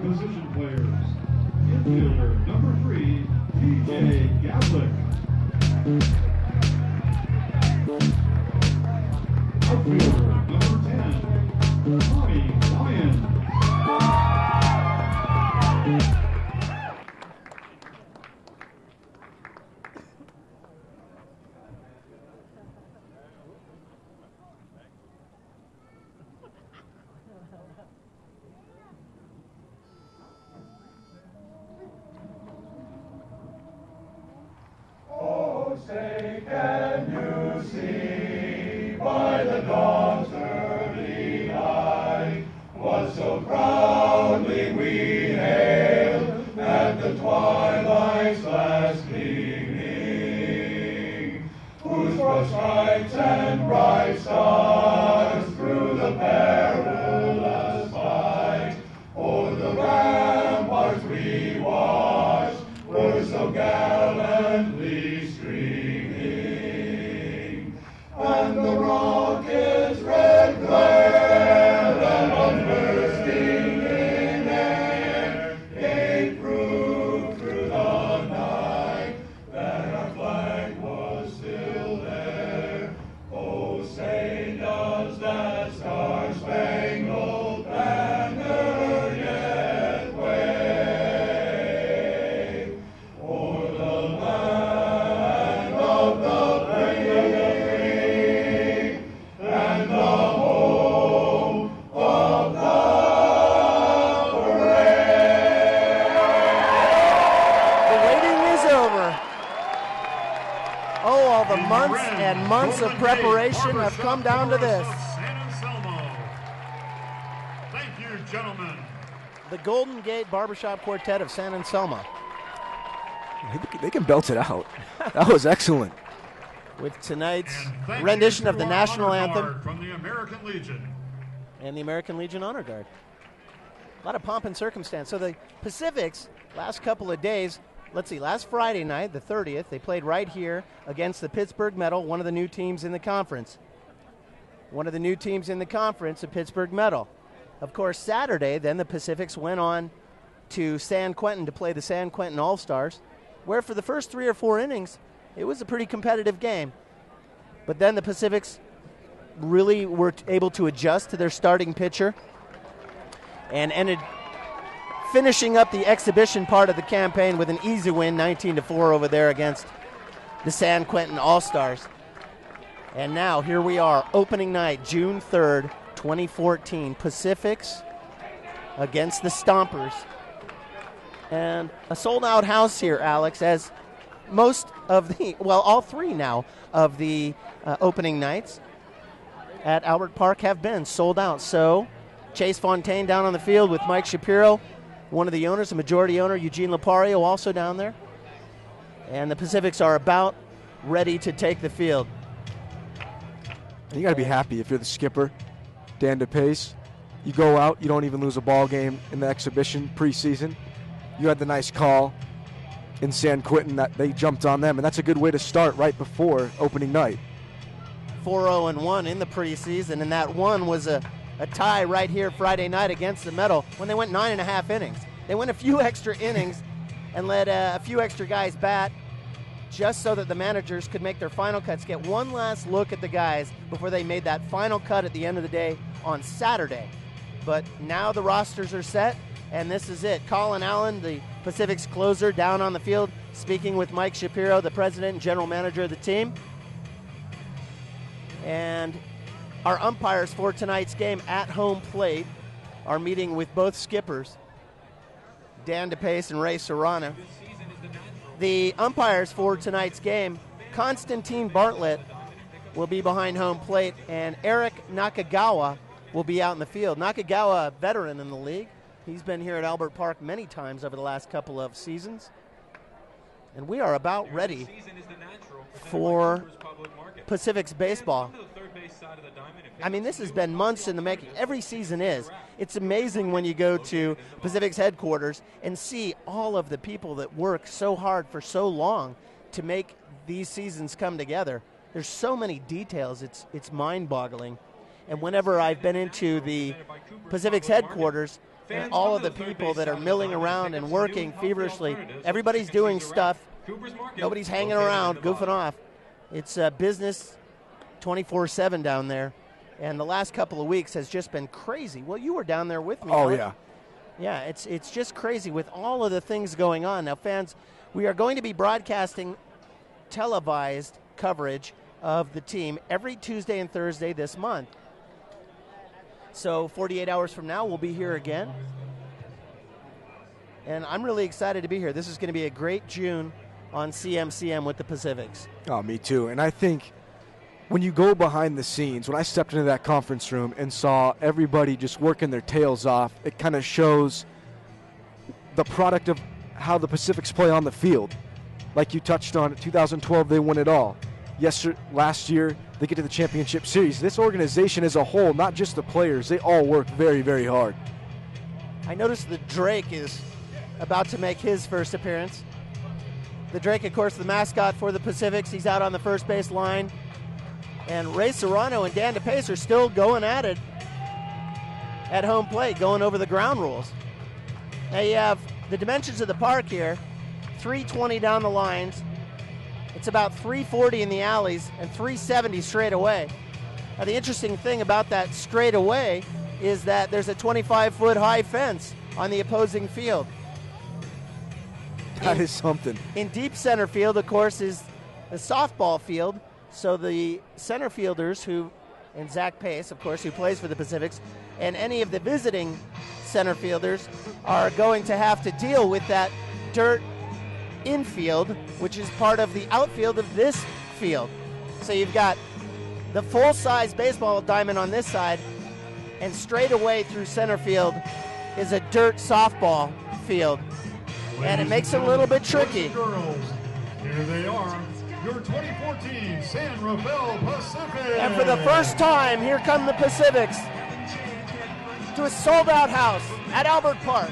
position players. Infielder number 3, DJ Gavlik. Outfielder number 10, Marin. Say, can you see by the dawn's early light what so proudly we hailed at the twilight's last gleaming, whose broad stripes and bright stars through the perilous fight o'er the ramparts we watched were so gallantly streaming, and the rocket's red glare and unbursting in air gave proof through the night that our flag was still there. Oh, say does that star-spangled banner yet wave o'er the land of the free and the home of the The waiting is over. Oh, all the months and months of preparation have come down to this. Thank you, gentlemen. The Golden Gate Barbershop Quartet of San Anselmo. They can belt it out. That was excellent. With tonight's rendition of the national anthem From the American Legion. and the American Legion Honor Guard. A lot of pomp and circumstance. So the Pacifics, last couple of days, let's see, last Friday night, the 30th, they played right here against the Pittsburgh Metal, one of the new teams in the conference. One of the new teams in the conference, the Pittsburgh Metal. Of course, Saturday, then the Pacifics went on to San Quentin to play the San Quentin All-Stars, where for the first 3 or 4 innings, it was a pretty competitive game. But then the Pacifics really were able to adjust to their starting pitcher and ended finishing up the exhibition part of the campaign with an easy win, 19-4 over there against the San Quentin All-Stars. And now here we are, opening night, June 3rd, 2014, Pacifics against the Stompers. And a sold-out house here, Alex, as most of the, well, all 3 now of the opening nights at Albert Park have been sold out. So Chase Fontaine down on the field with Mike Shapiro, one of the owners, the majority owner, Eugene Lopario, also down there. And the Pacifics are about ready to take the field. You got to be happy if you're the skipper, Dan DePace. You go out, you don't even lose a ball game in the exhibition preseason. You had the nice call in San Quentin that they jumped on them, and that's a good way to start right before opening night. 4-0-1 in the preseason, and that one was a tie right here Friday night against the Metal when they went 9.5 innings. They went a few extra innings and let a few extra guys bat just so that the managers could make their final cuts, get one last look at the guys before they made that final cut at the end of the day on Saturday. But now the rosters are set, and this is it. Colin Allen, the Pacific's closer, down on the field, speaking with Mike Shapiro, the president and general manager of the team. And our umpires for tonight's game at home plate are meeting with both skippers, Dan DePace and Ray Serrano. The umpires for tonight's game, Constantine Bartlett will be behind home plate, and Eric Nakagawa will be out in the field. Nakagawa, a veteran in the league. He's been here at Albert Park many times over the last couple of seasons. And we are about ready for Pacific's baseball. I mean, this has been months in the making. Every season is. It's amazing when you go to Pacific's headquarters and see all of the people that work so hard for so long to make these seasons come together. There's so many details. It's mind-boggling. And whenever I've been into the Pacific's headquarters, and all of the people that are milling around and working feverishly. Everybody's doing stuff. Nobody's hanging around, goofing off. It's business 24/7 down there. And the last couple of weeks has just been crazy. Well, you were down there with me. Oh, Alex. yeah. Yeah, it's just crazy with all of the things going on. Now, fans, we are going to be broadcasting televised coverage of the team every Tuesday and Thursday this month. So 48 hours from now, we'll be here again. And I'm really excited to be here. This is going to be a great June on CMCM with the Pacifics. Oh, me too. And I think when you go behind the scenes, when I stepped into that conference room and saw everybody just working their tails off, it kind of shows the product of how the Pacifics play on the field. Like you touched on, 2012, they won it all. Last year, they get to the championship series. This organization as a whole, not just the players, they all work very, very hard. I noticed that Drake is about to make his first appearance. The Drake, of course, the mascot for the Pacifics. He's out on the first base line. And Ray Serrano and Dan DePace are still going at it at home plate, going over the ground rules. Now you have the dimensions of the park here, 320 down the lines. It's about 340 in the alleys and 370 straight away. Now the interesting thing about that straight away is that there's a 25-foot high fence on the opposing field. That is something. In deep center field, of course, is the softball field. So the center fielders and Zach Pace, of course, who plays for the Pacifics, and any of the visiting center fielders are going to have to deal with that dirt infield, which is part of the outfield of this field. So you've got the full-size baseball diamond on this side, and straight away through center field is a dirt softball field. And it makes it a little bit tricky. Girls, here they are, your 2014 San Rafael Pacific. And for the first time, here come the Pacifics to a sold-out house at Albert Park.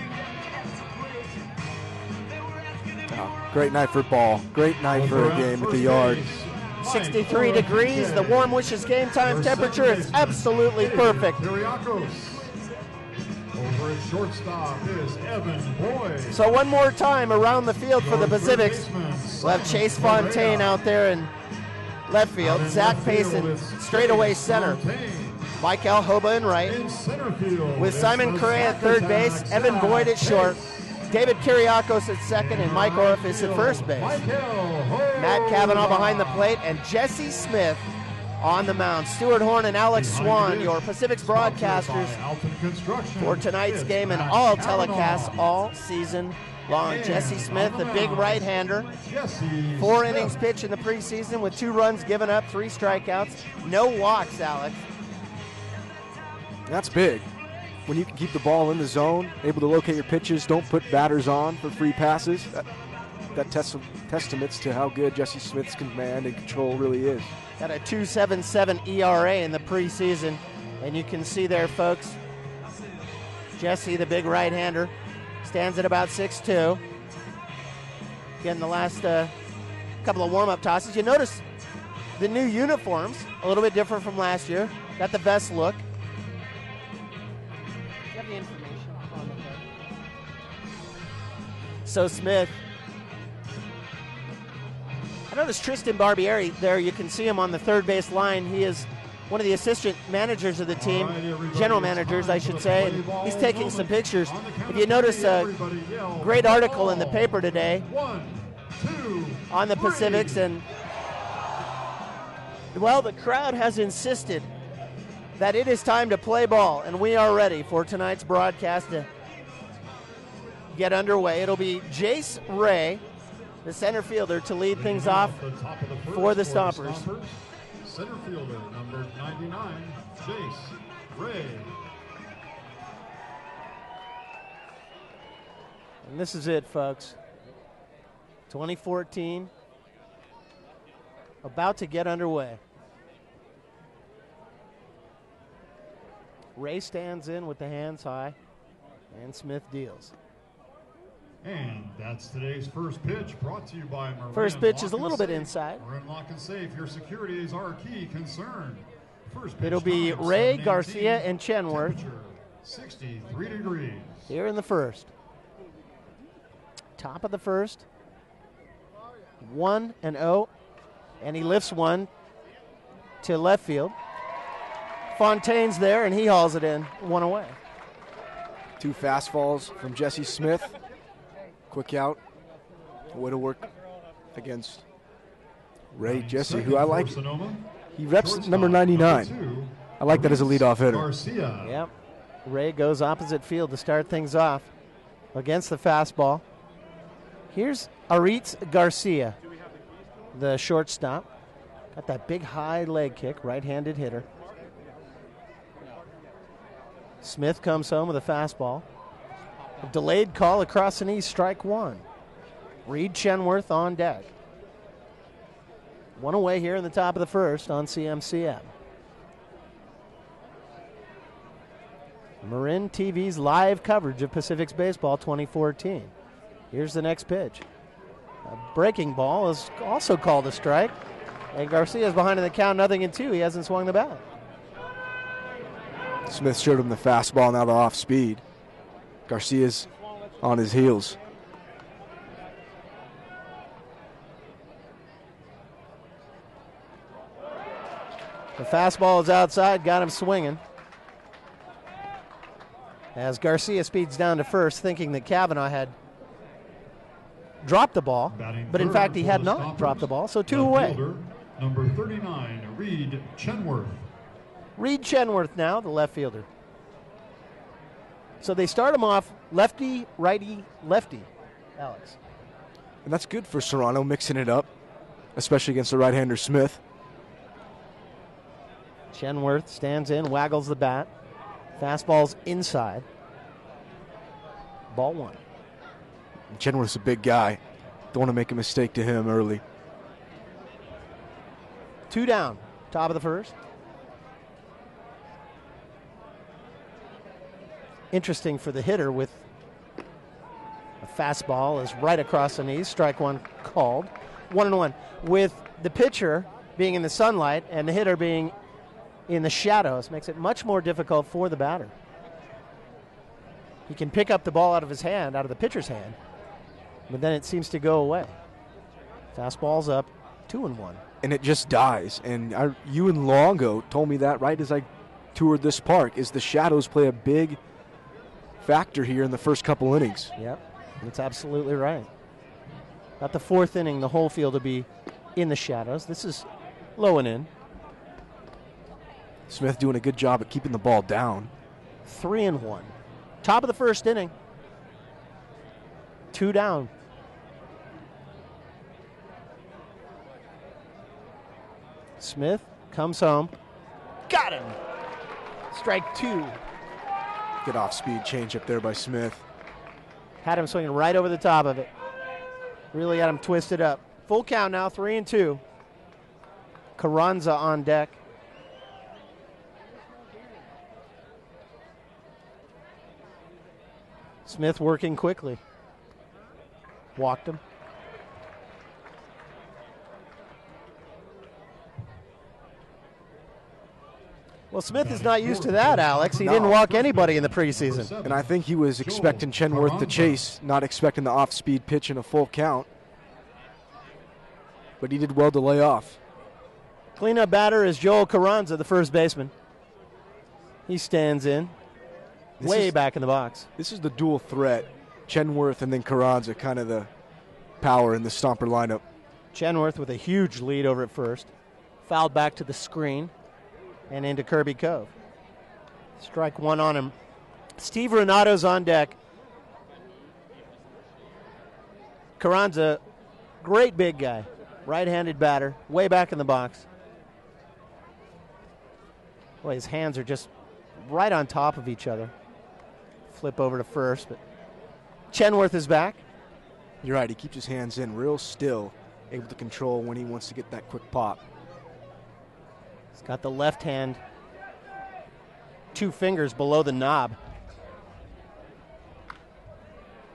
Oh, great night for ball. Great night for a game at the yard. 63 degrees, the Warm Wishes game time temperature is absolutely perfect. Over at shortstop is Evan Boyd. So one more time around the field for the Pacifics. We'll have Chase Fontaine out there in left field. Zach Payson straightaway center. Mike Alhoba in right. With Simon Correa at third base, Evan Boyd at short, David Kiriakos at second, and Mike Orphis at first base. Matt Cavanaugh behind the plate, and Jesse Smith on the mound. Stuart Horn and Alex Swan, your Pacifics broadcasters for tonight's game and all telecasts all season long. Jesse Smith, the big right-hander. 4 innings pitched in the preseason with 2 runs given up, 3 strikeouts, no walks, Alex. That's big. When you can keep the ball in the zone, able to locate your pitches, don't put batters on for free passes, that testaments to how good Jesse Smith's command and control really is. Got a 2.77 ERA in the preseason, and you can see there, folks, Jesse, the big right-hander, stands at about 6'2". Again, the last couple of warm-up tosses. You notice the new uniforms, a little bit different from last year. Got the vest look. Do you have the information on the play? So Smith. I noticed Tristan Barbieri there. You can see him on the third base line. He is one of the assistant managers of the team, general managers, I should say, and he's taking some pictures. If you notice a great article in the paper today on the Pacifics, and well, the crowd has insisted that it is time to play ball, and we are ready for tonight's broadcast to get underway. It'll be Jace Ray, the center fielder, to lead things off for the Stompers. Center fielder, number 99, Jace Ray. And this is it, folks. 2014, about to get underway. Ray stands in with the hands high, and Smith deals. And that's today's first pitch, brought to you by Marin. First pitch is a little bit inside. Marin Lock and Safe, your security is our key concern. First pitch It'll be time, Ray, 7:18. Garcia, and Chenworth. Temperature, 63 degrees. Here in the first. Top of the first. 1-0. And he lifts one to left field. Fontaine's there, and he hauls it in. One away. 2 fastballs from Jesse Smith. Quick out. Way to work against Ray Jesse, who I like. He reps number 99. I like that as a leadoff hitter. Garcia. Yep. Ray goes opposite field to start things off against the fastball. Here's Aritz Garcia, the shortstop. Got that big high leg kick, right-handed hitter. Smith comes home with a fastball. A delayed call across the knees, strike one. Reed Chenworth on deck. One away here in the top of the first on CMCM. Marin TV's live coverage of Pacific's Baseball 2014. Here's the next pitch. A breaking ball is also called a strike. And Garcia's behind in the count, 0-2. He hasn't swung the bat. Smith showed him the fastball, now the off speed. Garcia's on his heels. The fastball is outside, got him swinging. As Garcia speeds down to first, thinking that Kavanaugh had dropped the ball, but in fact he had not dropped the ball, so 2 away. Fielder, number 39, Reed Chenworth. Reed Chenworth now, the left fielder. So they start him off lefty, righty, lefty, Alex. And that's good for Serrano, mixing it up, especially against the right-hander Smith. Chenworth stands in, waggles the bat. Fastball's inside. Ball one. Chenworth's a big guy. Don't want to make a mistake to him early. 2 down, top of the first. Interesting for the hitter with a fastball is right across the knees. Strike one called. 1-1. With the pitcher being in the sunlight and the hitter being in the shadows, makes it much more difficult for the batter. He can pick up the ball out of his hand, out of the pitcher's hand, but then it seems to go away. Fastball's up, 2-1. And it just dies. And you and Longo told me that right as I toured this park, is the shadows play a big factor here in the first couple innings. Yep, that's absolutely right. About the 4th inning, the whole field will be in the shadows. This is low and in. Smith doing a good job at keeping the ball down. 3-1. Top of the first inning. 2 down. Smith comes home. Got him. Strike 2. Good off-speed change up there by Smith. Had him swinging right over the top of it. Really had him twisted up. Full count now, 3-2. Carranza on deck. Smith working quickly. Walked him. Well, Smith is not used to that, Alex. He didn't walk anybody in the preseason. And I think he was expecting Chenworth to chase, not expecting the off-speed pitch in a full count. But he did well to lay off. Cleanup batter is Joel Carranza, the first baseman. He stands in, way back in the box. This is the dual threat. Chenworth and then Carranza, kind of the power in the Stomper lineup. Chenworth with a huge lead over at first. Fouled back to the screen and into Kirby Cove. Strike one on him. Steve Renato's on deck. Carranza, great big guy. Right-handed batter, way back in the box. Boy, his hands are just right on top of each other. Flip over to first, but Chenworth is back. You're right, he keeps his hands in real still, able to control when he wants to get that quick pop. He's got the left hand, 2 fingers below the knob.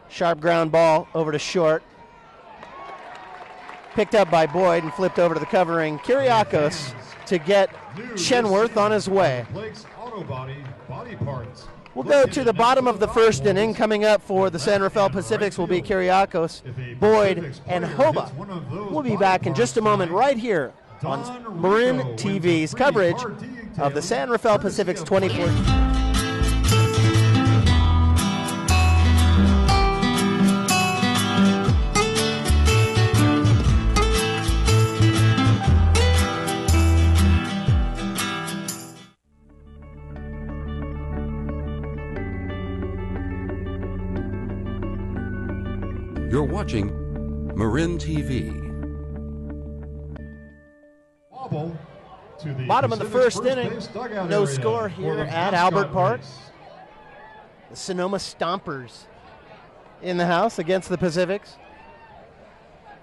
Sharp ground ball over to short. Picked up by Boyd and flipped over to the covering Kyriakos to get Chenworth on his way. Blake's Auto Body Body Parts. We'll go to the bottom of the first inning. Coming up for the San Rafael Pacifics will be Kyriakos, Boyd, and Hoba. We'll be back in just a moment right here on Marin TV's coverage of the San Rafael Pacifics 2014. You're watching Marin TV. Bottom of the first inning, no score here at Albert Park. The Sonoma Stompers in the house against the Pacifics.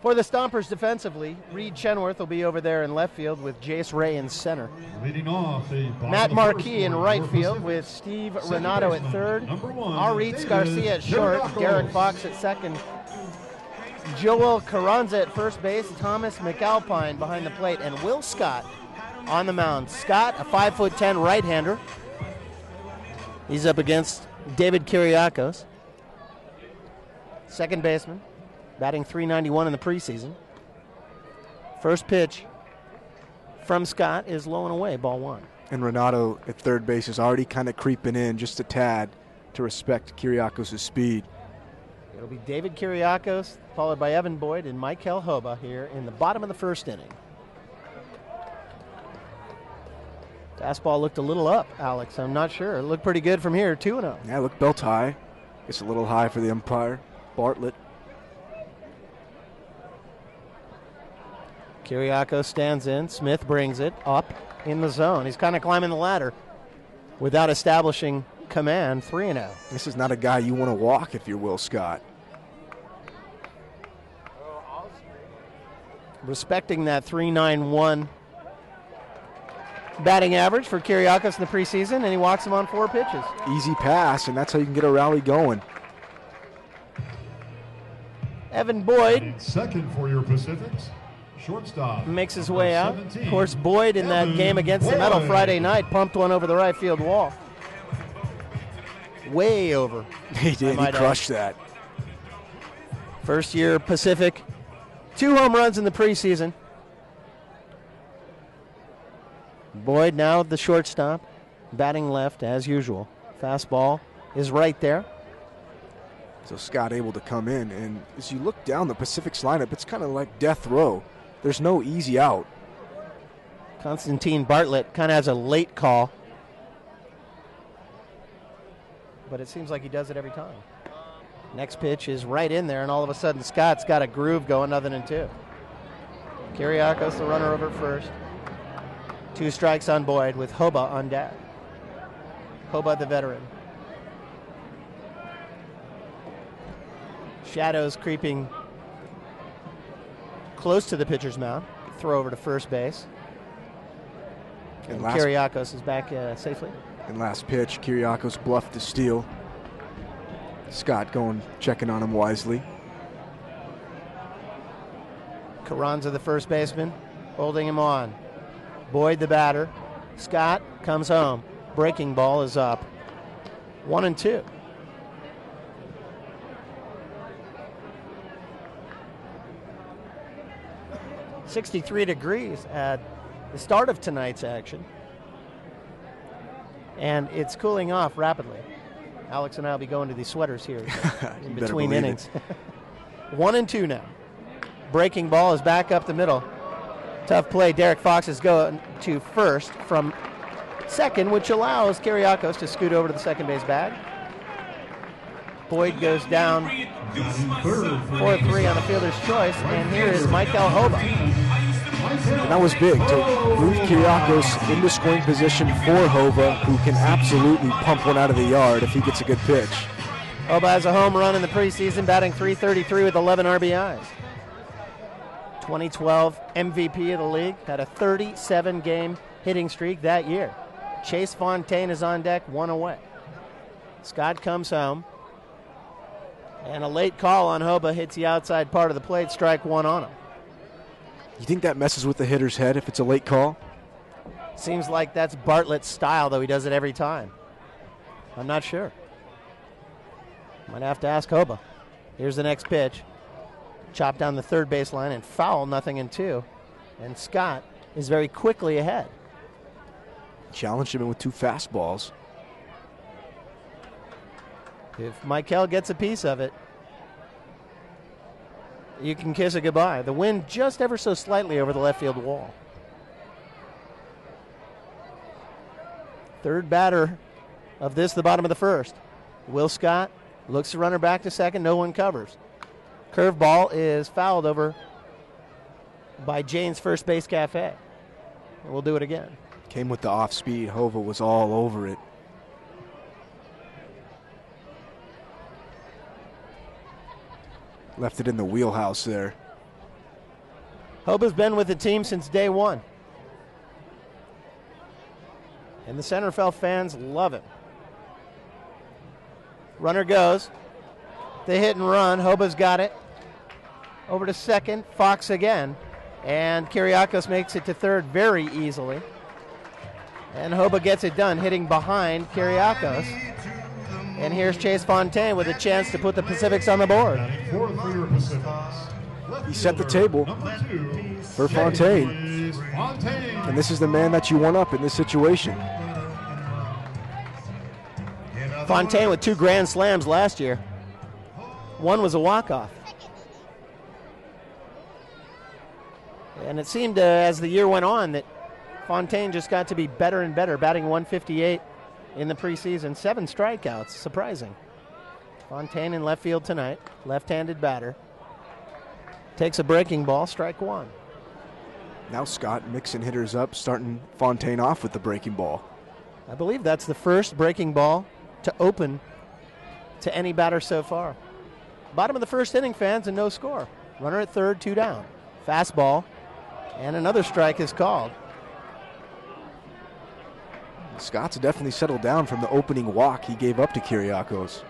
For the Stompers defensively, Reed Chenworth will be over there in left field with Jace Ray in center. Matt Marquis in right field with Steve Renato at third. Aritz Garcia at short, Derek Fox at second. Joel Carranza at first base, Thomas McAlpine behind the plate, and Will Scott on the mound. Scott, a 5'10" right-hander. He's up against David Kyriakos, second baseman, batting .391 in the preseason. First pitch from Scott is low and away, ball one. And Renato at third base is already kind of creeping in just a tad to respect Kyriakos' speed. It'll be David Kyriakos, followed by Evan Boyd and Michael Hoba here in the bottom of the first inning. Fastball looked a little up, Alex. I'm not sure. It looked pretty good from here, 2-0. Yeah, looked belt high. It's a little high for the umpire, Bartlett. Kyriakos stands in. Smith brings it up in the zone. He's kind of climbing the ladder without establishing command, 3-0. This is not a guy you want to walk if you're Will Scott. Respecting that .391 batting average for Kyriakos in the preseason, and he walks him on 4 pitches. Easy pass, and that's how you can get a rally going. Evan Boyd, second for your Pacifics, shortstop, makes his way out. Of course, Boyd in that game against the Metal Friday night pumped one over the right field wall. Way over. He did. He crushed that. First year Pacific, 2 home runs in the preseason. Boyd now the shortstop, batting left as usual. Fastball is right there. So Scott able to come in, and as you look down the Pacific's lineup, it's kind of like death row. There's no easy out. Constantine Bartlett kind of has a late call, but it seems like he does it every time. Next pitch is right in there, and all of a sudden Scott's got a groove going, other than 2. Kyriakos, the runner over first. 2 strikes on Boyd with Hoba on deck. Hoba, the veteran. Shadows creeping close to the pitcher's mound. Throw over to first base. And Kyriakos is back safely. And last pitch, Kyriakos bluffed the steal. Scott checking on him wisely. Carranza, the first baseman, holding him on. Boyd, the batter. Scott comes home. Breaking ball is up. 1-2. .63 degrees at the start of tonight's action. And it's cooling off rapidly. Alex and I will be going to these sweaters here in between innings. 1-2 now. Breaking ball is back up the middle. Tough play. Derek Fox is going to first from second, which allows Kyriakos to scoot over to the second base bag. Boyd goes down 4-3 on the fielder's choice, and here is Michael Hoba. And that was big to move Kyriakos into scoring position for Hoba, who can absolutely pump one out of the yard if he gets a good pitch. Hoba has a home run in the preseason, batting .333 with 11 RBIs. 2012 MVP of the league, had a 37-game hitting streak that year. Chase Fontaine is on deck, 1 away. Scott comes home, and a late call on Hoba hits the outside part of the plate, strike 1 on him. You think that messes with the hitter's head if it's a late call? Seems like that's Bartlett's style, though he does it every time. I'm not sure. Might have to ask Hoba. Here's the next pitch. Chop down the third baseline and foul, 0-2. And Scott is very quickly ahead. Challenged him with 2 fastballs. If Michael gets a piece of it, you can kiss it goodbye. The wind just ever so slightly over the left field wall. Third batter of this, the bottom of the first. Will Scott looks the runner back to second. No one covers. Curveball is fouled over by Jane's First Base Cafe. And we'll do it again. Came with the off speed. Hova was all over it. Left it in the wheelhouse there. Hoba's been with the team since day one. And the Centerville fans love him. Runner goes. They hit and run. Hoba's got it. Over to second. Fox again. And Kyriakos makes it to third very easily. And Hoba gets it done, hitting behind Kyriakos. And here's Chase Fontaine with a chance to put the Pacifics on the board. He set the table for Fontaine. And this is the man that you want up in this situation. Fontaine with 2 grand slams last year. One was a walk-off. And it seemed as the year went on that Fontaine just got to be better and better, batting 158 in the preseason. 7 strikeouts, surprising. Fontaine in left field tonight, left-handed batter. Takes a breaking ball, strike 1. Now Scott mixing hitters up, starting Fontaine off with the breaking ball. I believe that's the first breaking ball to open to any batter so far. Bottom of the first inning, fans, and no score. Runner at third, 2 down. Fastball, and another strike is called. Scott's definitely settled down from the opening walk he gave up to Kyriakos.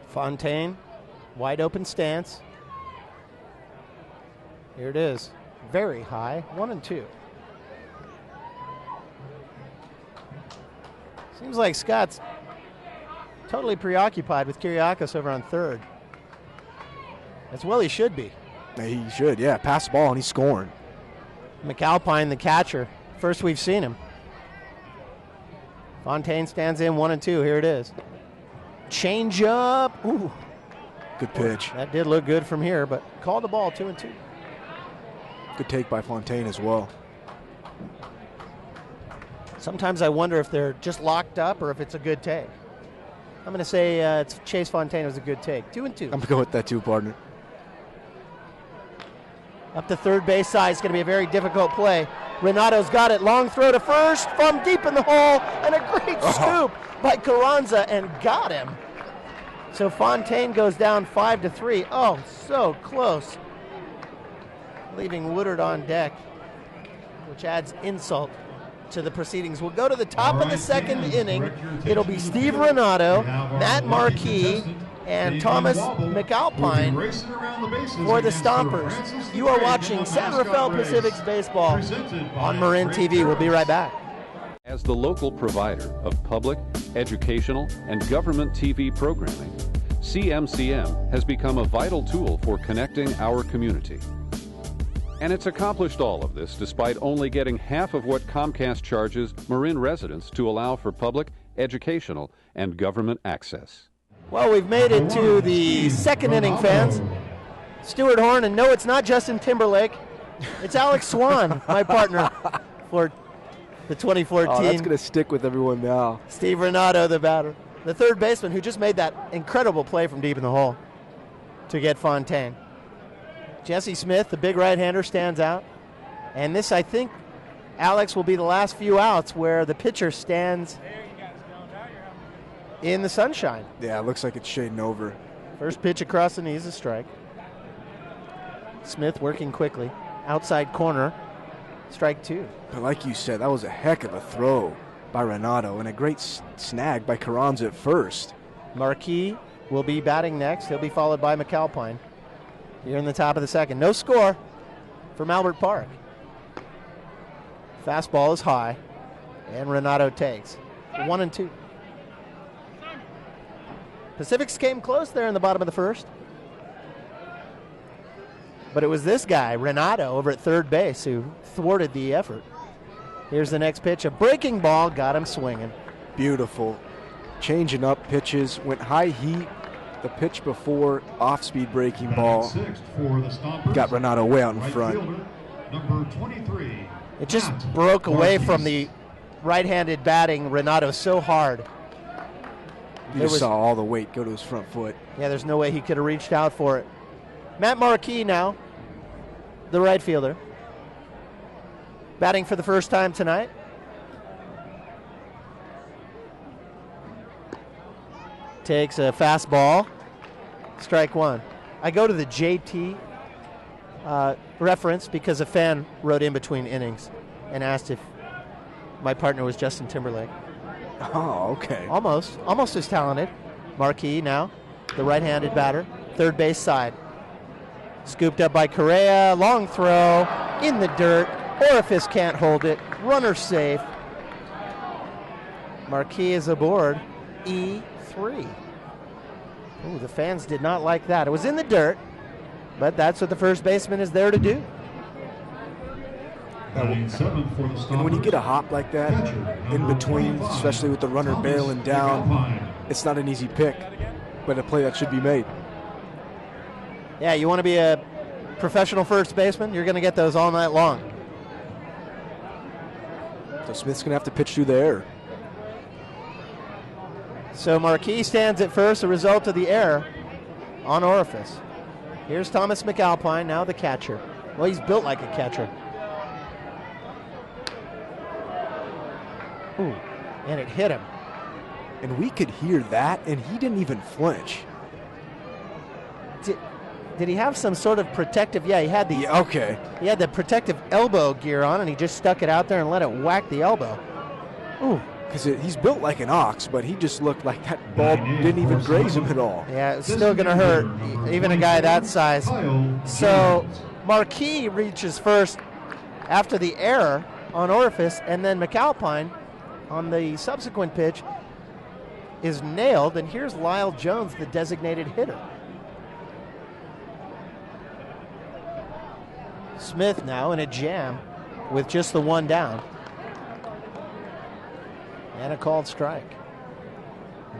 Fontaine, wide open stance. Here it is. Very high, 1-2. Seems like Scott's totally preoccupied with Kyriakos over on third. As well he should be. He should, yeah. Pass the ball and he's scoring. McAlpine, the catcher. First we've seen him. Fontaine stands in 1-2. Here it is. Change up. Ooh. Good pitch. That did look good from here, but called the ball 2-2. Good take by Fontaine as well. Sometimes I wonder if they're just locked up or if it's a good take. I'm going to say it's Chase Fontaine was a good take. 2-2. I'm going to go with that too, partner. Up the third base side. It's going to be a very difficult play. Renato's got it. Long throw to first from deep in the hole. And a great scoop by Carranza and got him. So Fontaine goes down 5-3. Oh, so close. Leaving Woodard on deck, which adds insult to the proceedings. We'll go to the top of the second inning. It'll be Steve Renato, Matt Marquis, and Thomas McAlpine for the Stompers. You are watching San Rafael Pacific's baseball on Marin TV. We'll be right back. As the local provider of public, educational, and government TV programming, CMCM has become a vital tool for connecting our community. And it's accomplished all of this despite only getting half of what Comcast charges Marin residents to allow for public, educational, and government access. Well, we've made it to the second inning, fans. Stuart Horn, and no, it's not Justin Timberlake. It's Alex Swan, my partner for the 2014. Oh, that's going to stick with everyone now. Steve Renato, the batter. The third baseman who just made that incredible play from deep in the hole to get Fontaine. Jesse Smith, the big right-hander, stands out. And this, I think, Alex, will be the last few outs where the pitcher stands in the sunshine. Yeah, it looks like it's shading over. First pitch across the knees, a strike. Smith working quickly. Outside corner, strike 2. But like you said, that was a heck of a throw by Renato and a great snag by Carranza at first. Marquis will be batting next. He'll be followed by McAlpine. Here in the top of the second. No score from Albert Park. Fastball is high, and Renato takes 1-2. Pacifics came close there in the bottom of the first. But it was this guy, Renato, over at third base who thwarted the effort. Here's the next pitch. A breaking ball got him swinging. Beautiful. Changing up pitches. Went high heat. The pitch before, off-speed breaking ball. Sixth for the Stompers. Got Renato way out in Right front. fielder, number 23. It just Matt broke away Marquez. from the right-handed batting Renato so hard. You There just was- saw all the weight go to his front foot. Yeah, there's no way he could have reached out for it. Matt Marquez now, the right fielder. Batting for the first time tonight. Takes a fastball. Strike one. I go to the JT reference because a fan wrote in between innings and asked if my partner was Justin Timberlake. Oh, okay. Almost as talented. Marquez now, the right-handed batter, third base side. Scooped up by Correa, long throw, in the dirt. Orifice can't hold it. Runner safe. Marquez is aboard. E3. Ooh, the fans did not like that. It was in the dirt, but that's what the first baseman is there to do. Batting seventh for the Stompers. And when you get a hop like that Catcher, in number between, 25, especially with the runner Thomas barreling down, McAlpine. it's not an easy pick, but a play that should be made. Yeah, you want to be a professional first baseman? You're going to get those all night long. So Smith's going to have to pitch through the air. So Marquez stands at first, a result of the error on Orifice. Here's Thomas McAlpine, now the catcher. Well, he's built like a catcher. Ooh, and it hit him. And we could hear that, and he didn't even flinch. Did he have some sort of protective? Yeah, he had the Yeah, okay. he had the protective elbow gear on, and he just stuck it out there and let it whack the elbow. Ooh, Because he's built like an ox, but he just looked like that ball didn't even graze him at all. yeah, it's still going to hurt, even a guy that size. Kyle So Jones. Marquez reaches first after the error on Orifice, and then McAlpine on the subsequent pitch is nailed, and here's Lyle Jones, the designated hitter. Smith now in a jam with just the one down. And a called strike.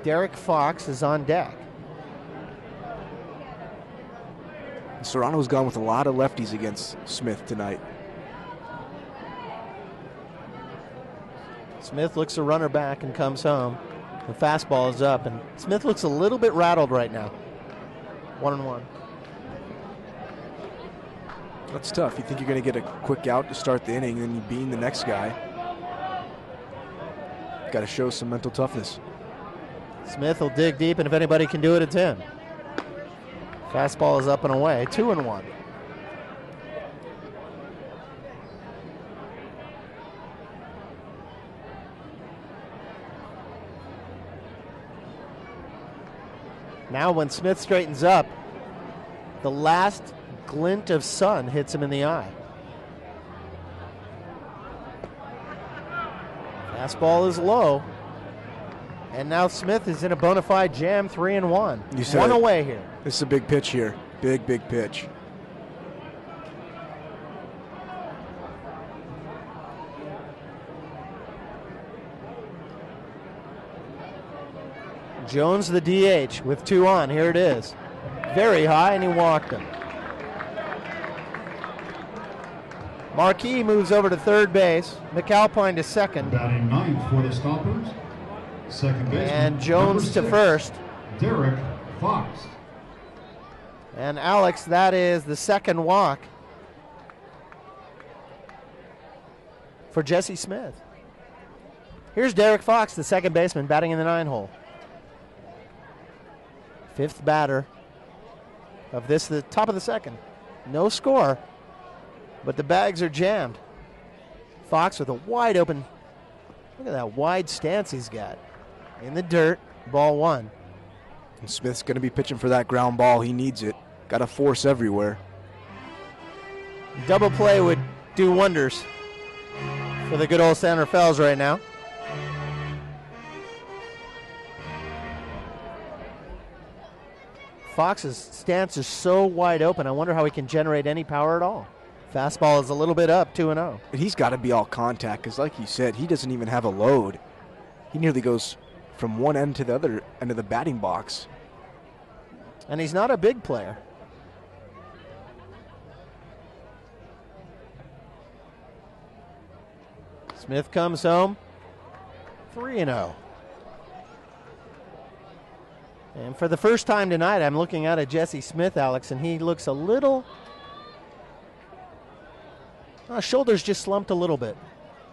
Derek Fox is on deck. Serrano's gone with a lot of lefties against Smith tonight. Smith looks a runner back and comes home. The fastball is up, and Smith looks a little bit rattled right now. 1-1. That's tough. You think you're going to get a quick out to start the inning, then you bean the next guy. Got to show some mental toughness. Smith will dig deep, and if anybody can do it, it's him. Fastball is up and away. 2-1. Now when Smith straightens up, the last glint of sun hits him in the eye. Fastball is low. And now Smith is in a bona fide jam, 3-1. You said One it. away here. This is a big pitch here. Big pitch. Jones the DH with 2 on. Here it is. Very high, and he walked him. Marquez moves over to third base. McAlpine to second. Batting ninth for the Stompers. Second baseman. And Jones to number 6, first. Derek Fox. And Alex, that is the second walk for Jesse Smith. Here's Derek Fox, the second baseman, batting in the 9 hole. Fifth batter of this, the top of the second. No score, but the bags are jammed. Fox with a wide open, look at that wide stance he's got. In the dirt, ball 1. And Smith's going to be pitching for that ground ball. He needs it. Got a force everywhere. Double play would do wonders for the good old San Rafaels right now. Fox's stance is so wide open. I wonder how he can generate any power at all. Fastball is a little bit up, 2-0. And he's got to be all contact because, like you said, he doesn't even have a load. He nearly goes from one end to the other end of the batting box. And he's not a big player. Smith comes home, 3-0. And for the first time tonight, I'm looking out at Jesse Smith, Alex, and he looks a little... shoulders just slumped a little bit.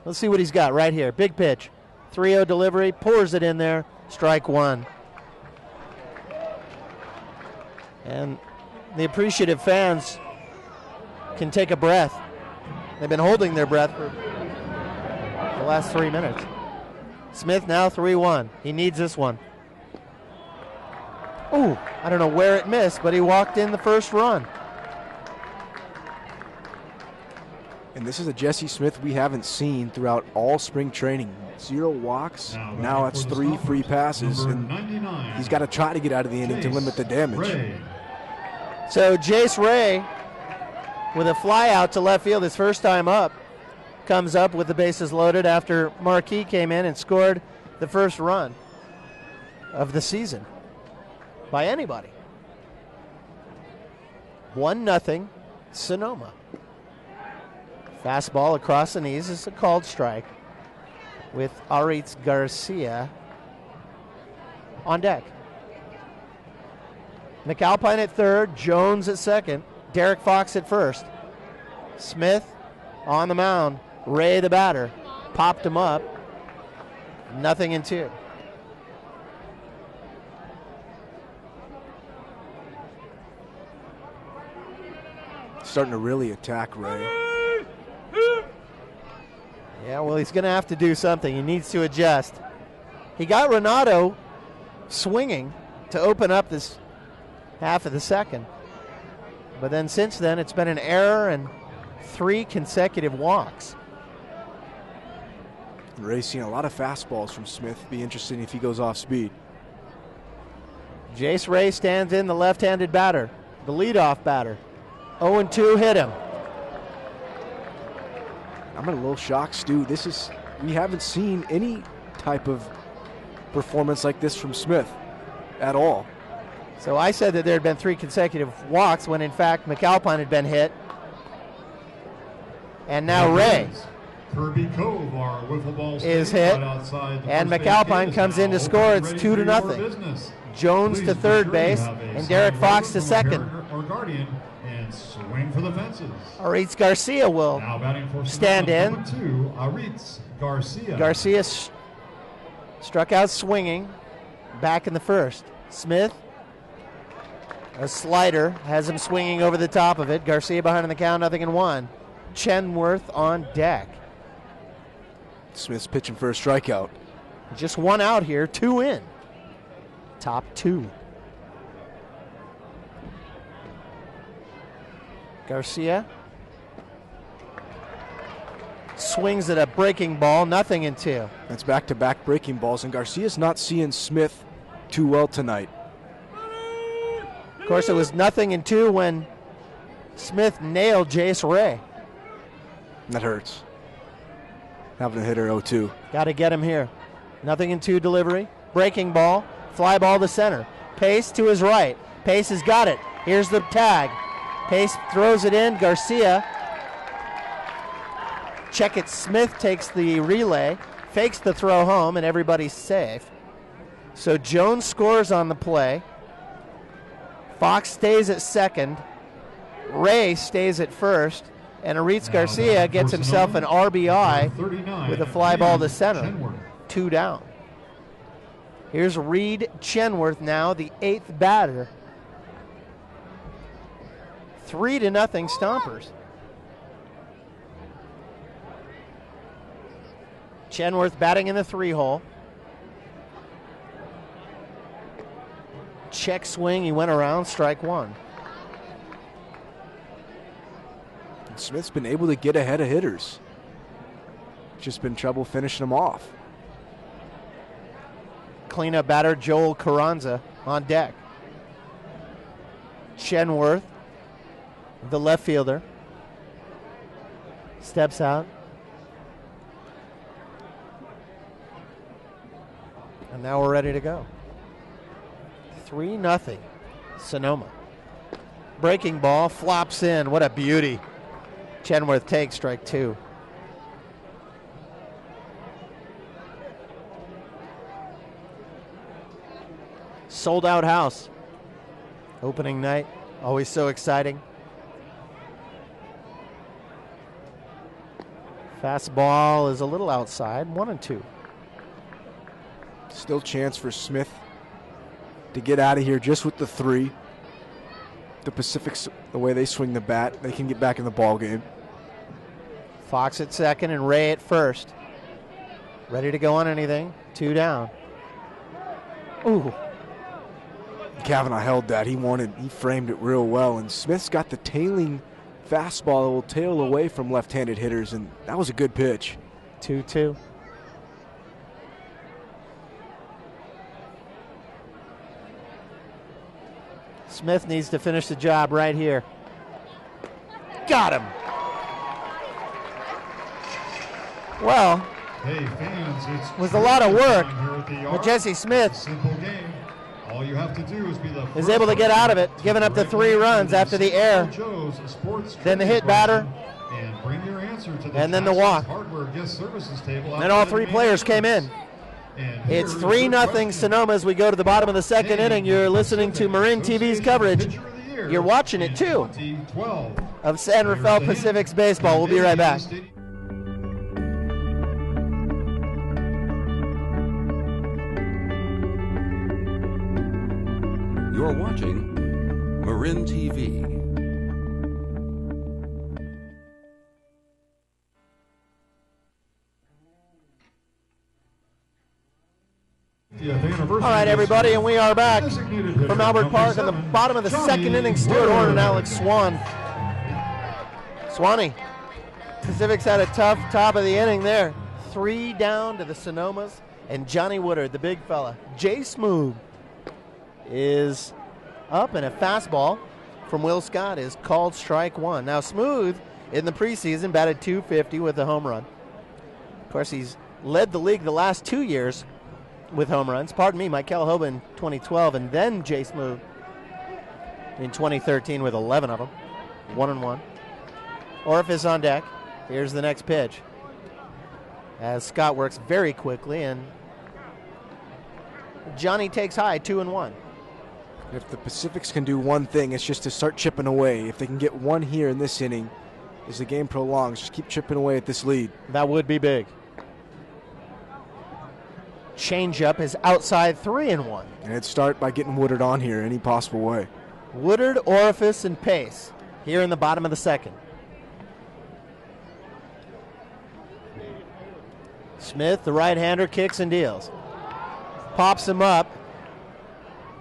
Let's see what he's got right here. Big pitch. 3-0 delivery, pours it in there, strike one. And the appreciative fans can take a breath. They've been holding their breath for the last 3 minutes. Smith now 3-1. He needs this one. Ooh, I don't know where it missed, but he walked in the first run. And this is a Jesse Smith we haven't seen throughout all spring training. 0 walks, now that's 3 free passes, and he's got to try to get out of the inning to limit the damage. So Jace Ray, with a fly out to left field his first time up, comes up with the bases loaded after Marquis came in and scored the first run of the season by anybody. 1-0 Sonoma. Fastball across the knees is a called strike with Aritz Garcia on deck. McAlpine at third, Jones at second, Derek Fox at first. Smith on the mound, Ray the batter, popped him up, 0-2. Starting to really attack Ray. Yeah, well, he's going to have to do something. He needs to adjust. He got Renato swinging to open up this half of the second. But then since then, it's been an error and 3 consecutive walks. Ray's seen a lot of fastballs from Smith. Be interesting if he goes off speed. Jace Ray stands in, the left-handed batter, the leadoff batter. 0-2 hit him. I'm a little shocked, Stu. We haven't seen any type of performance like this from Smith at all. So I said that there had been 3 consecutive walks when in fact McAlpine had been hit. And now Ray Kirby Cove, our wiffle ball is hit, and McAlpine comes in to score. It's 2-0. Jones to third base, and Derek Fox to second. Or guardian, and swing for the fences. Aritz Garcia will stand in. Number 2, Aritz Garcia. Garcia struck out swinging, back in the first. Smith, a slider, has him swinging over the top of it. Garcia behind in the count, 0-1. Chenworth on deck. Smith's pitching for a strikeout. Just 1 out here, 2 in. Top 2. Garcia swings at a breaking ball, 0-2. That's back-to-back breaking balls, and Garcia's not seeing Smith too well tonight. Of course, it was 0-2 when Smith nailed Jace Ray. That hurts. Having a hitter 0-2. Got to get him here. 0-2 delivery. Breaking ball. Fly ball to center. Pace to his right. Pace has got it. Here's the tag. Pace throws it in. Garcia. Check it. Smith takes the relay. Fakes the throw home, and everybody's safe. So Jones scores on the play. Fox stays at second. Ray stays at first. And Aritz Garcia gets himself an RBI with a fly ball to center. 2 down. Here's Reed Chenworth now, the 8th batter. 3-0 Stompers. Chenworth batting in the 3-hole. Check swing, he went around, strike 1. Smith's been able to get ahead of hitters. just been trouble finishing them off. Cleanup batter Joel Carranza on deck. Chenworth, the left fielder, steps out. And now we're ready to go. 3-0, Sonoma. Breaking ball, flops in. What a beauty. Chenworth takes strike 2. Sold out house. Opening night, always so exciting. Fastball is a little outside, 1-2. Still chance for Smith to get out of here just with the 3. The Pacifics, the way they swing the bat, they can get back in the ball game. Fox at second and Ray at first. Ready to go on anything. 2 down. Ooh. Kavanaugh held that. He framed it real well. And Smith's got the tailing fastball that will tail away from left-handed hitters, and that was a good pitch. 2-2. Smith needs to finish the job right here. Got him. Well, Hey fans, it's was a lot of work, but but Jesse Smith simple game. All you have to do is be the is able to get out of it, giving up the 3 runs after the error. Then the hit batter, and bring your answer to the and then the walk. Hardware guest services table. And all 3 players came in. And It's here's 3-0 your Sonoma as we go to the bottom of the second Hey, inning. You're listening to Marin TV's coverage. Pitcher of the Year You're watching it in too 2012. of San Rafael Pacific's baseball. We'll be right back. You're watching Marin TV. All right, everybody, and we are back from Albert Park in the bottom of the second inning. Stuart Horn and Alex Swanee. Pacifics had a tough top of the inning there. 3 down to the Sonomas, and Johnny Woodard, the big fella. Jay Smoog is up, and a fastball from Will Scott is called strike 1. Now, Smooth in the preseason batted .250 with a home run. Of course, he's led the league the last 2 years with home runs. Pardon me, Michael Hoba in 2012, and then Jay Smoog in 2013 with 11 of them. 1-1. Orifice on deck. Here's the next pitch, as Scott works very quickly, and Johnny takes high, 2-1. If the Pacifics can do one thing, it's just to start chipping away. If they can get 1 here in this inning, as the game prolongs, just keep chipping away at this lead. That would be big. Changeup is outside, 3-1. And it'd start by getting Woodard on here any possible way. Woodard, Orifice, and Pace here in the bottom of the second. Smith, the right-hander, kicks and deals. Pops him up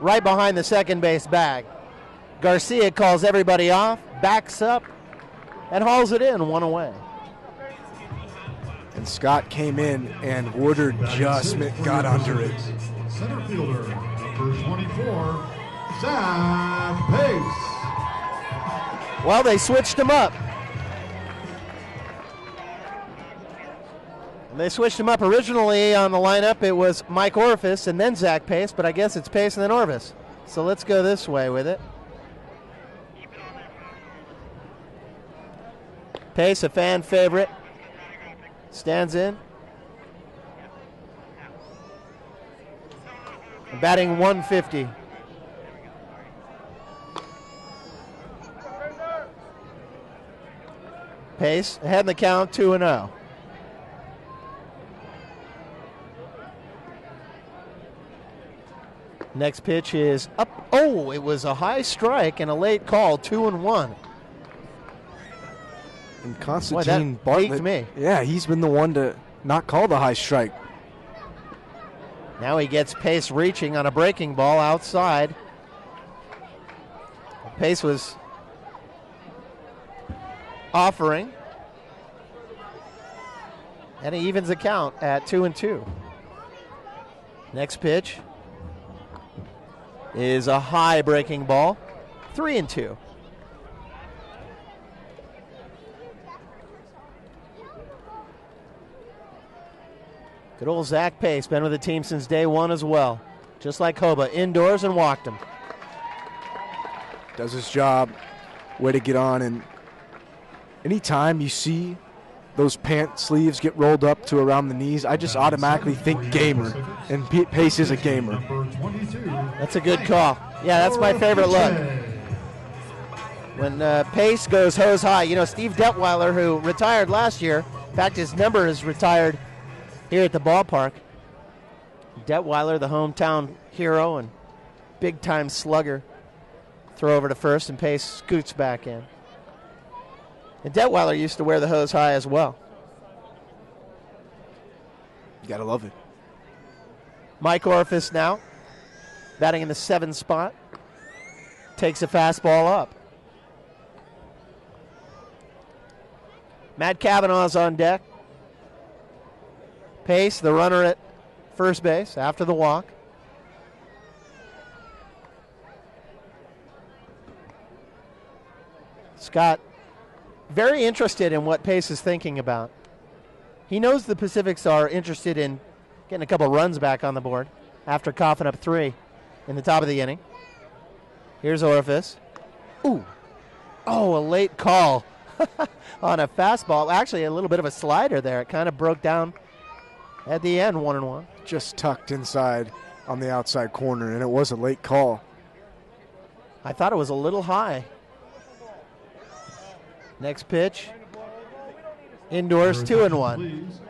right behind the second base bag. Garcia calls everybody off, backs up, and hauls it in, 1 away. And Scott came in, and Woodard just got under it. Center fielder, number 24, Zach Pace. Well, they switched him up. They switched him up originally on the lineup. It was Mike Orifice and then Zach Pace, but I guess it's Pace and then Orifice. So let's go this way with it. Pace, a fan favorite, stands in. Batting 150. Pace ahead in the count, 2-0. Next pitch is up. Oh, it was a high strike and a late call, 2-1. And Constantine Bartlett, me. Yeah, he's been the one to not call the high strike. Now he gets Pace reaching on a breaking ball outside. Pace was offering. And he evens the count at 2-2. Next pitch is a high breaking ball. 3-2. Good old Zach Pace, been with the team since day one as well. Just like Hoba, indoors and walked him. Does his job. Way to get on. And anytime you see those pant sleeves get rolled up to around the knees, I just automatically think gamer. And Pace is a gamer. That's a good call. Yeah, that's my favorite look. When Pace goes hose high. You know, Steve Detweiler, who retired last year, in fact, his number is retired here at the ballpark. Detweiler, the hometown hero and big-time slugger. Throw over to first, and Pace scoots back in. And Detweiler used to wear the hose high as well. You gotta love it. Mike Orifice now, batting in the 7 spot. Takes a fastball up. Matt Kavanaugh's on deck. Pace, the runner at first base after the walk. Scott, very interested in what Pace is thinking about. He knows the Pacifics are interested in getting a couple runs back on the board after coughing up 3 in the top of the inning. Here's Orifice. Ooh. Oh, a late call on a fastball. Actually, a little bit of a slider there. It kind of broke down at the end, 1-1. Just tucked inside on the outside corner, and it was a late call. I thought it was a little high. Next pitch. Indoors, 2-1. Please.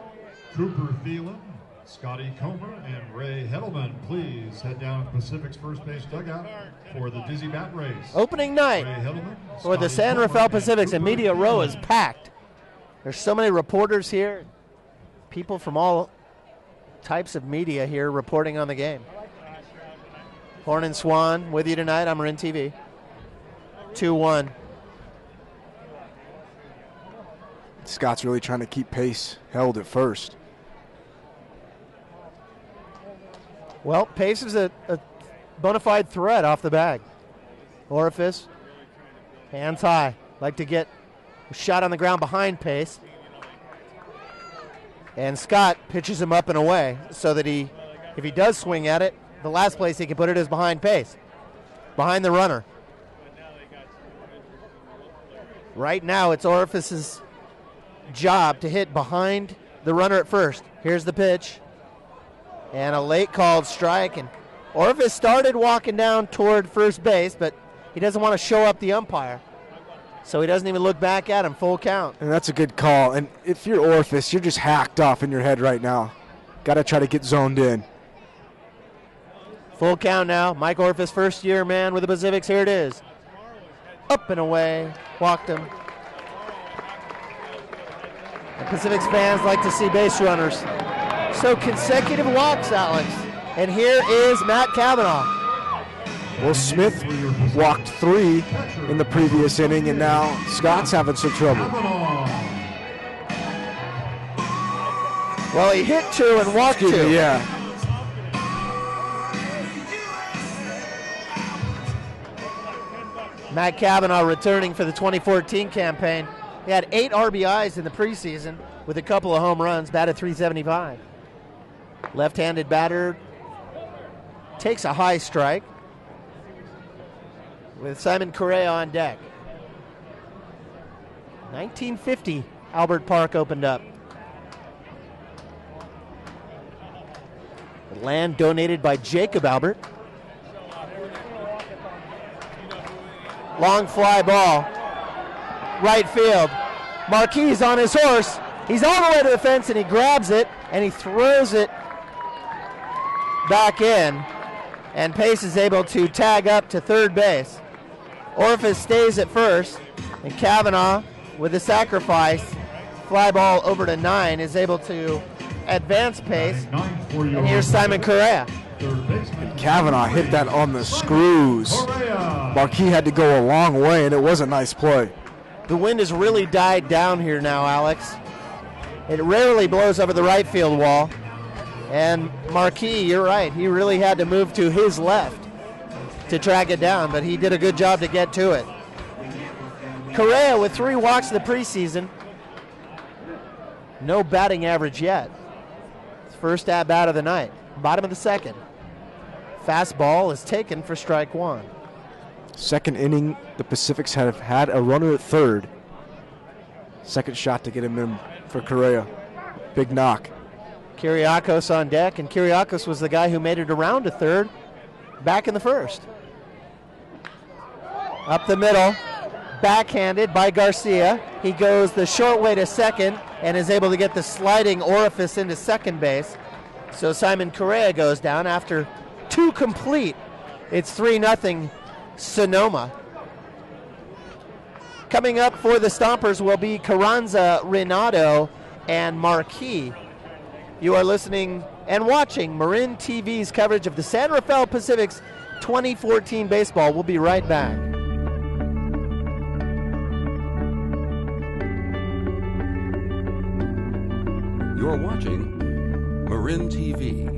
Cooper Thielen, Scotty Comer, and Ray Heddleman, please head down to Pacific's first base dugout for the Dizzy Bat Race. Opening night Ray Heddleman, for the Scotty San Comer, Rafael Pacifics, and Cooper media row is Thielen. packed. There's so many reporters here, people from all types of media here reporting on the game. Horn and Swan with you tonight on Marin TV. 2-1. Scott's really trying to keep Pace held at first. Well, Pace is a bona fide threat off the bag. Orifice, hands high. Like to get a shot on the ground behind Pace. And Scott pitches him up and away so that if he does swing at it, the last place he can put it is behind Pace, behind the runner. Right now, it's Orifice's job to hit behind the runner at first. Here's the pitch. And a late called strike. And Orifice started walking down toward first base, but he doesn't want to show up the umpire. So he doesn't even look back at him. Full count. And that's a good call. And if you're Orifice, you're just hacked off in your head right now. Got to try to get zoned in. Full count now. Mike Orifice, first year man with the Pacifics. Here it is. Up and away. Walked him. The Pacifics fans like to see base runners. So consecutive walks, Alex. And here is Matt Kavanaugh. Well, Smith walked 3 in the previous inning, and now Scott's having some trouble. Well, he hit 2 and walked 2. Excuse me, yeah. Matt Kavanaugh returning for the 2014 campaign. He had 8 RBIs in the preseason with a couple of home runs, batted .375. Left-handed batter takes a high strike with Simon Correa on deck. 1950, Albert Park opened up. The land donated by Jacob Albert. Long fly ball. Right field. Marquis on his horse. He's all the way to the fence, and he grabs it, and he throws it back in. And Pace is able to tag up to third base. Orifice stays at first, and Kavanaugh, with the sacrifice, fly ball over to 9, is able to advance Pace. And here's Simon Correa. And Kavanaugh hit that on the screws. Marquis had to go a long way, and it was a nice play. The wind has really died down here now, Alex. It rarely blows over the right field wall. And Marquis, you're right, he really had to move to his left to track it down, but he did a good job to get to it. Correa with 3 walks in the preseason. No batting average yet. First at bat of the night. Bottom of the second. Fastball is taken for strike 1. Second inning, the Pacifics have had a runner at third. Second shot to get him in for Correa. Big knock. Kiriakos on deck, and Kiriakos was the guy who made it around to third back in the first. Up the middle, backhanded by Garcia. He goes the short way to second and is able to get the sliding orifice into second base. So Simon Correa goes down after 2 complete. It's 3-0 Sonoma. Coming up for the Stompers will be Carranza, Renato, and Marquis. You are listening and watching Marin TV's coverage of the San Rafael Pacific's 2014 baseball. We'll be right back. You're watching Marin TV.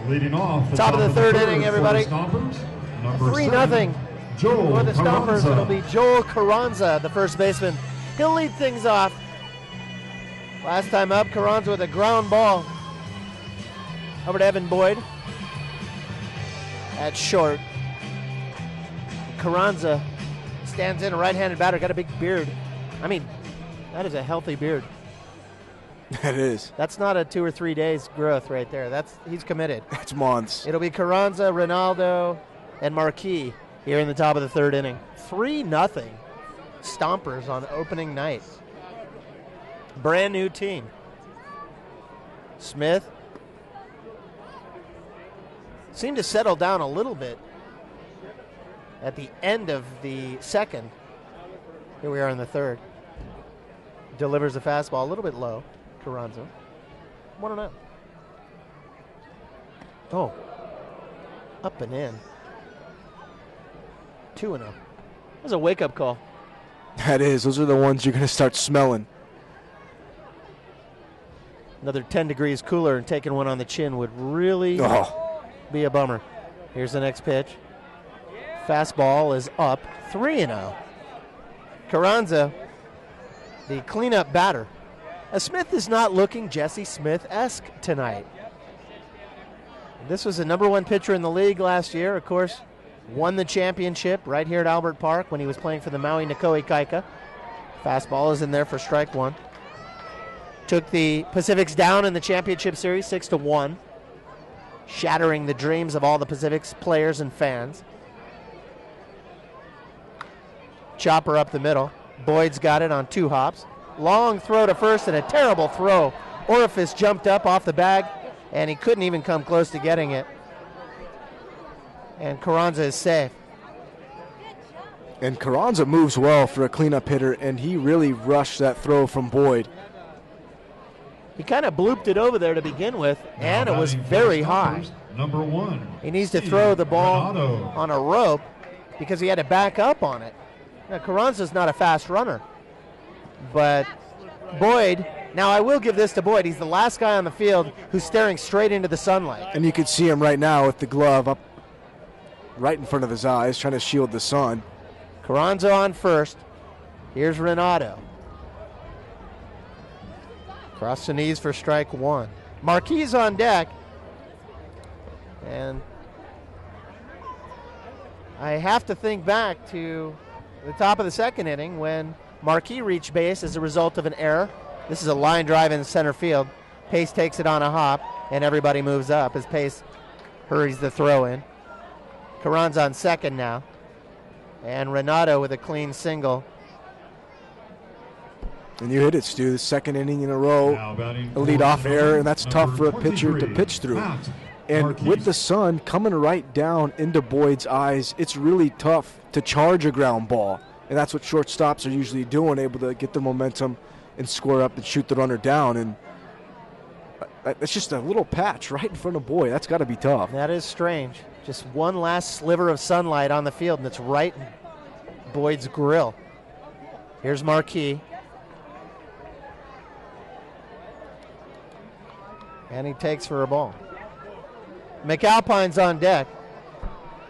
Leading off. Top of the third inning, everybody. 3-0 For the Stompers, it'll be Joel Carranza, the first baseman. He'll lead things off. Last time up, Carranza with a ground ball over to Evan Boyd at short. Carranza stands in, a right-handed batter, got a big beard. I mean, that is a healthy beard. That is. That's not a 2 or 3 days growth right there. He's committed. It's months. It'll be Carranza, Ronaldo, and Marquis here in the top of the third inning. 3-0 Stompers on opening night. Brand new team. Smith seemed to settle down a little bit at the end of the second. Here we are in the third. Delivers a fastball a little bit low. Carranza. 1-0. Oh. Up and in. 2-0. That's a wake-up call. That is. Those are the ones you're going to start smelling. Another 10 degrees cooler and taking one on the chin would really be a bummer. Here's the next pitch. Fastball is up. 3-0. Carranza, the cleanup batter. Smith is not looking Jesse Smith-esque tonight. This was the #1 pitcher in the league last year. Of course, won the championship right here at Albert Park when he was playing for the Maui Nikoi Kaika. Fastball is in there for strike 1. Took the Pacifics down in the championship series 6-1, shattering the dreams of all the Pacifics players and fans. Chopper up the middle. Boyd's got it on 2 hops. Long throw to first and a terrible throw. Orifice jumped up off the bag, and he couldn't even come close to getting it. And Carranza is safe. And Carranza moves well for a cleanup hitter, and he really rushed that throw from Boyd. He kind of blooped it over there to begin with, and it was very high. #1. He needs to throw the ball on a rope because he had to back up on it. Now, Carranza's not a fast runner, but Boyd, now I will give this to Boyd, he's the last guy on the field who's staring straight into the sunlight. And you can see him right now with the glove up right in front of his eyes, trying to shield the sun. Carranza on first. Here's Renato. Cross the knees for strike 1. Marquis on deck. And I have to think back to the top of the second inning when Marquis reached base as a result of an error. This is a line drive in center field. Pace takes it on a hop, and everybody moves up as Pace hurries the throw in. Carranza on second now. And Renato with a clean single. And you hit it, Stu. The second inning in a row, a leadoff error, and that's tough for a pitcher to pitch through. And with the sun coming right down into Boyd's eyes, it's really tough to charge a ground ball. And that's what shortstops are usually doing, able to get the momentum and square up and shoot the runner down. And it's just a little patch right in front of Boyd. That's got to be tough. That is strange. Just one last sliver of sunlight on the field, and it's right in Boyd's grill. Here's Marquis. And he takes for a ball. McAlpine's on deck.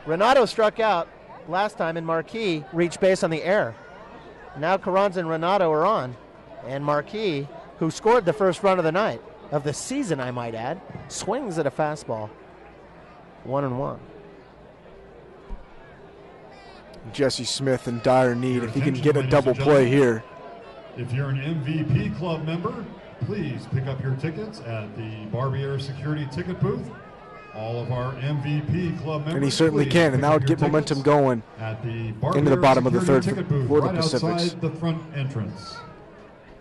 Renato struck out last time, and Marquis reached base on the air. Now Carranza and Renato are on. And Marquis, who scored the first run of the night, of the season, I might add, swings at a fastball. 1-1. Jesse Smith in dire need if he can get a double play here. If you're an MVP Club member, please pick up your tickets at the Barbier Security Ticket Booth. All of our MVP Club members. And he certainly can, and that would get momentum going at the into the bottom of the third ticket booth, for the right Pacifics. Outside the front entrance.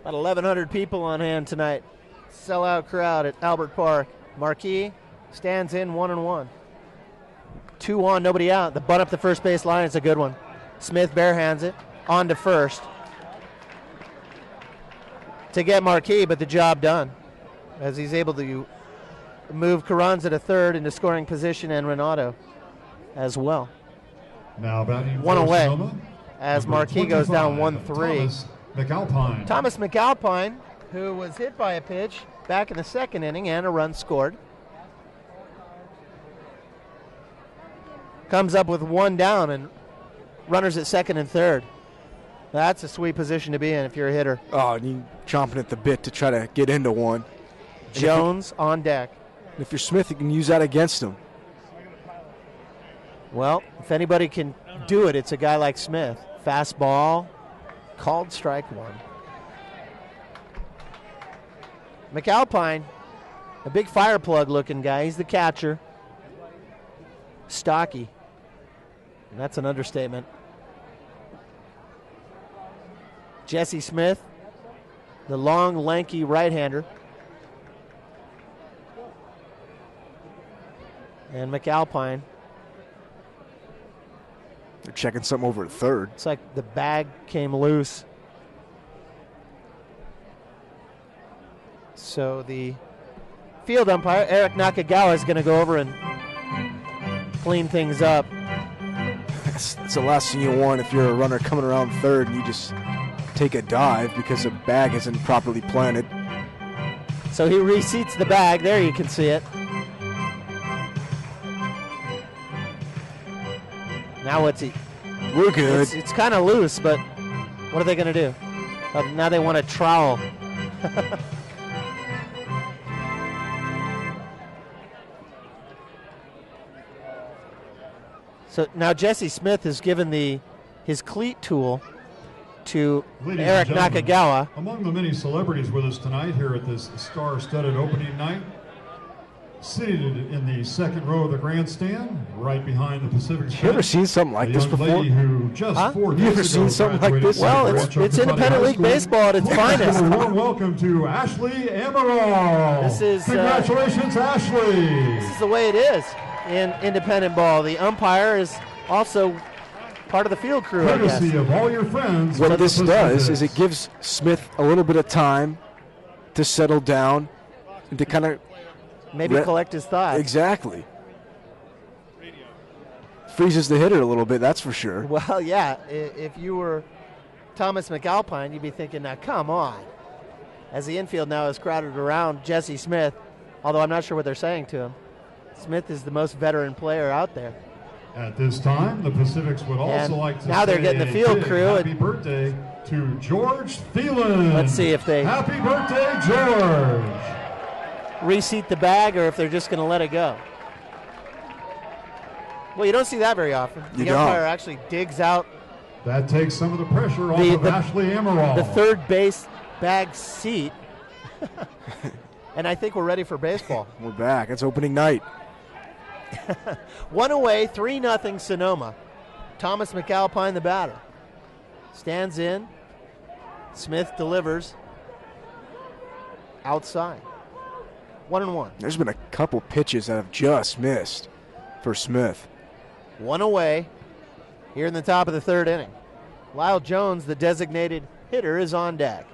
About 1,100 people on hand tonight. Sellout crowd at Albert Park. Marquis stands in 1-1. 2 on, nobody out. The bunt up the first base line is a good one. Smith barehands it on to first to get Marquis, but the job done as he's able to move Carranza to third into scoring position and Renato as well. Now batting one away Sonoma, as Marquis goes down 1-3. Thomas McAlpine, who was hit by a pitch back in the second inning and a run scored, comes up with 1 down and runners at second and third. That's a sweet position to be in if you're a hitter. Oh, and you chomping at the bit to try to get into one. Jones on deck. If you're Smith, you can use that against him. Well, if anybody can do it, it's a guy like Smith. Fastball, called strike 1. McAlpine, a big fire plug looking guy. He's the catcher. Stocky. And that's an understatement. Jesse Smith, the long, lanky right-hander. And McAlpine. They're checking something over at third. It's like the bag came loose. So the field umpire, Eric Nakagawa, is going to go over and clean things up. That's the last thing you want if you're a runner coming around third and you just take a dive because the bag isn't properly planted. So he reseats the bag. There you can see it. Now what's he? We're good. It's kind of loose, but what are they going to do? Now they want to trowel. So now Jesse Smith has given his cleat tool to Ladies Eric and gentlemen, Nakagawa. Among the many celebrities with us tonight here at this star-studded opening night, seated in the second row of the grandstand, right behind the Pacific. You ever seen something like this before? Who just 4 days You ever ago seen something like this? Well, it's independent league baseball at its finest. A warm welcome to Ashley Amaral. This is congratulations, Ashley. This is the way it is in independent ball. The umpire is also part of the field crew, I guess. Courtesy of all your friends. What this does is it gives Smith a little bit of time to settle down and to kind of maybe collect his thoughts. Exactly. Freezes the hitter a little bit, that's for sure. Well, yeah. If you were Thomas McAlpine, you'd be thinking, now, come on. As the infield now is crowded around Jesse Smith, although I'm not sure what they're saying to him. Smith is the most veteran player out there. At this time, the Pacifics would also like to now they're say getting the a field big crew. Happy birthday to George Thielen. Let's see if they Happy birthday, George. Reseat the bag or if they're just going to let it go. Well, you don't see that very often. The umpire actually digs out. That takes some of the pressure off of Ashley Amaral. The third base bag seat. And I think we're ready for baseball. We're back. It's opening night. 1 away, 3-0 Sonoma. Thomas McAlpine, the batter. Stands in. Smith delivers. Outside. 1-1. There's been a couple pitches that have just missed for Smith. 1 away here in the top of the third inning. Lyle Jones, the designated hitter, is on deck.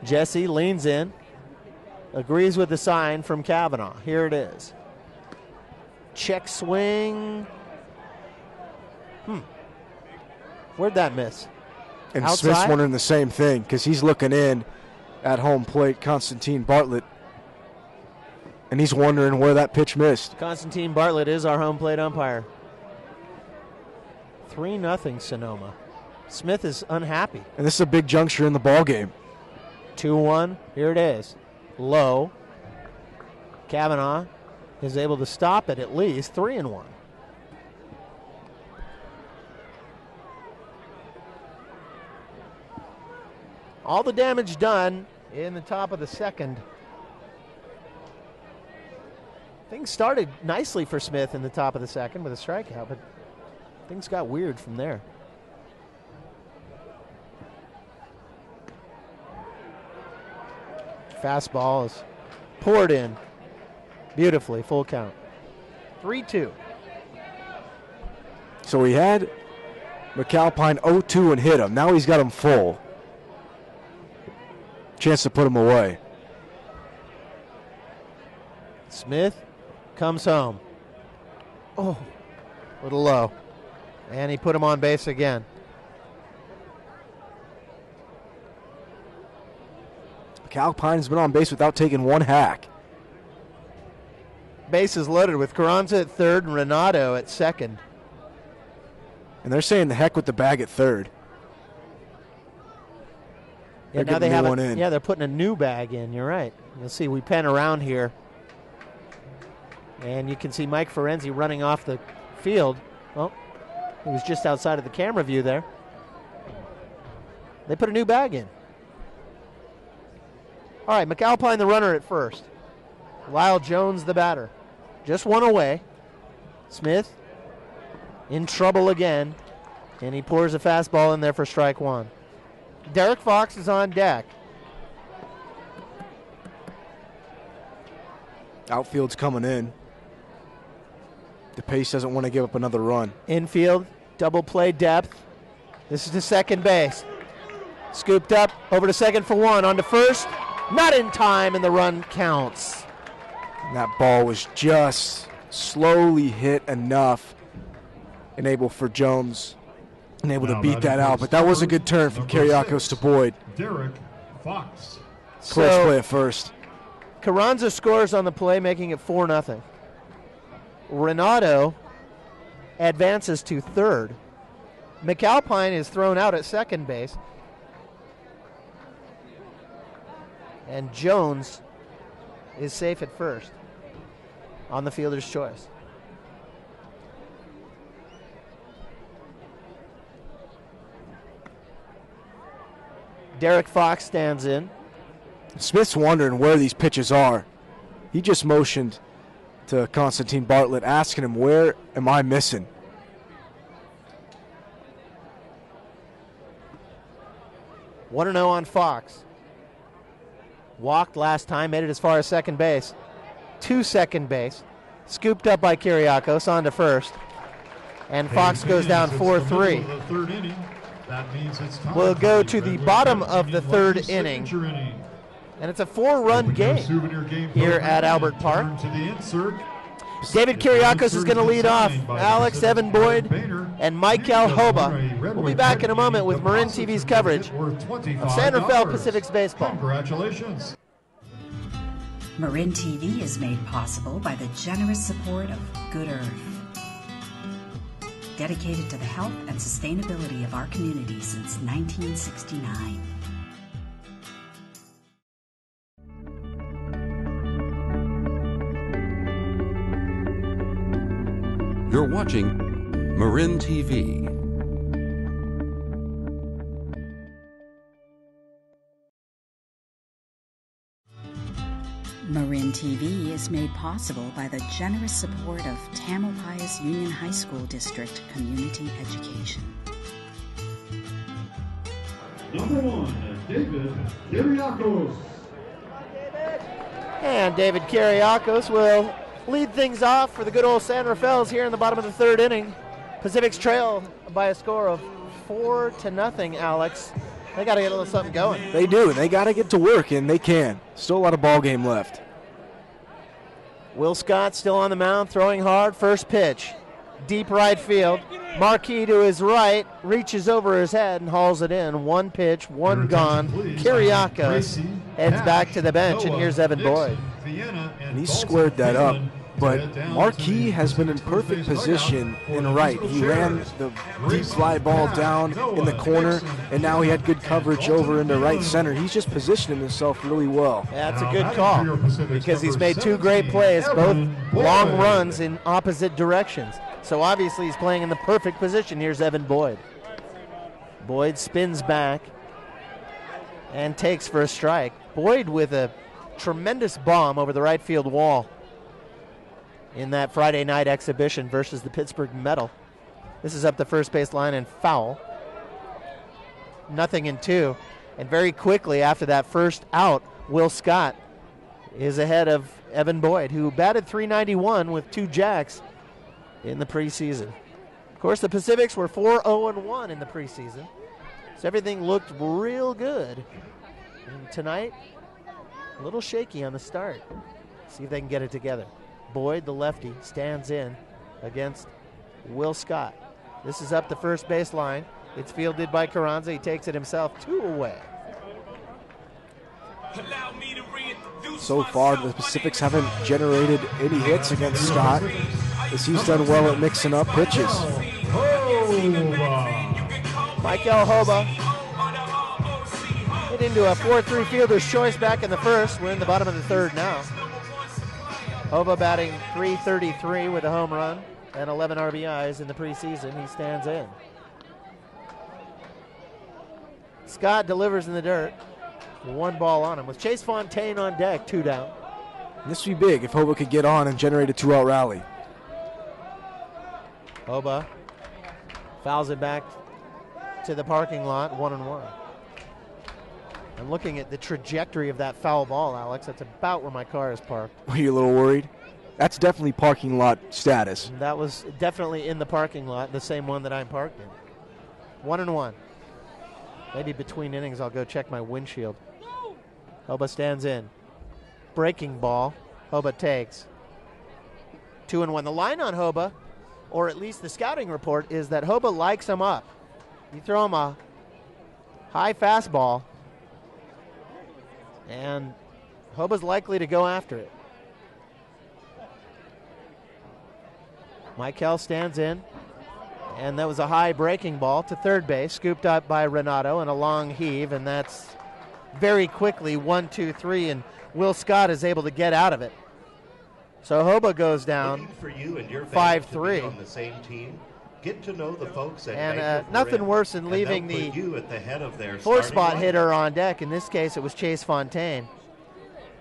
Jesse leans in. Agrees with the sign from Kavanaugh. Here it is. Check swing. Where'd that miss? And Outside? Smith's wondering the same thing because he's looking in at home plate, Constantine Bartlett, and he's wondering where that pitch missed. Constantine Bartlett is our home plate umpire. 3-0 Sonoma. Smith is unhappy. And this is a big juncture in the ball game. 2-1. Here it is. Low. Kavanaugh is able to stop it at least. 3-1. All the damage done in the top of the second. Things started nicely for Smith in the top of the second with a strikeout, but things got weird from there. Fastball is poured in beautifully, full count. 3-2. So he had McAlpine 0-2 and hit him. Now he's got him full. Chance to put him away. Smith comes home. Oh, a little low. And he put him on base again. McAlpine's been on base without taking one hack. Bases loaded with Carranza at third and Renato at second. And they're saying the heck with the bag at third. Yeah, They're now they getting a have new one in. Yeah, they're putting a new bag in. You're right. You'll see we pen around here. And you can see Mike Ferenzi running off the field. Well, he was just outside of the camera view there. They put a new bag in. All right, McAlpine the runner at first. Lyle Jones the batter. Just one away. Smith in trouble again. And he pours a fastball in there for strike one. Derek Fox is on deck. Outfield's coming in. The pace doesn't want to give up another run. Infield, double play depth. This is to second base. Scooped up, over to second for one, on to first. Not in time, and the run counts. And that ball was just slowly hit enough, enable for Jones, and able to beat that out. But that was a good turn from Kiriakos to Boyd. Derek Fox. Clutch play at first. Carranza scores on the play, making it 4-0. Renato advances to third. McAlpine is thrown out at second base. And Jones is safe at first on the fielder's choice. Derek Fox stands in. Smith's wondering where these pitches are. He just motioned to Constantine Bartlett, asking him, where am I missing? One 1-0 on Fox. Walked last time, made it as far as second base. To second base. Scooped up by Kiriakos, on to first. And Fox goes down 4-3. We'll go to the bottom of the third inning. And it's a 4-run game here at Albert Park. David Kiriakos is going to lead off. Alex, Evan Boyd, and Michael Hoba. We'll be back in a moment with Marin TV's coverage of San Rafael Pacific's baseball. Congratulations. Marin TV is made possible by the generous support of Good Earth, dedicated to the health and sustainability of our community since 1969. You're watching Marin TV. Marin TV is made possible by the generous support of Tamalpais Union High School District Community Education. Number 1, David Kiriakos. And David Kiriakos will lead things off for the good old San Rafaels here in the bottom of the third inning. Pacific's trail by a score of 4-0, Alex. They got to get a little something going. They do. They got to get to work, and they can. Still a lot of ball game left. Will Scott still on the mound, throwing hard. First pitch, deep right field. Marquis to his right, reaches over his head and hauls it in. One pitch, one gone. Kiriakos heads back to the bench, and here's Evan Boyd. And he squared that up. But Marquis has been in perfect position in right. He ran the deep fly ball down in the corner, and now he had good coverage over into right center. He's just positioning himself really well. That's a good call because he's made two great plays, both long runs in opposite directions. So obviously he's playing in the perfect position. Here's Evan Boyd. Boyd spins back and takes for a strike. Boyd with a tremendous bomb over the right field wall in that Friday night exhibition versus the Pittsburgh Metal. This is up the first base line and foul. 0-2. And very quickly after that first out, Will Scott is ahead of Evan Boyd, who batted .391 with 2 jacks in the preseason. Of course, the Pacifics were 4-0-1 in the preseason, so everything looked real good. And tonight, a little shaky on the start. See if they can get it together. Boyd, the lefty, stands in against Will Scott. This is up the first base line. It's fielded by Carranza. He takes it himself, 2 away. So far, the Pacifics haven't generated any hits against Scott, as he's done well at mixing up pitches. Michael Hoba hit into a 4-3 fielder's choice back in the first. We're in the bottom of the third now. Hoba batting .333 with a home run and 11 RBIs in the preseason. He stands in. Scott delivers in the dirt. 1 ball on him with Chase Fontaine on deck, 2 down. This would be big if Hoba could get on and generate a 2-out rally. Hoba fouls it back to the parking lot, 1-1. I'm looking at the trajectory of that foul ball, Alex. That's about where my car is parked. Are you a little worried? That's definitely parking lot status. And that was definitely in the parking lot, the same one that I'm parked in. 1-1. Maybe between innings I'll go check my windshield. Hoba stands in. Breaking ball. Hoba takes. 2-1. The line on Hoba, or at least the scouting report, is that Hoba likes him up. You throw him a high fastball, and Hoba's likely to go after it. Michael stands in, and that was a high breaking ball to third base, scooped up by Renato, and a long heave, and that's very quickly 1-2-3, and Will Scott is able to get out of it. So Hoba goes down 5-3. On the same team. Get to know the folks at and nothing worse than leaving the four-spot hitter on deck. In this case, it was Chase Fontaine.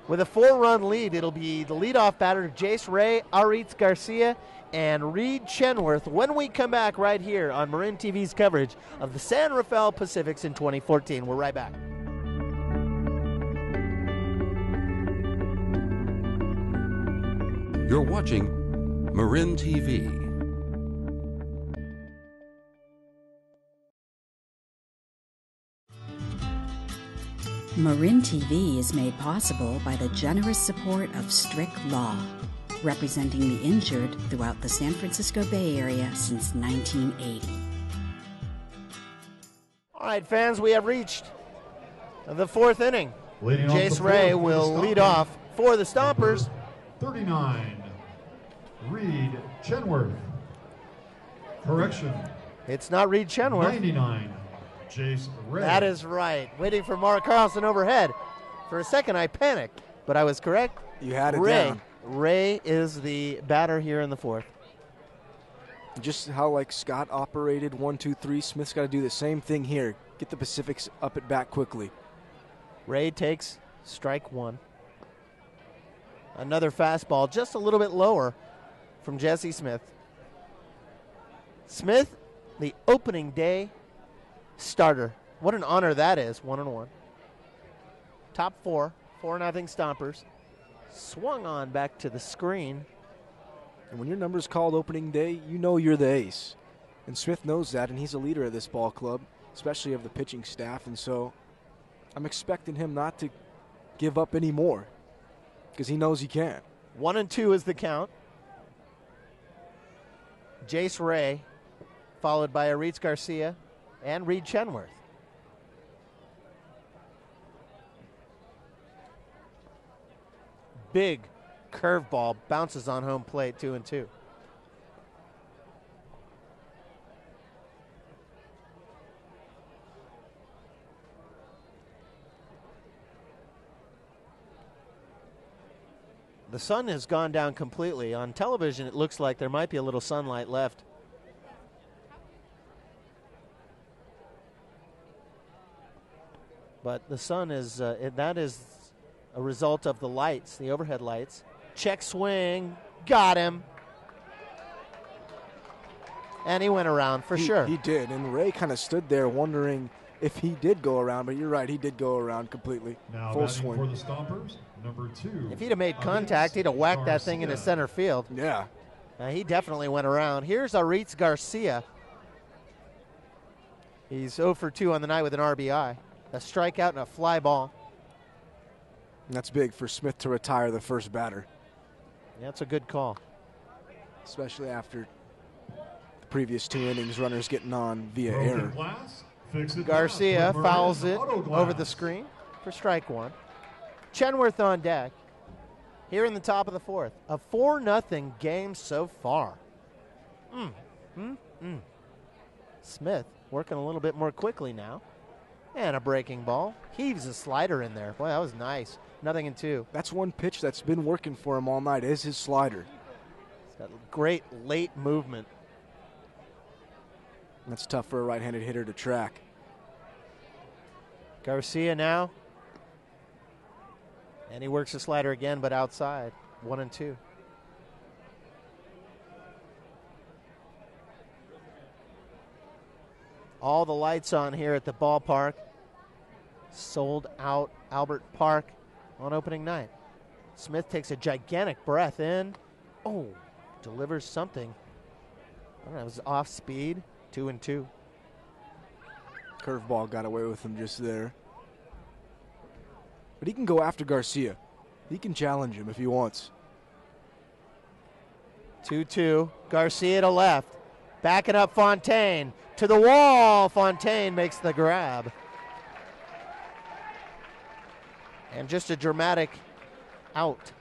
With a 4-run lead, it'll be the leadoff batter, Jace Ray, Aritz Garcia, and Reed Chenworth when we come back right here on Marin TV's coverage of the San Rafael Pacifics in 2014. We're right back. You're watching Marin TV. Marin TV is made possible by the generous support of Strict Law, representing the injured throughout the San Francisco Bay Area since 1980. All right, fans, we have reached the 4th inning. Jace Ray Ray will lead off for the Stompers. 39, Reed Chenworth. Correction. It's not Reed Chenworth. 99, Jace Ray. That is right. Waiting for Mark Carlson overhead. For a second, I panicked, but I was correct. You had it Ray. down. Ray is the batter here in the 4th. Just how like Scott operated 1-2-3, Smith's got to do the same thing here. Get the Pacifics up at bat quickly. Ray takes strike 1. Another fastball, just a little bit lower from Jesse Smith. Smith, the opening day starter. What an honor that is, 1-1. Top 4, 4-0 Stompers. Swung on back to the screen. And when your number's called opening day, you know you're the ace. And Smith knows that, and he's a leader of this ball club, especially of the pitching staff. And so I'm expecting him not to give up any more because he knows he can. 1-2 is the count. Jace Ray, followed by Aritz Garcia and Reed Chenworth. Big curveball bounces on home plate, 2-2. The sun has gone down completely. On television, it looks like there might be a little sunlight left. But the sun is, that is a result of the lights, the overhead lights. Check swing, got him. And he went around for sure. He did, and Ray kind of stood there wondering if he did go around, but you're right, he did go around completely. Now full batting swing. for the Stompers, number 2. If he'd have made contact, he'd have whacked that thing into center field. Yeah. He definitely went around. Here's Aritz Garcia. He's 0 for 2 on the night with an RBI. A strikeout and a fly ball. And that's big for Smith to retire the first batter. Yeah, that's a good call. Especially after the previous 2 innings, runners getting on via Broken error. glass, fix it Garcia glass, fouls Marin it auto glass. over the screen for strike 1. Chenworth on deck here in the top of the 4th. A 4-0 game so far. Smith working a little bit more quickly now. And a breaking ball. Heaves a slider in there. Boy, that was nice. 0-2. That's one pitch that's been working for him all night, is his slider. He's got great late movement. That's tough for a right-handed hitter to track. Garcia now. And he works the slider again, but outside. 1-2. All the lights on here at the ballpark. Sold out Albert Park on opening night. Smith takes a gigantic breath in. Oh, delivers something. I don't know, it was off speed. 2-2. Curveball got away with him just there. But he can go after Garcia. He can challenge him if he wants. 2-2. Garcia to left. Backing up Fontaine. To the wall. Fontaine makes the grab. And just a dramatic out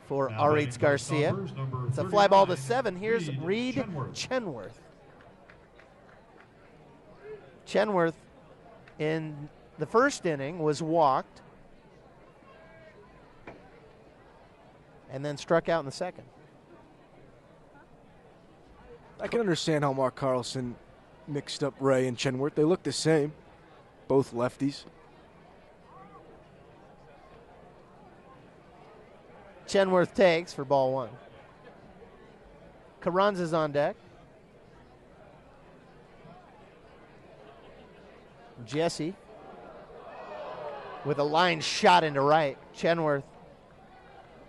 for Now Aritz batting for the Garcia. Stompers, number It's a fly ball to 39, 7. Here's Reed Chenworth. Chenworth in the first inning was walked and then struck out in the second. I can understand how Mark Carlson mixed up Ray and Chenworth. They look the same, both lefties. Chenworth takes for ball 1. Carranza's on deck. Jesse with a line shot into right. Chenworth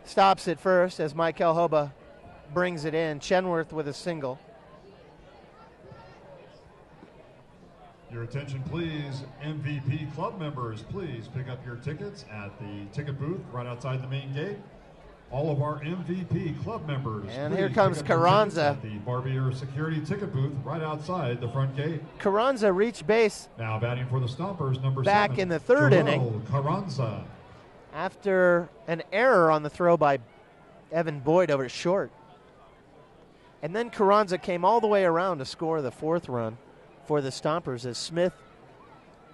stops it first as Michael Hoba brings it in. Chenworth with a single. Your attention, please. MVP club members, please pick up your tickets at the ticket booth right outside the main gate. All of our MVP club members. And please here comes pick up your tickets Carranza. at the Barbier security ticket booth right outside the front gate. Carranza reached base Now batting for the Stompers, number back 7. in the third Joel inning Carranza. after an error on the throw by Evan Boyd over short. And then Carranza came all the way around to score the 4th run for the Stompers as Smith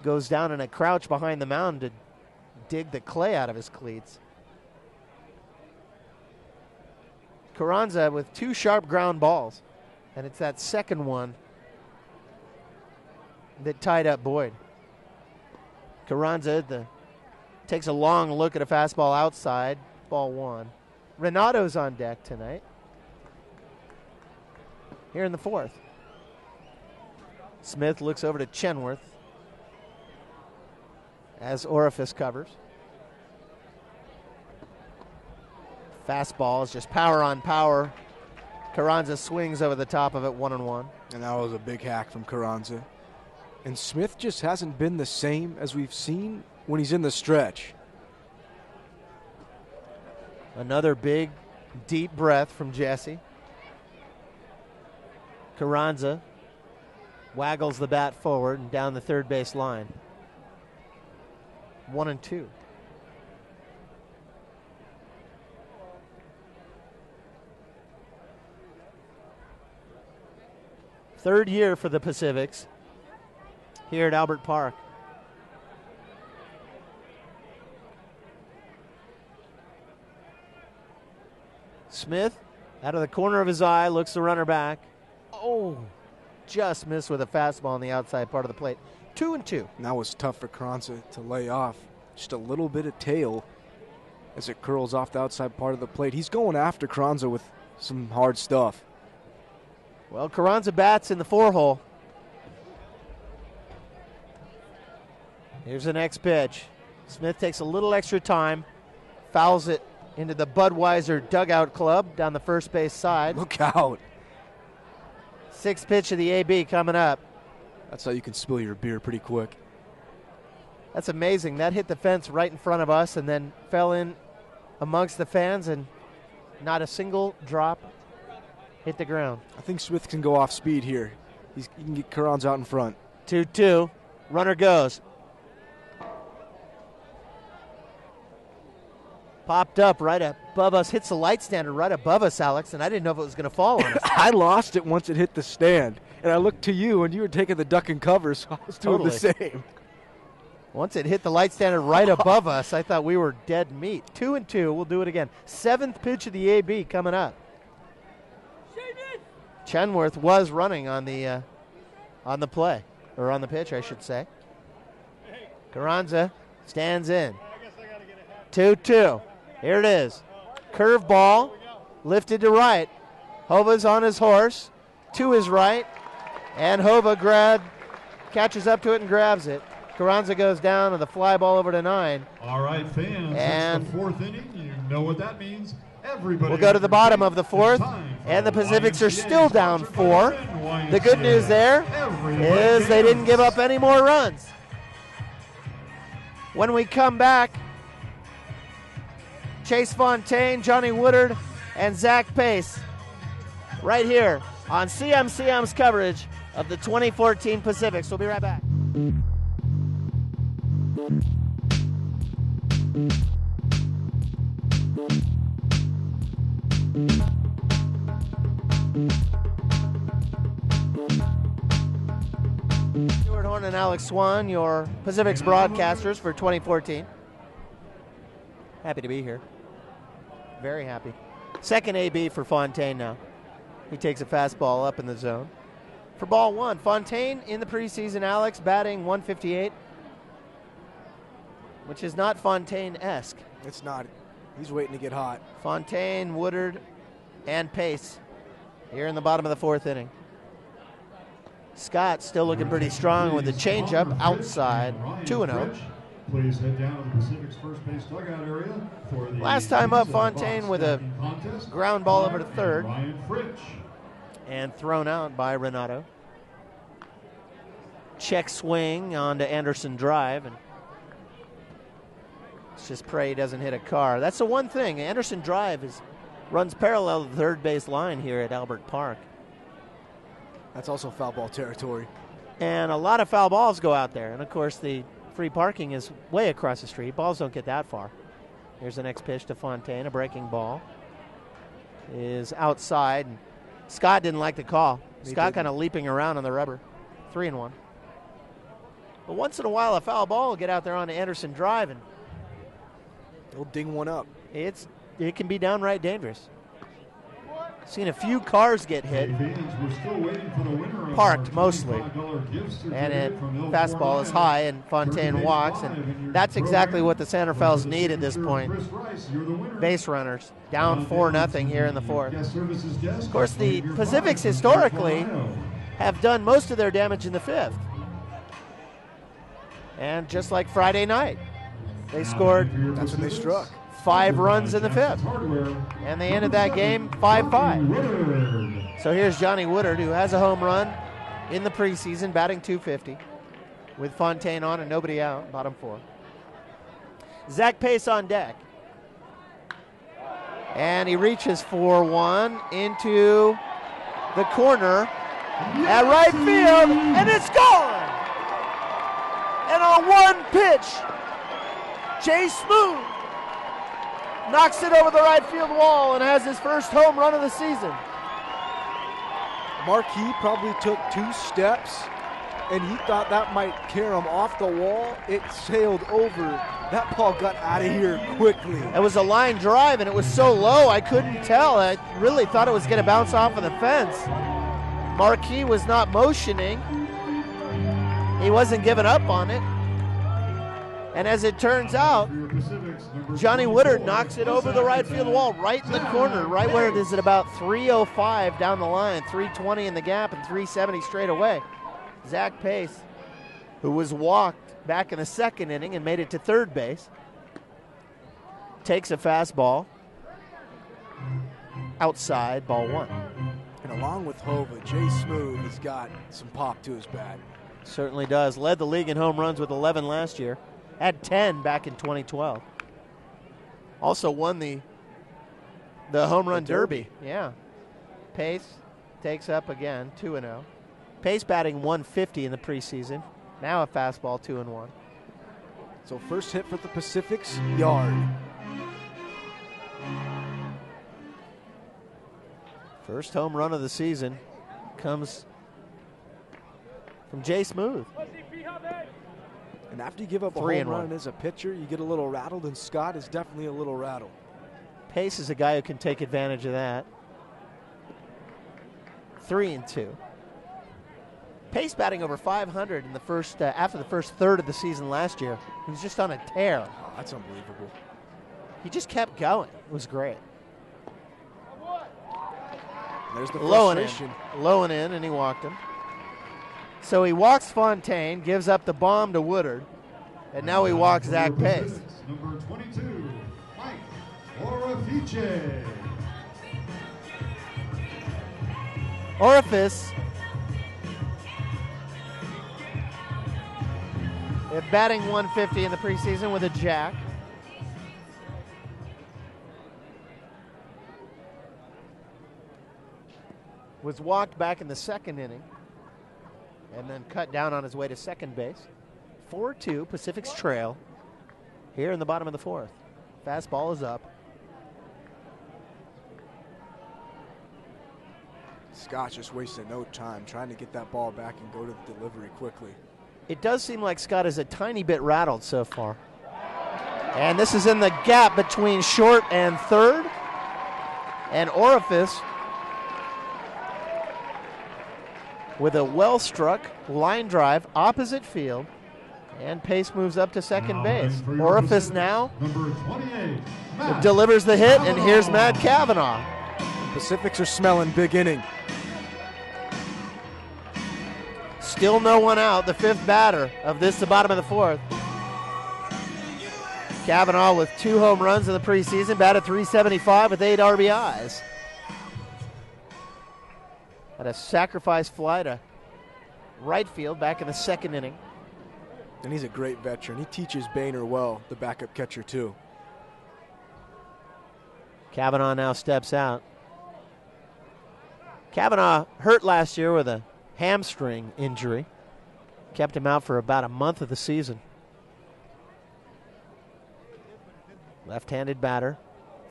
goes down in a crouch behind the mound to dig the clay out of his cleats. Carranza with 2 sharp ground balls, and it's that second one that tied up Boyd. Carranza takes a long look at a fastball outside, ball 1. Renato's on deck tonight. Here in the 4th. Smith looks over to Chenworth as Orifice covers. Fastball is just power on power. Carranza swings over the top of it, 1-1. And that was a big hack from Carranza. And Smith just hasn't been the same as we've seen when he's in the stretch. Another big, deep breath from Jesse. Carranza waggles the bat forward and down the third base line. 1-2. Third year for the Pacifics here at Albert Park. Smith, out of the corner of his eye, looks the runner back. Oh, just missed with a fastball on the outside part of the plate. 2-2. And that was tough for Carranza to lay off. Just a little bit of tail as it curls off the outside part of the plate. He's going after Carranza with some hard stuff. Well, Carranza bats in the 4-hole. Here's the next pitch. Smith takes a little extra time, fouls it into the Budweiser dugout club down the first base side. Look out. Sixth pitch of the AB coming up. That's how you can spill your beer pretty quick. That's amazing. That hit the fence right in front of us and then fell in amongst the fans, and not a single drop hit the ground. I think Smith can go off speed here. He can get Carranza out in front. 2-2. Runner goes. Popped up right above us, hits the light standard right above us, Alex, and I didn't know if it was going to fall on us. I lost it once it hit the stand, and I looked to you, and you were taking the duck and cover, so I was doing the same. Once it hit the light standard right above us, I thought we were dead meat. 2-2. We'll do it again. Seventh pitch of the AB coming up. Chenworth was running on the play, or on the pitch, I should say. Carranza stands in. 2-2. Here it is. Curve ball, lifted to right. Hova's on his horse, to his right, and Hova catches up to it and grabs it. Carranza goes down, and the fly ball over to 9. All right, fans, and it's the 4th inning. You know what that means. Everybody we'll go to the bottom of the 4th, and the Pacifics are still down 4. The good news there is they didn't give up any more runs. When we come back, Chase Fontaine, Johnny Woodard, and Zach Pace right here on CMCM's coverage of the 2014 Pacifics. We'll be right back. Stuart Horn and Alex Swan, your Pacifics broadcasters for 2014. Happy to be here. Very happy. Second AB for Fontaine now. He takes a fastball up in the zone. For ball 1, Fontaine in the preseason, Alex, batting 158, which is not Fontaine-esque. It's not. He's waiting to get hot. Fontaine, Woodard, and Pace here in the bottom of the 4th inning. Scott still looking pretty strong with the changeup outside, 2-0. Please head down to the Pacific's first base dugout area for the last time up, Fontaine with a ground ball over to third and thrown out by Renato. Check swing onto Anderson Drive, and let's just pray he doesn't hit a car. That's the one thing. Anderson Drive runs parallel to the third base line here at Albert Park. That's also foul ball territory. And a lot of foul balls go out there. And, of course, the free parking is way across the street. Balls don't get that far. Here's the next pitch to Fontaine. A breaking ball is outside. And Scott didn't like the call. Scott kind of leaping around on the rubber. 3-1. But once in a while, a foul ball will get out there on Anderson Drive, and he'll ding one up. It can be downright dangerous. Seen a few cars get hit, parked mostly, and fastball is high, and Fontaine walks, and that's exactly what the Santa Fe's need at this point. Base runners, down 4-0 here in the 4th. Of course, the Pacifics historically have done most of their damage in the 5th. And just like Friday night, they scored. That's when they struck. 5 runs in the 5th. And they ended that game 5-5. So here's Johnny Woodard, who has a home run in the preseason, batting .250, with Fontaine on and nobody out, bottom 4. Zach Pace on deck. And he reaches for one into the corner at right field, and it's gone! And on one pitch, Jay Smooth knocks it over the right field wall and has his first home run of the season. Marquis probably took 2 steps, and he thought that might carry him off the wall. It sailed over. That ball got out of here quickly. It was a line drive, and it was so low I couldn't tell. I really thought it was going to bounce off of the fence. Marquis was not motioning. He wasn't giving up on it. And as it turns out, Johnny Woodard knocks it over the right field wall, right in the corner, right where it is at about 305 down the line, 320 in the gap, and 370 straight away. Zach Pace, who was walked back in the second inning and made it to third base, takes a fastball outside, ball 1. And along with Hova, Jay Smooth has got some pop to his bat. Certainly does. Led the league in home runs with 11 last year. Had 10 back in 2012. Also won the home run derby. Yeah. Pace takes up again, 2-0. Pace batting 150 in the preseason. Now a fastball, 2-1. So first hit for the Pacifics, yard. First home run of the season comes from Jay Smooth. And after you give up a home run as a pitcher, you get a little rattled, and Scott is definitely a little rattled. Pace is a guy who can take advantage of that. 3-2. Pace batting over 500 in the first after the first third of the season last year. He was just on a tear. Oh, that's unbelievable. He just kept going. It was great. There's the frustration. Low and in, and he walked him. So he walks Fontaine, gives up the bomb to Woodard, and now he walks Zach Pace. Number 22, Mike Orifice. Orifice, batting 150 in the preseason with a jack. Was walked back in the second inning and then cut down on his way to second base. 4-2, Pacific's trail here in the bottom of the 4th. Fastball is up. Scott just wasted no time trying to get that ball back and go to the delivery quickly. It does seem like Scott is a tiny bit rattled so far. And this is in the gap between short and third. And Orifice with a well-struck line drive opposite field, and Pace moves up to second base. Orifice now Number 28, delivers the hit, and here's Matt Cavanaugh. Pacifics are smelling big inning. Still no one out, the 5th batter of the bottom of the 4th. Cavanaugh with 2 home runs in the preseason, batted .375 with 8 RBIs. Had a sacrifice fly to right field back in the second inning. And he's a great veteran. He teaches Boehner well, the backup catcher, too. Cavanaugh now steps out. Cavanaugh hurt last year with a hamstring injury. Kept him out for about a month of the season. Left-handed batter.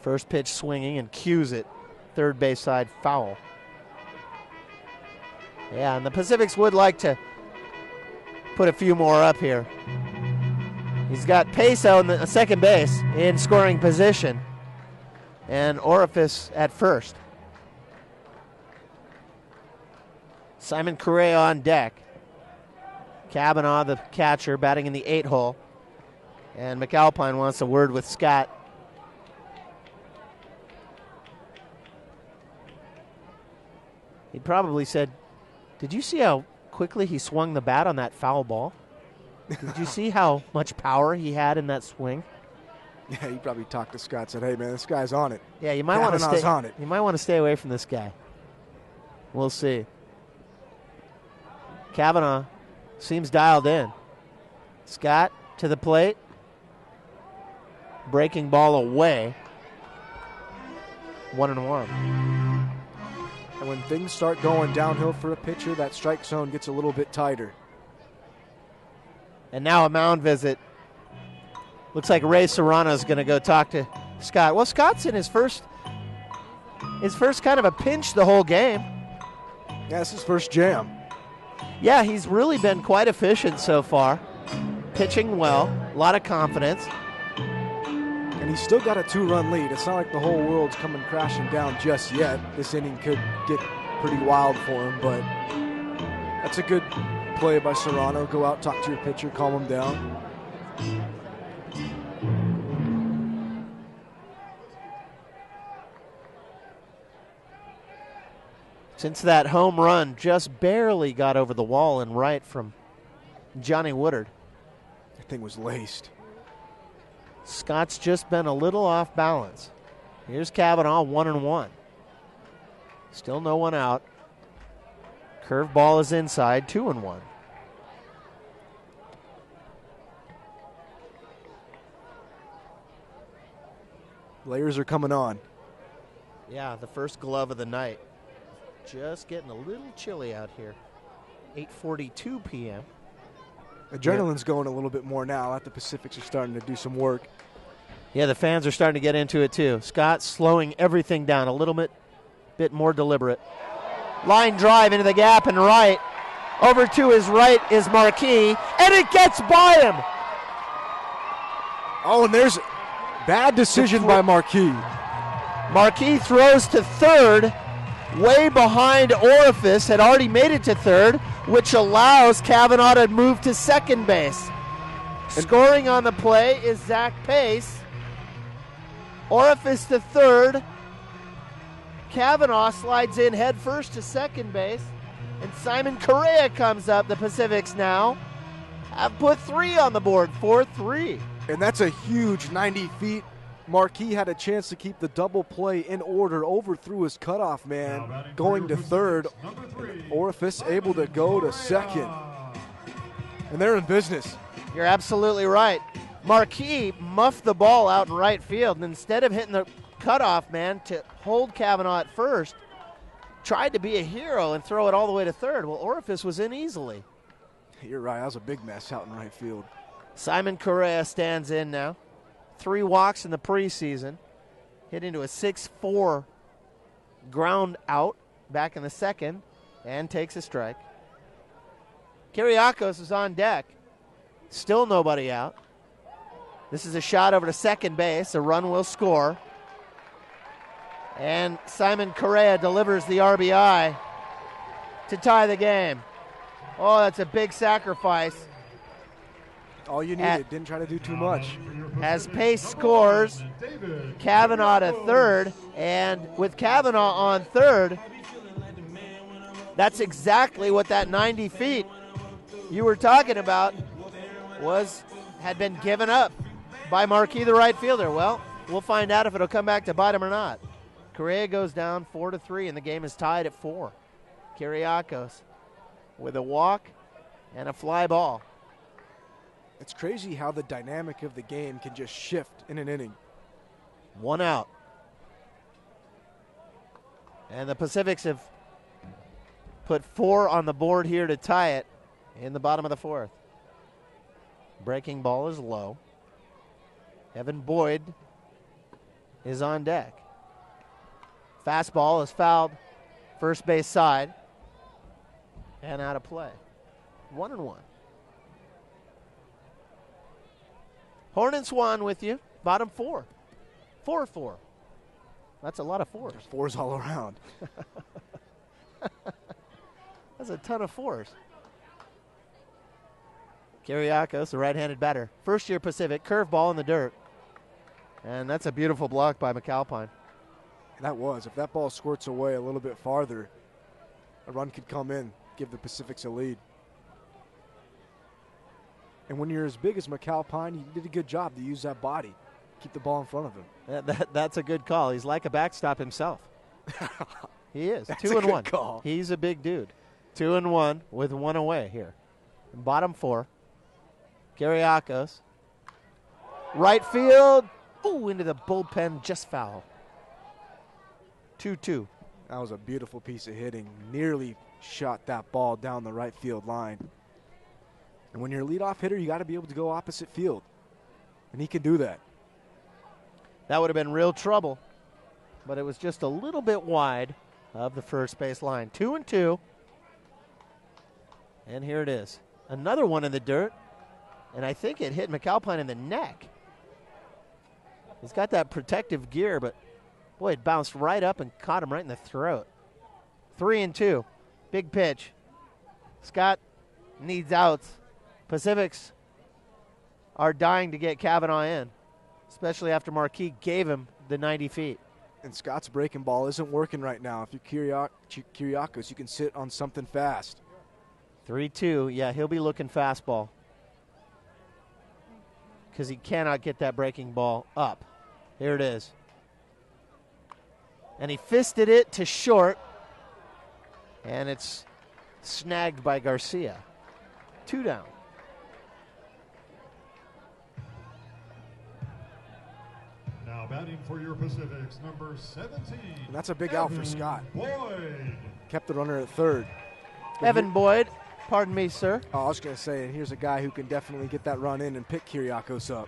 First pitch swinging and cues it. Third base side foul. Yeah, and the Pacifics would like to put a few more up here. He's got Pace on the second base in scoring position, and Orifice at first. Simon Correa on deck. Cavanaugh, the catcher, batting in the 8 hole. And McAlpine wants a word with Scott. He probably said, "Did you see how quickly he swung the bat on that foul ball? Did you see how much power he had in that swing?" Yeah, he probably talked to Scott, said, "Hey man, this guy's on it." Yeah, you might want to stay on it. You might want to stay away from this guy. We'll see. Cavanaugh seems dialed in. Scott to the plate. Breaking ball away. 1-1. And when things start going downhill for a pitcher, that strike zone gets a little bit tighter. And now a mound visit. Looks like Ray Serrano is going to go talk to Scott. Well, Scott's in his first kind of a pinch the whole game. Yeah, it's his first jam. Yeah, he's really been quite efficient so far. Pitching well, a lot of confidence. And he's still got a 2-run lead. It's not like the whole world's coming crashing down just yet. This inning could get pretty wild for him, but that's a good play by Serrano. Go out, talk to your pitcher, calm him down. Since that home run just barely got over the wall and right from Johnny Woodard. That thing was laced. Scott's just been a little off balance. Here's Cavanaugh, 1-1. Still no one out. Curveball is inside, 2-1. Layers are coming on. Yeah, the first glove of the night. Just getting a little chilly out here. 8:42 p.m. Adrenaline's going a little bit more now. At the Pacifics are starting to do some work. Yeah, the fans are starting to get into it too. Scott slowing everything down a little bit more deliberate. Line drive into the gap and right. Over to his right is Marquis, and it gets by him. Oh, and there's bad decision by Marquis. Marquis throws to third, way behind Orifice, had already made it to third, which allows Cavanaugh to move to second base. Scoring on the play is Zach Pace. Orifice to third. Cavanaugh slides in head first to second base. And Simon Correa comes up. The Pacifics now have put 3 on the board, 4-3. And that's a huge 90 feet. Marquis had a chance to keep the double play in order, overthrew his cutoff man, going to third. Orifice able to go to second. And they're in business. You're absolutely right. Marquis muffed the ball out in right field, and instead of hitting the cutoff man to hold Cavanaugh at first, tried to be a hero and throw it all the way to third. Well, Orifice was in easily. You're right. That was a big mess out in right field. Simon Correa stands in now. 3 walks in the preseason. Hit into a 6-4 ground out back in the second and takes a strike. Kyriakos is on deck. Still nobody out. This is a shot over to second base. A run will score. And Simon Correa delivers the RBI to tie the game. Oh, that's a big sacrifice. All you needed. Didn't try to do too much. As Pace scores, Cavanaugh to third. And with Cavanaugh on third, that's exactly what that 90 feet you were talking about had been given up by Marquis, the right fielder. Well, we'll find out if it'll come back to bite him or not. Correa goes down 4-3, and the game is tied at 4. Kyriakos with a walk and a fly ball. It's crazy how the dynamic of the game can just shift in an inning. 1 out. And the Pacifics have put 4 on the board here to tie it in the bottom of the 4th. Breaking ball is low. Evan Boyd is on deck. Fastball is fouled first base side and out of play. 1-1. Horn and Swan with you. Bottom 4. 4-4. That's a lot of 4s. There's 4s all around. That's a ton of 4s. Kyriakos, the right-handed batter. First-year Pacific, curveball in the dirt. And that's a beautiful block by McAlpine. That was. If that ball squirts away a little bit farther, a run could come in, give the Pacifics a lead. And when you're as big as McAlpine, you did a good job to use that body, keep the ball in front of him. That's a good call. He's like a backstop himself. He is. That's 2 and a good 1. call. He's a big dude. 2 and 1 with 1 away here. Bottom 4. Kyriakos. Right field. Ooh, into the bullpen, just foul. 2-2. That was a beautiful piece of hitting. Nearly shot that ball down the right field line. And when you're a leadoff hitter, you got to be able to go opposite field. And he can do that. That would have been real trouble, but it was just a little bit wide of the first base line. 2-2. And here it is. Another one in the dirt. And I think it hit McAlpine in the neck. He's got that protective gear, but boy, it bounced right up and caught him right in the throat. 3-2. Big pitch. Scott needs outs. Pacifics are dying to get Kavanaugh in, especially after Marquis gave him the 90 feet. And Scott's breaking ball isn't working right now. If you're Kiriakos, you can sit on something fast. 3-2. Yeah, he'll be looking fastball because he cannot get that breaking ball up. Here it is. And he fisted it to short, and it's snagged by Garcia. 2 down. Now batting for your Pacifics, number 17. And that's a big out for Scott. Boyd. Kept the runner at third. Evan Boyd. Pardon me, sir. Oh, I was going to say, and here's a guy who can definitely get that run in and pick Kiriakos up.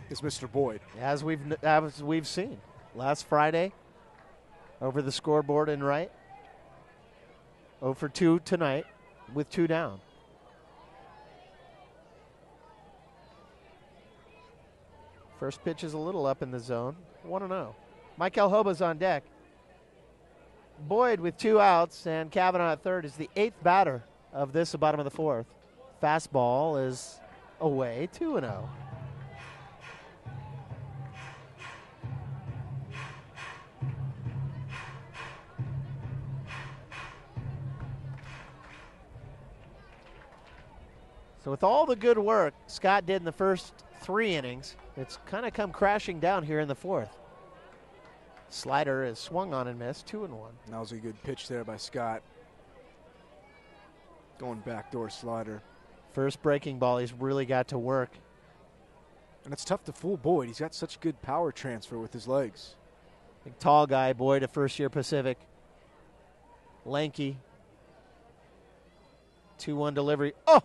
It's Mr. Boyd. As we've seen last Friday over the scoreboard in right. 0 for 2 tonight with 2 down. First pitch is a little up in the zone. 1-0. Michael Hoba's on deck. Boyd with 2 outs, and Kavanaugh at third is the 8th batter of this bottom of the 4th. Fastball is away, 2-0. So with all the good work Scott did in the first 3 innings, it's kind of come crashing down here in the 4th. Slider is swung on and missed, 2-1. That was a good pitch there by Scott. Going backdoor slider. First breaking ball, he's really got to work. And it's tough to fool Boyd. He's got such good power transfer with his legs. Big tall guy, Boyd, a first-year Pacific. Lanky. 2-1 delivery. Oh!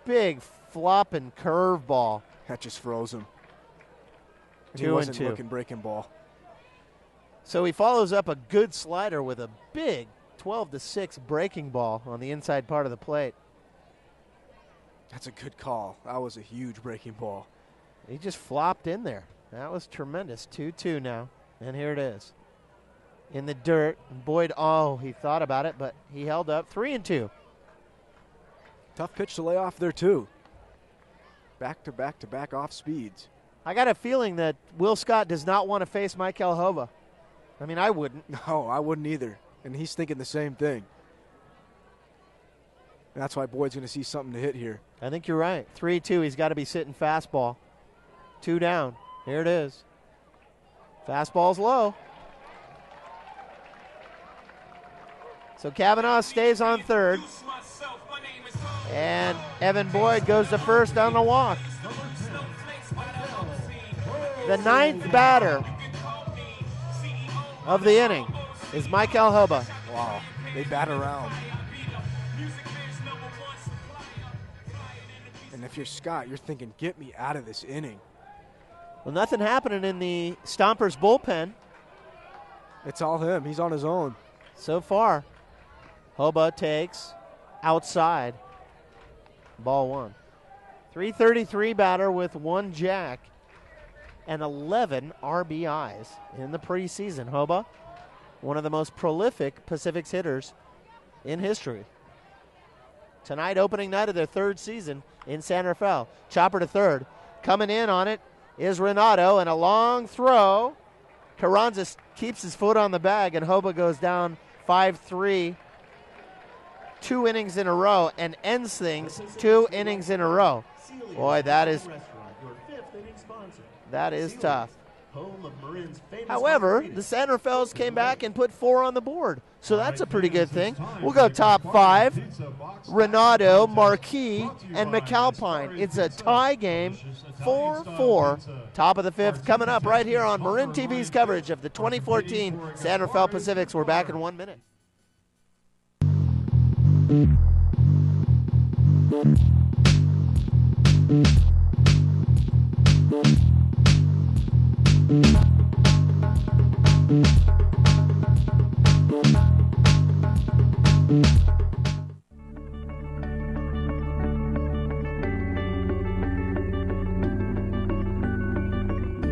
Big flopping curveball. That just froze him. And 2-2. He wasn't looking breaking ball. So he follows up a good slider with a big 12-6 breaking ball on the inside part of the plate. That's a good call. That was a huge breaking ball. He just flopped in there. That was tremendous. 2-2 now. And here it is. In the dirt. Boyd, he thought about it, but he held up. 3-2. Tough pitch to lay off there, too. Back-to-back-to-back off speeds. I got a feeling that Will Scott does not want to face Michael Hova. I mean, I wouldn't. No, I wouldn't either. And he's thinking the same thing. And that's why Boyd's going to see something to hit here. I think you're right. 3-2, he's got to be sitting fastball. 2 down. Here it is. Fastball's low. So Kavanaugh stays on third. And Evan Boyd goes to first on the walk. The 9th batter of the inning is Michael Hoba. Wow, they bat around. And if you're Scott, you're thinking, get me out of this inning. Well, nothing happening in the Stompers bullpen. It's all him. He's on his own. So far, Hoba takes outside. Ball 1. 333 batter with 1 jack and 11 RBIs in the preseason. Hoba, one of the most prolific Pacifics hitters in history. Tonight, opening night of their 3rd season in San Rafael. Chopper to third. Coming in on it is Renato, and a long throw. Carranza keeps his foot on the bag, and Hoba goes down 5-3. 2 innings in a row and ends things 2 innings in a row. Boy, that is tough. home of Marin's famous. However, the San Rafaels came back and put 4 on the board. So that's a pretty good thing. We'll go top 5. Renato, Marquis, and McAlpine. It's a tie game, 4-4. Top of the 5th coming up right here on Marin TV's coverage of the 2014 San Rafael Pacifics. We're back in 1 minute.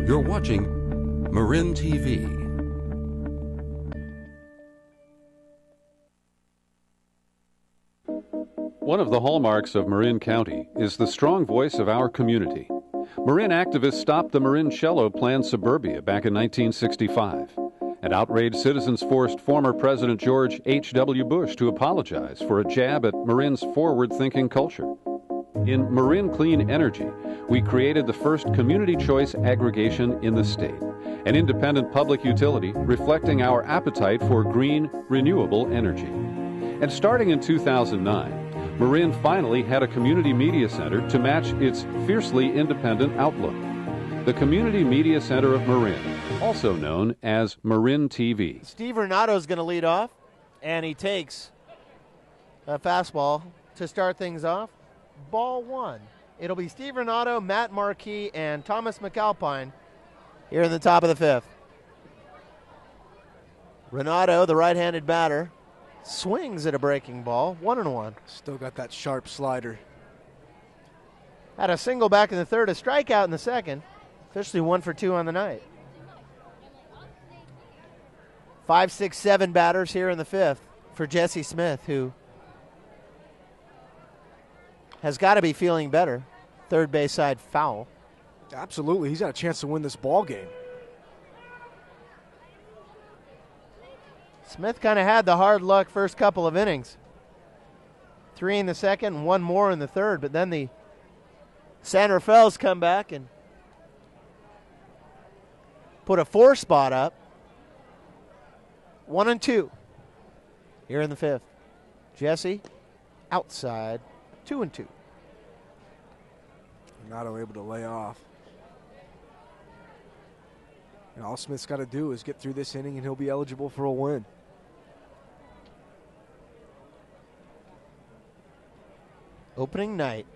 You're watching Marin TV. One of the hallmarks of Marin County is the strong voice of our community. Marin activists stopped the Marin Cello planned suburbia back in 1965, and outraged citizens forced former President George H.W. Bush to apologize for a jab at Marin's forward-thinking culture. In Marin Clean Energy, we created the first community choice aggregation in the state, an independent public utility reflecting our appetite for green, renewable energy. And starting in 2009, Marin finally had a community media center to match its fiercely independent outlook. The Community Media Center of Marin, also known as Marin TV. Steve Renato is going to lead off, and he takes a fastball to start things off. Ball 1. It'll be Steve Renato, Matt Marquis, and Thomas McAlpine here in the top of the 5th. Renato, the right-handed batter, swings at a breaking ball, 1-1. Still got that sharp slider. Had a single back in the 3rd, a strikeout in the 2nd. Officially 1 for 2 on the night. 5, 6, 7 batters here in the 5th for Jesse Smith, who has got to be feeling better. Third base side foul. Absolutely. He's got a chance to win this ball game. Smith kind of had the hard luck first couple of innings. 3 in the 2nd and 1 more in the 3rd, but then the San Rafaels come back and put a 4 spot up. 1-2 here in the 5th. Jesse outside, 2-2. Renato able to lay off. And all Smith's got to do is get through this inning and he'll be eligible for a win. Opening night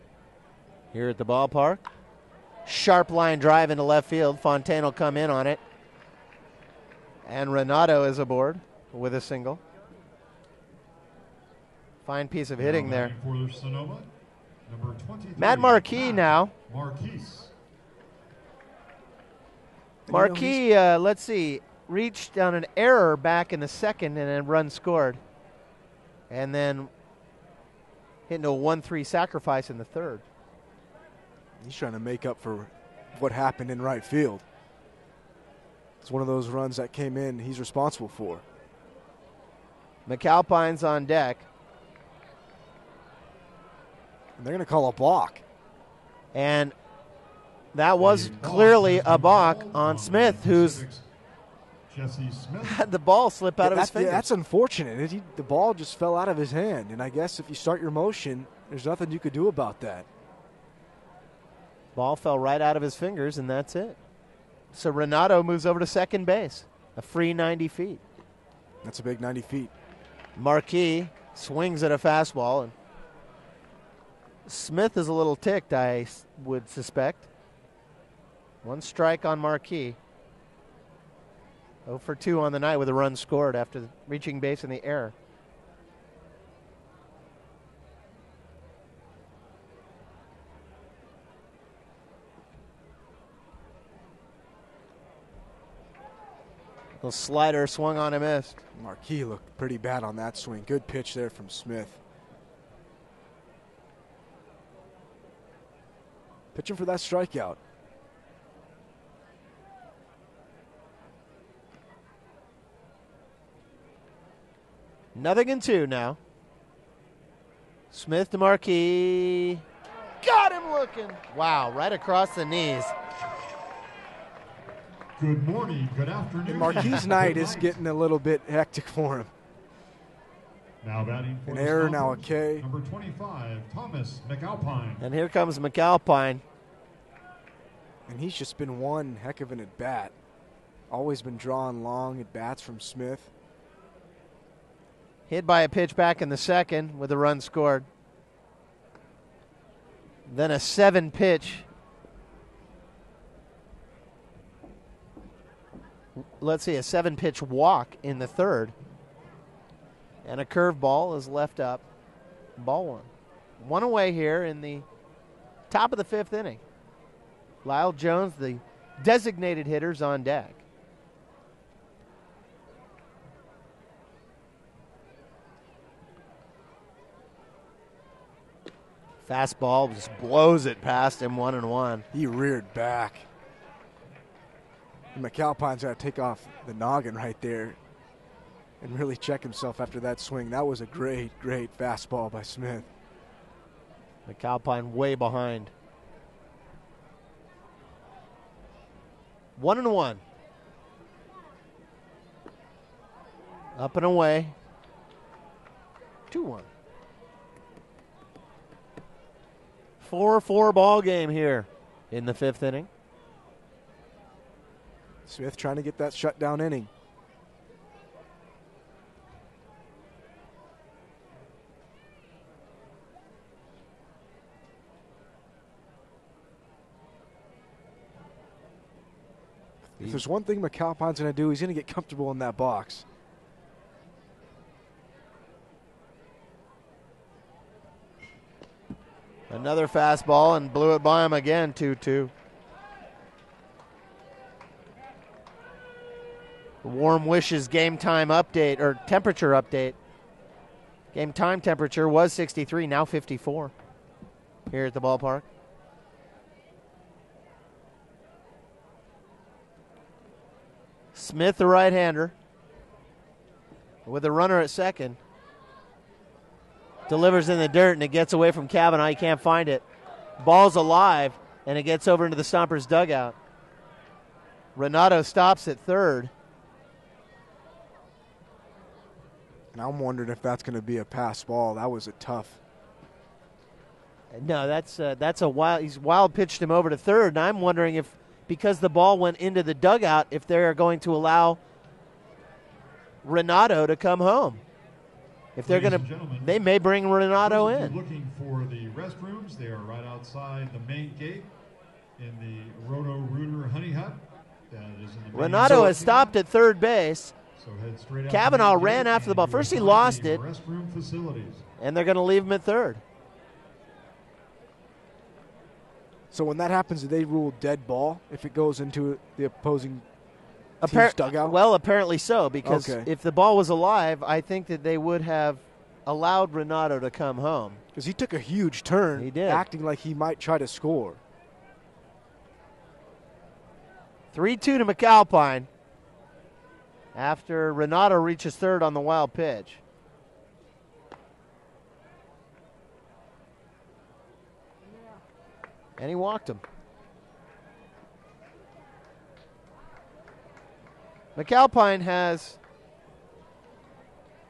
here at the ballpark. Sharp line drive into left field. Fontaine will come in on it. And Renato is aboard with a single. Fine piece of hitting there. For Sonoma, number 23, Matt Marquis now. Marquis, let's see, reached on an error back in the 2nd and then run scored. And then hitting a 1-3 sacrifice in the 3rd. He's trying to make up for what happened in right field. It's one of those runs that came in he's responsible for. McAlpine's on deck. And they're going to call a balk. And that was clearly a balk on Smith, who's had the ball slip out of his fingers. Yeah, that's unfortunate. The ball just fell out of his hand. And I guess if you start your motion, there's nothing you could do about that. Ball fell right out of his fingers, and that's it. So Renato moves over to second base. A free 90 feet. That's a big 90 feet. Marquis swings at a fastball, and Smith is a little ticked, I would suspect. 1 strike on Marquis. 0 for 2 on the night with a run scored after reaching base in the error. The slider swung on and missed. Marquis looked pretty bad on that swing. Good pitch there from Smith. Pitching for that strikeout. Nothing in 2 now. Smith to Marquis. Got him looking. Wow, right across the knees. Good morning, good afternoon. And Marquis Knight is getting a little bit hectic for him. Now batting for An the error, now a Stompers, K. Number 25, Thomas McAlpine. And here comes McAlpine. And he's just been one heck of an at-bat. Always been drawing long at-bats from Smith. Hit by a pitch back in the second with a run scored. Then a 7-pitch. Let's see, a 7-pitch walk in the third. And a curveball is left up. Ball one. One away here in the top of the fifth inning. Lyle Jones, the designated hitters on deck. Fastball just blows it past him, 1-1. He reared back. And McAlpine's got to take off the noggin right there and really check himself after that swing. That was a great, great fastball by Smith. McAlpine way behind. 1-1. Up and away. 2-1. 4-4 ball game here in the fifth inning. Smith trying to get that shutdown inning. If there's one thing McAlpine's going to do, he's going to get comfortable in that box. Another fastball and blew it by him again, 2-2. Warm wishes game time update, or temperature update. Game time temperature was 63, now 54 here at the ballpark. Smith, the right-hander, with a runner at second. Delivers in the dirt, and it gets away from Kavanaugh. He can't find it. Ball's alive, and it gets over into the Stompers' dugout. Renato stops at third. And I'm wondering if that's going to be a pass ball. That was a tough. No, that's a wild. He's wild pitched him over to third, and I'm wondering if, because the ball went into the dugout, if they're going to allow Renato to come home. If they're going to, they may bring Renato in. Looking for the restrooms, they are right outside the main gate in the Roto-Rooter Honey Hut. That is in the Renato has stopped at third base. So head straight out Kavanaugh the main ran gate, after the and ball. you First he will lost find it, the restroom facilities. and they're going to leave him at third. So when that happens, do they rule dead ball if it goes into the opposing team's dugout? Well, apparently so, because if the ball was alive, I think that they would have allowed Renato to come home. Because he took a huge turn, He did. acting like he might try to score. 3-2 to McAlpine after Renato reaches third on the wild pitch. And he walked him. McAlpine has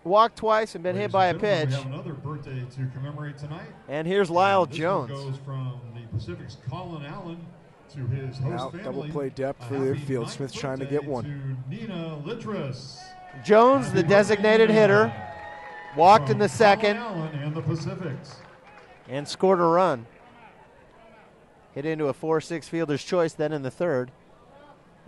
walked twice and been hit by a pitch. We have another birthday to commemorate tonight. And here's Lyle This Jones. one goes from the Pacific's Colin Allen to his host Now family. double play depth A for the happy infield. ninth Smith's trying to birthday get one. To Nina Littress. Jones, the designated hitter, walked in the From second Colin Allen and the Pacifics. and scored a run. Hit into a 4-6 fielder's choice then in the third.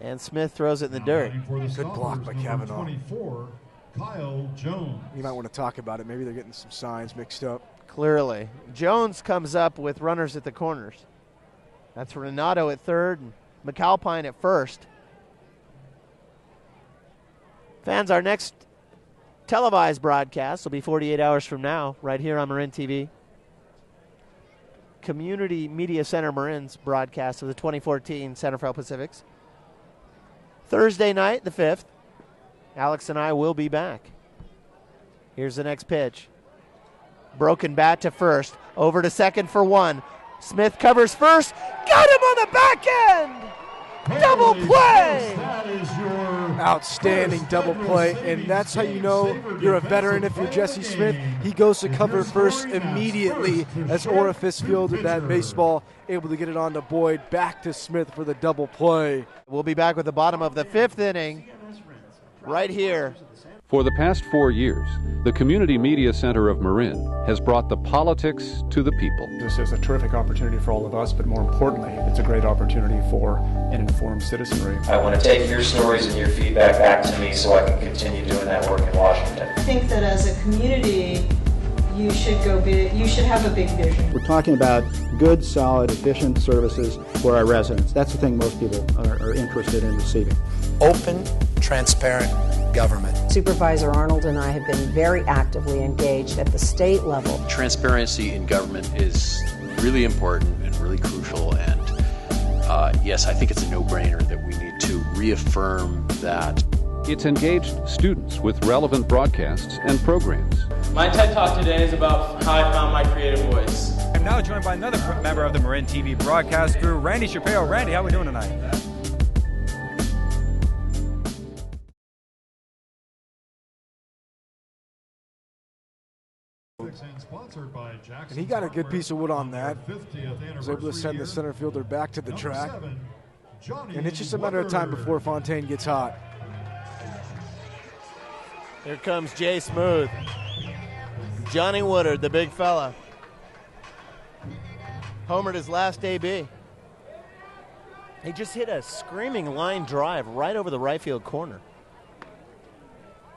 And Smith throws it in the Now dirt. batting for the Good block Stompers, by number Kavanaugh. 24, Kyle Jones. You might want to talk about it. Maybe they're getting some signs mixed up. Clearly. Jones comes up with runners at the corners. That's Renato at third and McAlpine at first. Fans, our next televised broadcast will be 48 hours from now, right here on Marin TV. Community Media Center Marin's broadcast of the 2014 Center Rafael Pacifics. Thursday night, the 5th, Alex and I will be back. Here's the next pitch. Broken bat to first, over to second for one. Smith covers first, got him on the back end! Double play! That is your Outstanding double play, and that's how you know you're a veteran if you're Jesse Smith. He goes to cover first immediately as Orifice fielded that baseball, able to get it on to Boyd, back to Smith for the double play. We'll be back with the bottom of the 5th inning right here. For the past 4 years, the Community Media Center of Marin has brought the politics to the people. This is a terrific opportunity for all of us, but more importantly, it's a great opportunity for an informed citizenry. I want to take your stories and your feedback back to me so I can continue doing that work in Washington. I think that as a community, you should go big. You should have a big vision. We're talking about good, solid, efficient services for our residents. That's the thing most people are interested in receiving. Open, transparent government. Supervisor Arnold and I have been very actively engaged at the state level. Transparency in government is really important and really crucial, and yes, I think it's a no-brainer that we need to reaffirm that. It's engaged students with relevant broadcasts and programs. My TED Talk today is about how I found my creative voice. I'm now joined by another member of the Marin TV broadcast crew, Randy Shapiro. Randy, how are we doing tonight? And he got a good piece of wood on that. Was able to send the center fielder back to the track. And it's just a matter of time before Fontaine gets hot. Here comes Jay Smooth. Johnny Woodard, the big fella. Homered his last AB. He just hit a screaming line drive right over the right field corner.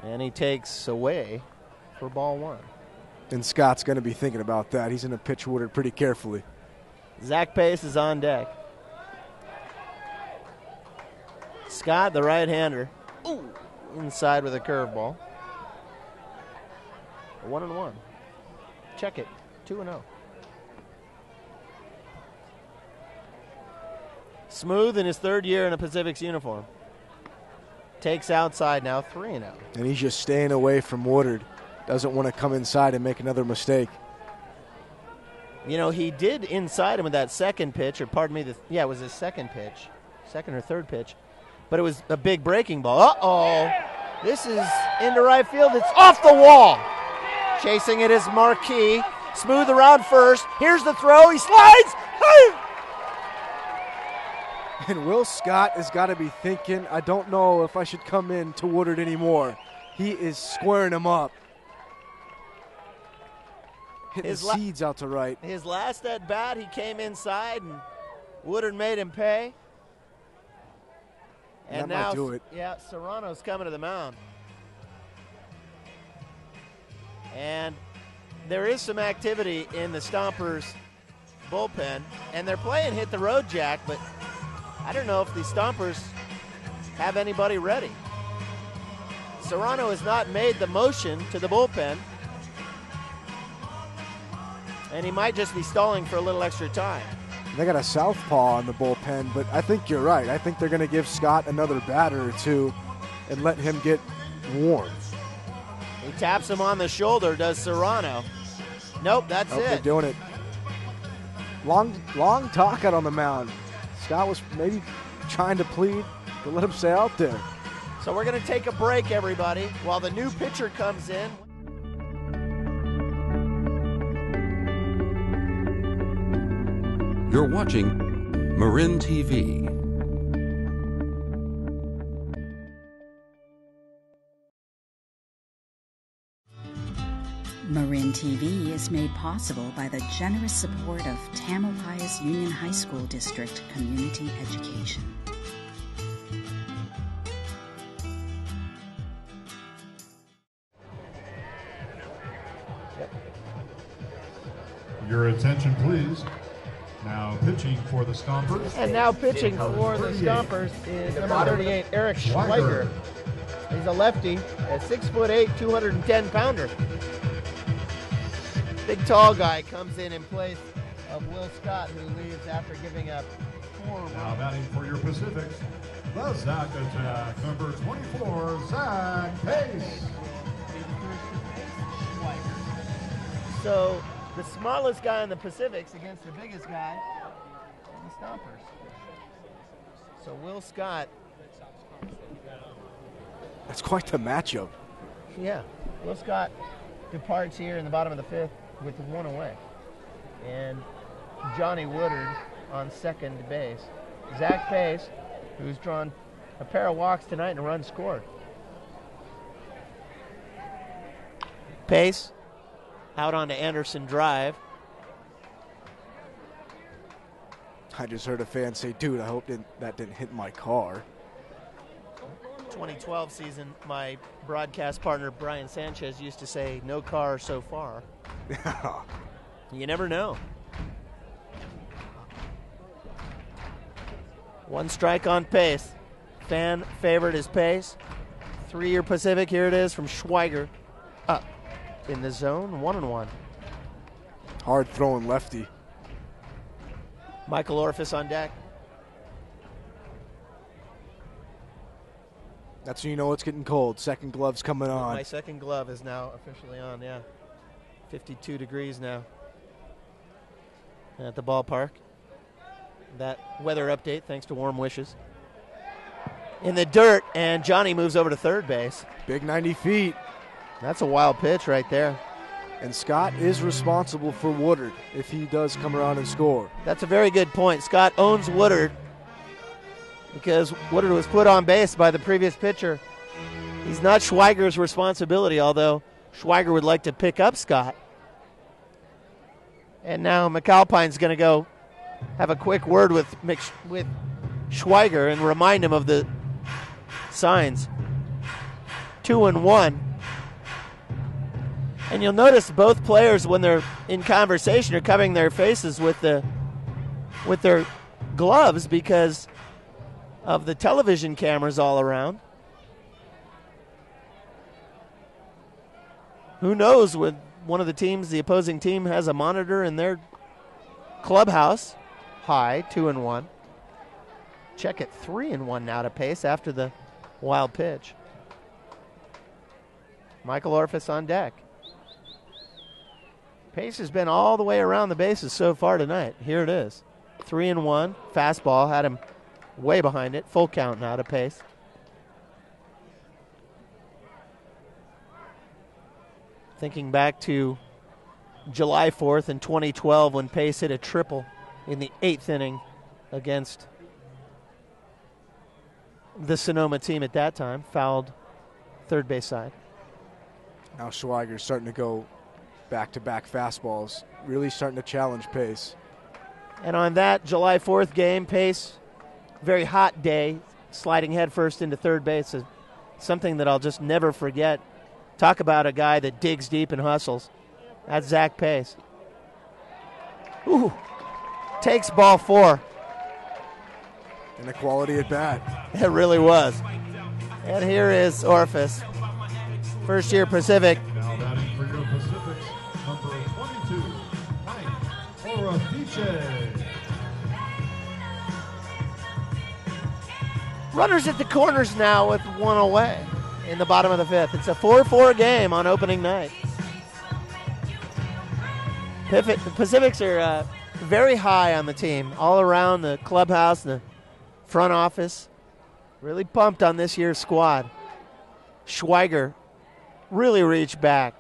And he takes away for ball 1. And Scott's going to be thinking about that. He's going to pitch Woodard pretty carefully. Zach Pace is on deck. Scott, the right-hander, inside with a curveball. 1-1. Check it. 2-0. Smooth in his 3rd year in a Pacifics uniform. Takes outside now, 3-0. And he's just staying away from Woodard. Doesn't want to come inside and make another mistake. You know, he did inside him with that second pitch, or pardon me, it was his second pitch, second or third pitch. But it was a big breaking ball. Uh-oh. This is into right field. It's off the wall. Chasing it is Marquis. Smooth around first. Here's the throw. He slides. And Will Scott has got to be thinking, I don't know if I should come in to Woodard anymore. He is squaring him up. Hitting his seeds out to right. His last at bat, he came inside, and Woodard made him pay. And that now, might do it. Yeah, Serrano's coming to the mound. And there is some activity in the Stompers bullpen, and they're playing hit the road jack, but I don't know if the Stompers have anybody ready. Serrano has not made the motion to the bullpen, and he might just be stalling for a little extra time. They got a southpaw in the bullpen, but I think you're right. I think they're going to give Scott another batter or two and let him get warm. He taps him on the shoulder, does Serrano. Nope, that's it. They're doing it. Long talk out on the mound. Scott was maybe trying to plead to let him stay out there. So we're going to take a break, everybody, while the new pitcher comes in. You're watching Marin TV. Marin TV is made possible by the generous support of Tamalpais Union High School District Community Education. Your attention, please. Now pitching for the Stompers. And now pitching for the Stompers is number 38, Eric Schweiger. He's a lefty, a 6'8", 210-pounder. Big tall guy comes in place of Will Scott, who leaves after giving up 4 runs. Now batting for your Pacifics, the Zach Attack, number 24, Zach Pace. So the smallest guy in the Pacifics against the biggest guy in the Stompers. So Will Scott. That's quite the matchup. Yeah. Will Scott departs here in the bottom of the fifth with one away. And Johnny Woodard on second base. Zach Pace, who's drawn a pair of walks tonight and a run scored. Pace out onto Anderson Drive. I just heard a fan say, dude, I hope that didn't hit my car. 2012 season, my broadcast partner Brian Sanchez used to say, no car so far. You never know. One strike on Pace. Fan favorite is Pace. 3-year Pacific, here it is from Schweiger. Up in the zone, 1-1. Hard throwing lefty. Michael Orphis on deck. That's when you know it's getting cold. Second glove's coming on. My second glove is now officially on, yeah. 52 degrees now at the ballpark. That weather update, thanks to Warm Wishes. In the dirt, and Johnny moves over to third base. Big 90 feet. That's a wild pitch right there. And Scott is responsible for Woodard if he does come around and score. That's a very good point. Scott owns Woodard because Woodard was put on base by the previous pitcher. He's not Schweiger's responsibility, although Schweiger would like to pick up Scott. And now McAlpine's going to go have a quick word with Schweiger and remind him of the signs. 2-1. And you'll notice both players, when they're in conversation, are covering their faces with their gloves because of the television cameras all around. Who knows, with one of the teams, the opposing team has a monitor in their clubhouse. High, 2-1. Check it, 3-1 now to Pace after the wild pitch. Michael Orphis on deck. Pace has been all the way around the bases so far tonight. Here it is. 3-1. Fastball had him way behind it. Full count now to Pace. Thinking back to July 4th in 2012 when Pace hit a triple in the 8th inning against the Sonoma team at that time. Fouled third base side. Now Schweiger's starting to go back-to-back fastballs, really starting to challenge Pace. And on that July 4th game, Pace, very hot day, sliding headfirst into third base, is something that I'll just never forget. Talk about a guy that digs deep and hustles. That's Zach Pace. Ooh, takes ball 4. And a quality at bat. It really was. And here is Orphis. First year Pacific. Now batting for your Pacifics, number 22, Mike Orafiche. Runners at the corners now with one away in the bottom of the fifth. It's a 4-4 game on opening night. The Pacifics are very high on the team, all around the clubhouse and the front office. Really pumped on this year's squad. Schweiger really reached back.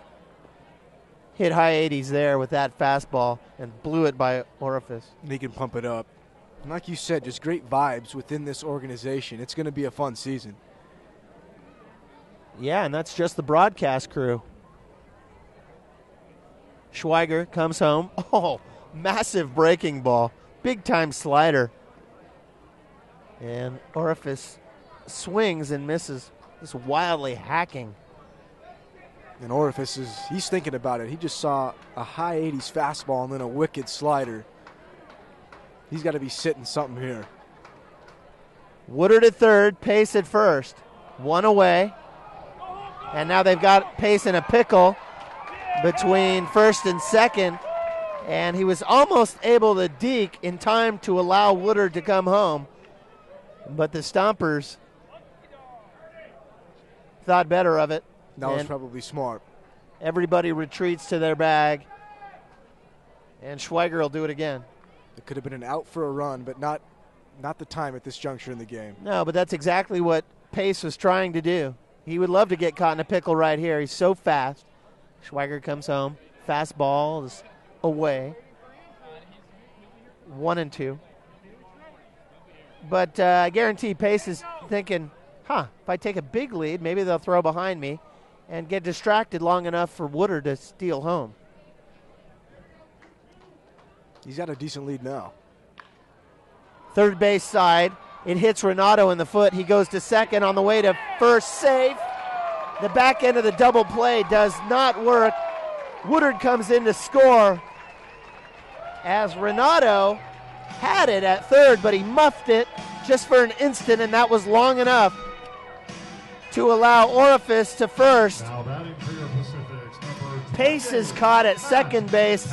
Hit high 80s there with that fastball and blew it by Orphis. He can pump it up. And like you said, just great vibes within this organization. It's going to be a fun season. Yeah, and that's just the broadcast crew. Schweiger comes home. Oh, massive breaking ball. Big-time slider. And Orphis swings and misses. Just wildly hacking. And Orphis he's thinking about it. He just saw a high 80s fastball and then a wicked slider. He's got to be sitting something here. Woodard at third, Pace at first. One away. And now they've got Pace in a pickle between first and second. And he was almost able to deke in time to allow Woodard to come home. But the Stompers thought better of it. That was probably smart. Everybody retreats to their bag. And Schweiger will do it again. It could have been an out for a run, but not not the time at this juncture in the game. No, but that's exactly what Pace was trying to do. He would love to get caught in a pickle right here. He's so fast. Schweiger comes home. Fast ball is away. 1-2. But I guarantee Pace is thinking, if I take a big lead, maybe they'll throw behind me and get distracted long enough for Woodard to steal home. He's got a decent lead now. Third base side. It hits Renato in the foot. He goes to second on the way to first. Safe. The back end of the double play does not work. Woodard comes in to score as Renato had it at third, but he muffed it just for an instant, and that was long enough to allow Orifice to first. Now batting for your Pacifics, number Pace is caught at second base.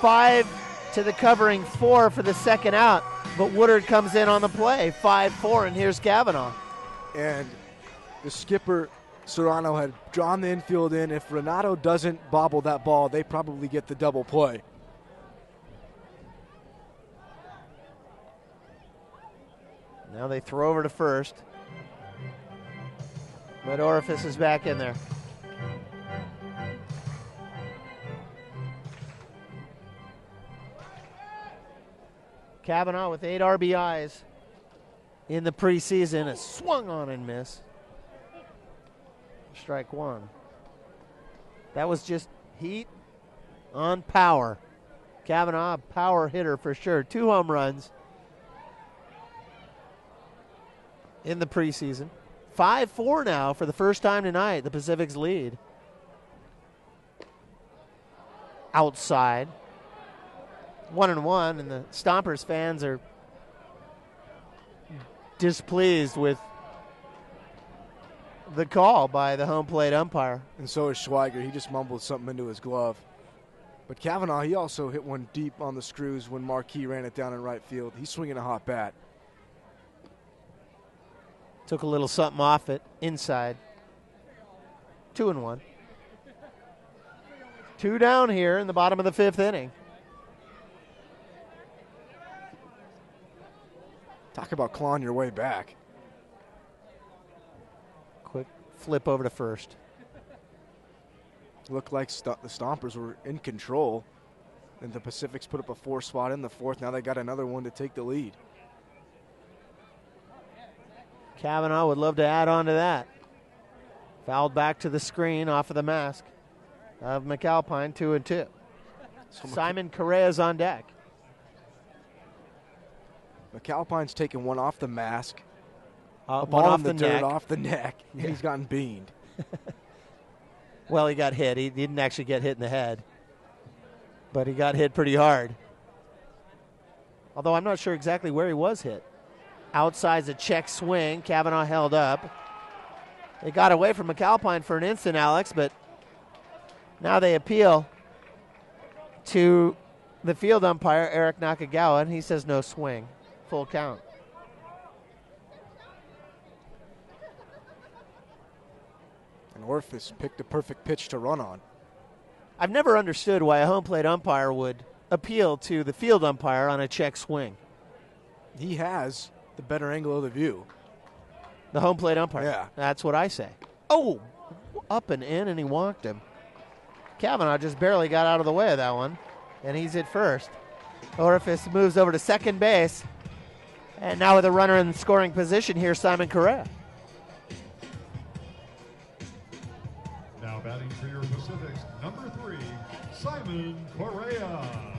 5 to the covering 4 for the second out, but Woodard comes in on the play. 5-4, and here's Kavanaugh. And the skipper, Serrano, had drawn the infield in. If Renato doesn't bobble that ball, they probably get the double play. Now they throw over to first. But Orifice is back in there. Kavanaugh with 8 RBIs in the preseason. A swung on and miss. Strike one. That was just heat on power. Kavanaugh, a power hitter for sure. 2 home runs in the preseason. 5-4 now for the first time tonight. The Pacific's lead. Outside. 1-1, and the Stompers fans are displeased with the call by the home plate umpire. And so is Schweiger. He just mumbled something into his glove. But Kavanaugh, he also hit one deep on the screws when Marquis ran it down in right field. He's swinging a hot bat. Took a little something off it inside. 2-1. 2 down here in the bottom of the 5th inning. Talk about clawing your way back. Quick flip over to first. Looked like the Stompers were in control. And the Pacifics put up a 4 spot in the 4th. Now they got another one to take the lead. Kavanaugh would love to add on to that. Fouled back to the screen off of the mask of McAlpine, 2-2. Simon Correa's on deck. McAlpine's taking one off the mask. A ball off in the the dirt neck. off the neck. Yeah. He's gotten beaned. Well, he got hit. He didn't actually get hit in the head, but he got hit pretty hard. Although I'm not sure exactly where he was hit. Outside's a check swing. Kavanaugh held up. They got away from McAlpine for an instant, Alex, but now they appeal to the field umpire, Eric Nakagawa, and he says no swing. Full count. And Orifice picked a perfect pitch to run on. I've never understood why a home plate umpire would appeal to the field umpire on a check swing. He has the better angle of the view. The home plate umpire. Yeah. That's what I say. Oh, up and in, and he walked him. Kavanaugh just barely got out of the way of that one, and he's at first. Orifice moves over to second base, and now with a runner in scoring position, here's Simon Correa. Now batting for your Pacifics, number 3, Simon Correa.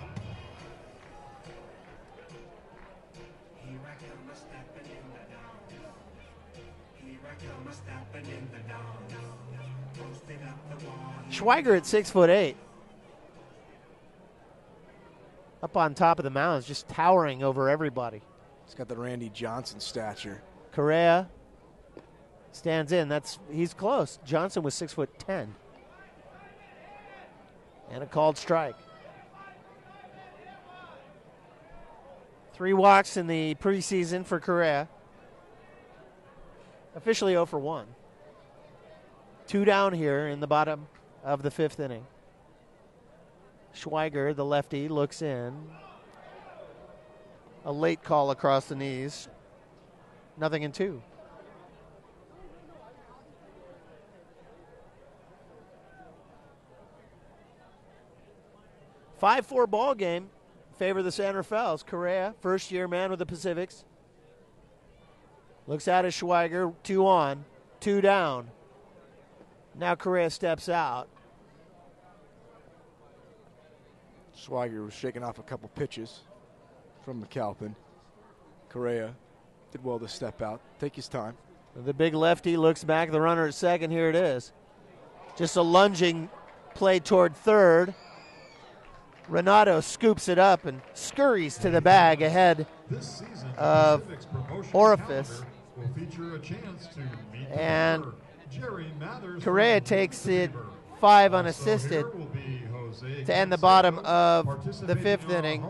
Schweiger at 6'8". Up on top of the mound, is just towering over everybody. He's got the Randy Johnson stature. Correa stands in. He's close. Johnson was 6'10". And a called strike. 3 walks in the preseason for Correa. Officially 0 for 1. 2 down here in the bottom of the 5th inning. Schweiger, the lefty, looks in. a late call across the knees. 0-2. A 5-4 ball game. Favor the San Rafaels. Correa, first-year man with the Pacifics. Looks out at Schweiger. 2 on, 2 down. Now Correa steps out. Schweiger was shaking off a couple pitches from McAlpin. Correa did well to step out. Take his time. The big lefty looks back. The runner at second. Here it is. Just a lunging play toward third. Renato scoops it up and scurries to the bag ahead of Orifice. And Correa takes it 5 unassisted to end the bottom of the 5th inning,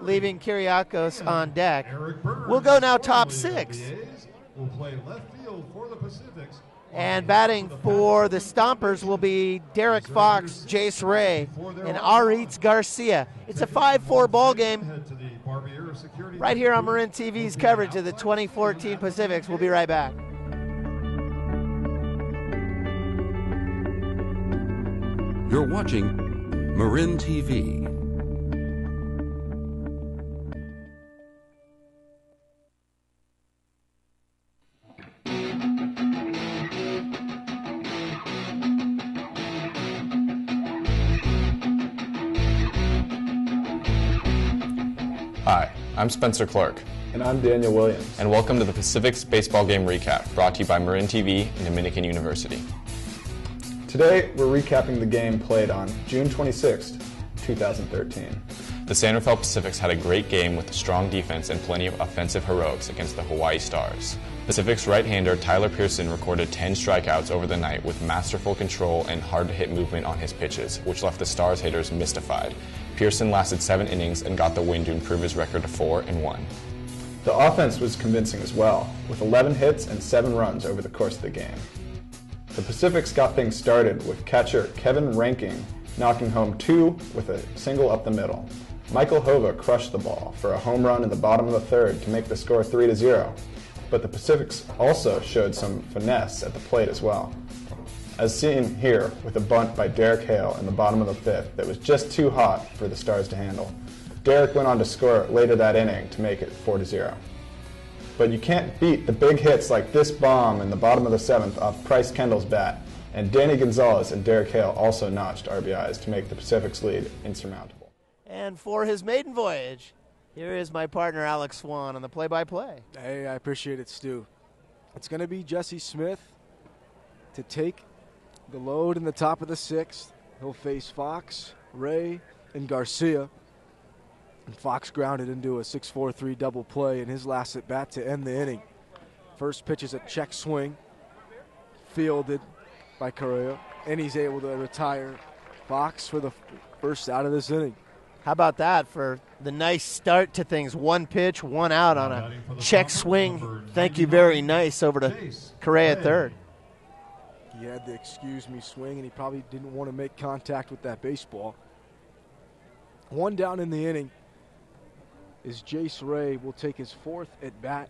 leaving Kiriakos on deck. We'll go now top 6. And batting for the Stompers will be Derek Fox, Jace Ray, and Aritz Garcia. It's a 5-4 ball game right here on Marin TV's coverage of the 2014 Pacifics. We'll be right back. You're watching Marin TV. Hi, I'm Spencer Clark. And I'm Daniel Williams. And welcome to the Pacifics Baseball Game Recap, brought to you by Marin TV and Dominican University. Today, we're recapping the game played on June 26, 2013. The San Rafael Pacifics had a great game with a strong defense and plenty of offensive heroics against the Hawaii Stars. Pacifics right-hander Tyler Pearson recorded 10 strikeouts over the night with masterful control and hard-to-hit movement on his pitches, which left the Stars hitters mystified. Pearson lasted 7 innings and got the win to improve his record to 4-1. The offense was convincing as well, with 11 hits and 7 runs over the course of the game. The Pacifics got things started with catcher Kevin Ranking knocking home 2 with a single up the middle. Michael Hova crushed the ball for a home run in the bottom of the 3rd to make the score 3-0, but the Pacifics also showed some finesse at the plate as well, as seen here with a bunt by Derek Hale in the bottom of the 5th that was just too hot for the Stars to handle. Derek went on to score later that inning to make it 4-0. But you can't beat the big hits like this bomb in the bottom of the 7th off Price Kendall's bat, and Danny Gonzalez and Derek Hale also notched RBIs to make the Pacific's lead insurmountable. And for his maiden voyage, here is my partner Alex Swan on the play-by-play. Hey, I appreciate it, Stu. It's going to be Jesse Smith to take the load in the top of the 6th. He'll face Fox, Ray, and Garcia. And Fox grounded into a 6-4-3 double play in his last at-bat to end the inning. First pitch is a check swing, fielded by Correa, and he's able to retire Fox for the first out of this inning. How about that for the nice start to things? 1 pitch, 1 out on a check swing. Thank you, very nice, over to Correa at 3rd. He had the excuse me swing, and he probably didn't want to make contact with that baseball. 1 down in the inning is Jace Ray will take his 4th at bat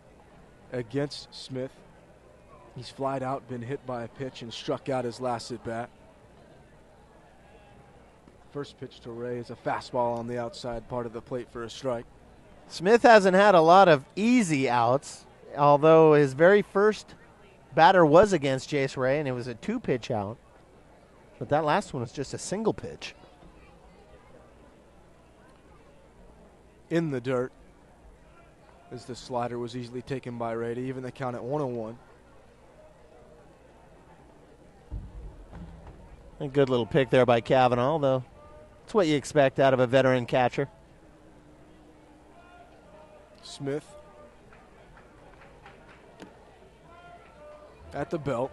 against Smith. He's flied out, been hit by a pitch, and struck out his last at bat. First pitch to Ray is a fastball on the outside part of the plate for a strike. Smith hasn't had a lot of easy outs, although his very first batter was against Jace Ray, and it was a 2-pitch out. But that last one was just a single pitch. In the dirt, as the slider was easily taken by Ray to even the count at 1-1. A good little pick there by Cavanaugh, though. It's what you expect out of a veteran catcher. Smith at the belt.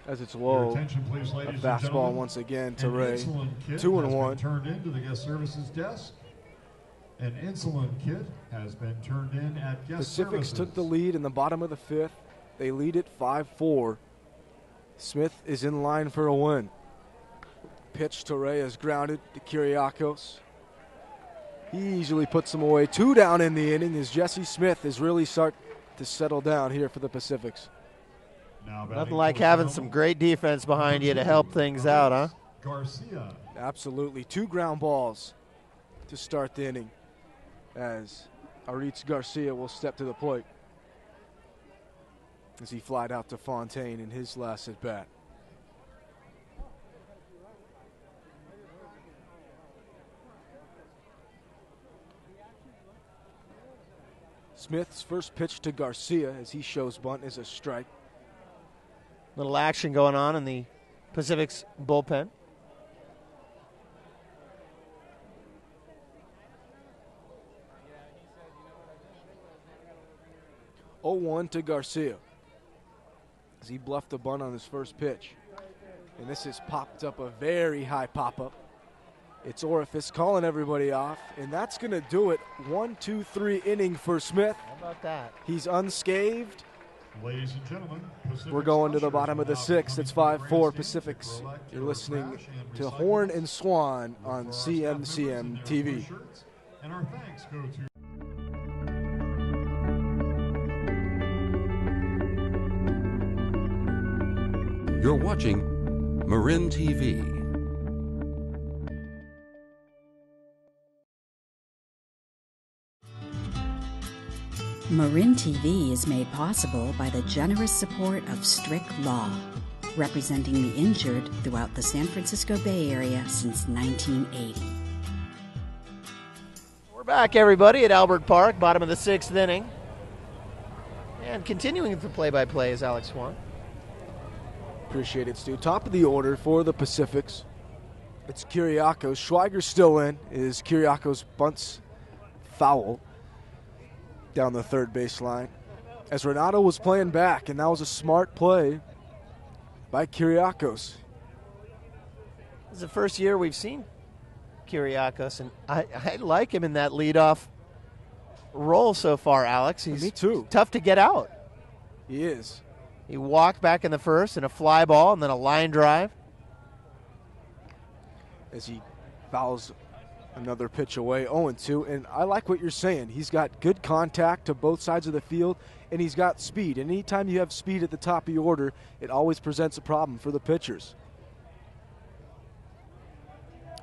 As it's low, please, a fastball once again to Ray. 2-1. Turned into the guest services desk. An insulin kit has been turned in at guest Pacifics services. took the lead in the bottom of the 5th. They lead it 5-4. Smith is in line for a win. pitch to Reyes, grounded to Kiriakos. He easily puts them away. 2 down in the inning as Jesse Smith is really starting to settle down here for the Pacifics. Nothing like having some great defense behind you to help things out, huh? Garcia. Absolutely. 2 ground balls to start the inning as Aritz Garcia will step to the plate as he flied out to Fontaine in his last at bat. Smith's first pitch to Garcia as he shows bunt is a strike. Little action going on in the Pacific's bullpen. Oh, 1 to Garcia as he bluffed the bunt on his first pitch. And this has popped up a very high pop-up. It's Orifice calling everybody off, and that's going to do it. 1, 2, 3 inning for Smith. How about that? He's unscathed. Ladies and gentlemen, we're going to the bottom of the 6th. It's 5-4 Pacifics. You're listening to Horn and Swan on CMCM TV. And our thanks go to You're watching Marin TV. Marin TV is made possible by the generous support of Strict Law, representing the injured throughout the San Francisco Bay Area since 1980. We're back, everybody, at Albert Park, bottom of the 6th inning. And continuing the play-by-play is Alex Swan. Appreciate it, Stu. Top of the order for the Pacifics. It's Kiriakos. Schweiger's still in. Is Kiriakos bunts foul down the third baseline as Renato was playing back, and that was a smart play by Kiriakos. This is the first year we've seen Kiriakos, and I like him in that leadoff role so far, Alex. Me too. Tough to get out. He is. He walked back in the first and a fly ball and then a line drive. As he fouls another pitch away, 0-2. And I like what you're saying. He's got good contact to both sides of the field, and he's got speed. And anytime you have speed at the top of your order, it always presents a problem for the pitchers.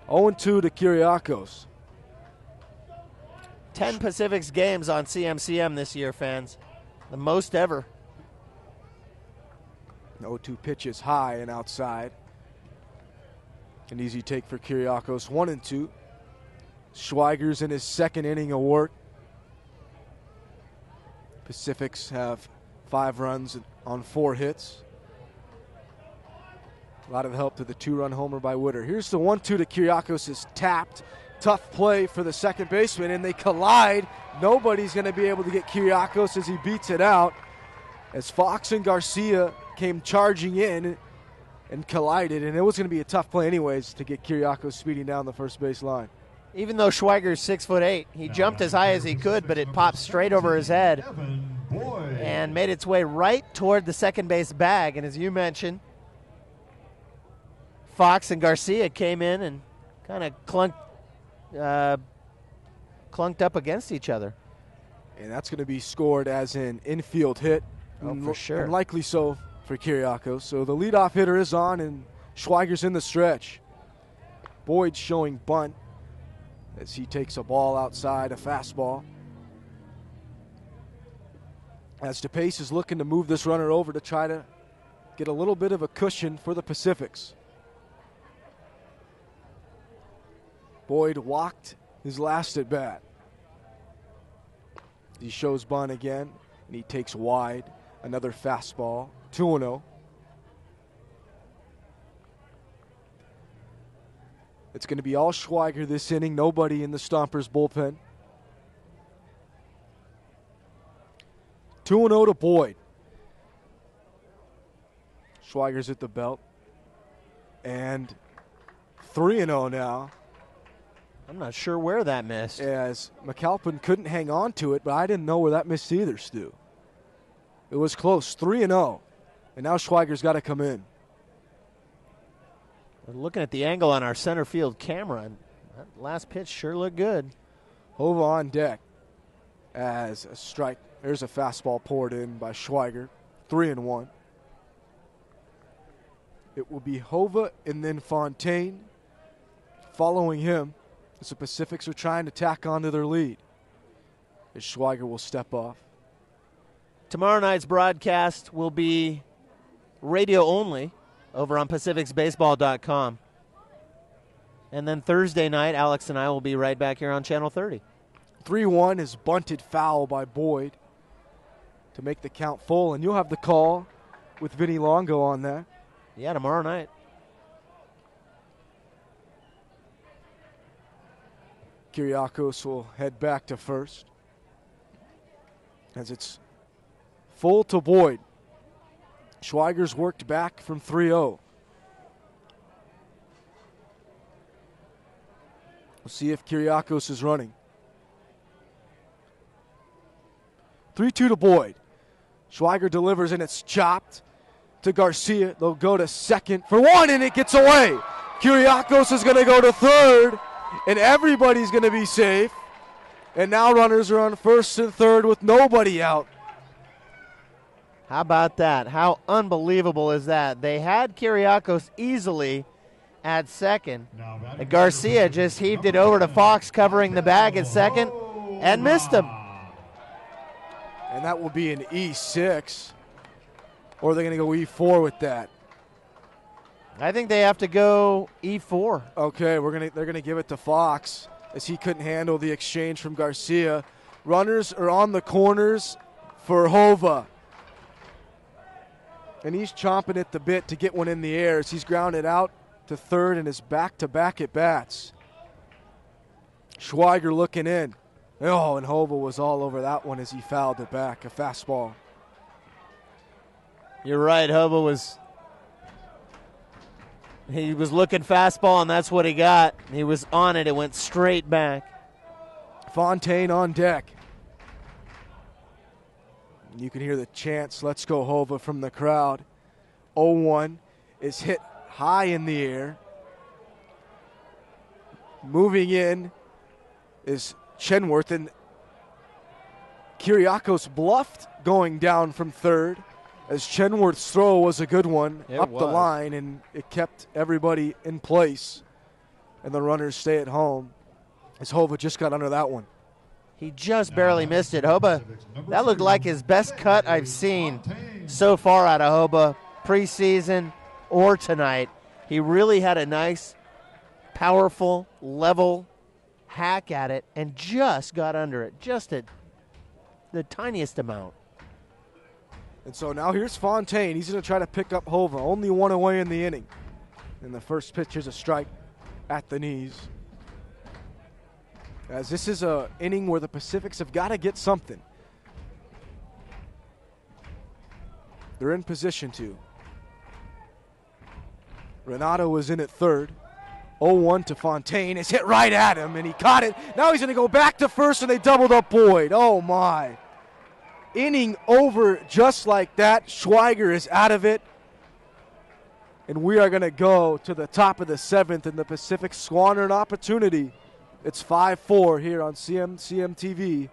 0-2 to Kiriakos. 10 Pacifics games on CMCM this year, fans. The most ever. 0-2 pitch is high and outside. An easy take for Kiriakos. 1-2. Schweiger's in his second inning of work. Pacifics have 5 runs on 4 hits. A lot of help to the 2-run homer by Witter. Here's the 1-2 to Kiriakos is tapped. Tough play for the second baseman, and they collide. Nobody's going to be able to get Kiriakos as he beats it out. As Fox and Garcia came charging in and collided, and it was going to be a tough play anyways to get Kiriakos speeding down the first base line. Even though Schweiger's 6'8", he jumped as high as he could, but it popped straight over his head and made its way right toward the second base bag. And as you mentioned, Fox and Garcia came in and kind of clunked up against each other. And that's going to be scored as an infield hit. Oh, for sure. Unlikely so for Kiriakos. So the leadoff hitter is on, and Schweiger's in the stretch. Boyd's showing bunt as he takes a ball outside, a fastball. As DePace is looking to move this runner over to try to get a little bit of a cushion for the Pacifics. Boyd walked his last at bat. He shows bunt again, and he takes wide. Another fastball, 2-0. It's going to be all Schweiger this inning, nobody in the Stompers bullpen. 2-0 to Boyd. Schweiger's at the belt. And 3-0 now. I'm not sure where that missed. As McAlpin couldn't hang on to it, but I didn't know where that missed either, Stu. It was close, 3-0. And now Schweiger's got to come in. We're looking at the angle on our center field camera, and that last pitch sure looked good. Hova on deck as a strike. There's a fastball poured in by Schweiger. 3-1. It will be Hova and then Fontaine following him as the Pacifics are trying to tack onto their lead. As Schweiger will step off. Tomorrow night's broadcast will be radio only over on PacificsBaseball.com. And then Thursday night, Alex and I will be right back here on Channel 30. 3-1 is bunted foul by Boyd to make the count full, and you'll have the call with Vinny Longo on that. Yeah, tomorrow night. Kyriakos will head back to first as it's full to Boyd. Schweiger's worked back from 3-0. We'll see if Kyriakos is running. 3-2 to Boyd. Schweiger delivers, and it's chopped to Garcia. They'll go to second for one, and it gets away. Kyriakos is going to go to third, and everybody's going to be safe. And now runners are on first and third with nobody out. How about that? How unbelievable is that? They had Kyriakos easily at second. And Garcia just heaved it over to Fox, covering the bag at second, and missed him. And that will be an E6. Or are they going to go E4 with that? I think they have to go E4. Okay, they're gonna give it to Fox as he couldn't handle the exchange from Garcia. Runners are on the corners for Hova. And he's chomping at the bit to get one in the air as he's grounded out to third in his back-to-back at-bats. Schweiger looking in. Oh, and Hova was all over that one as he fouled it back, a fastball. You're right, Hova was looking fastball, and that's what he got. He was on it. It went straight back. Fontaine on deck. You can hear the chants, "Let's go Hova," from the crowd. 0-1 is hit high in the air. Moving in is Chenworth, and Kyriakos bluffed going down from third as Chenworth's throw was a good one the line, and it kept everybody in place. And the runners stay at home as Hova just got under that one. He just barely missed it. Hova, that looked like his best cut I've seen so far out of Hova, preseason or tonight. He really had a nice, powerful, level hack at it and just got under it, just at the tiniest amount. And so now here's Fontaine. He's going to try to pick up Hova. Only one away in the inning. And the first pitch is a strike at the knees. As this is an inning where the Pacifics have got to get something. They're in position to. Renato is in at third. 0-1 to Fontaine. It's hit right at him, and he caught it. Now he's going to go back to first, and they doubled up Boyd. Oh, my. Inning over just like that. Schweiger is out of it. And we are going to go to the top of the seventh, and the Pacific squander an opportunity. It's 5-4 here on CMCM TV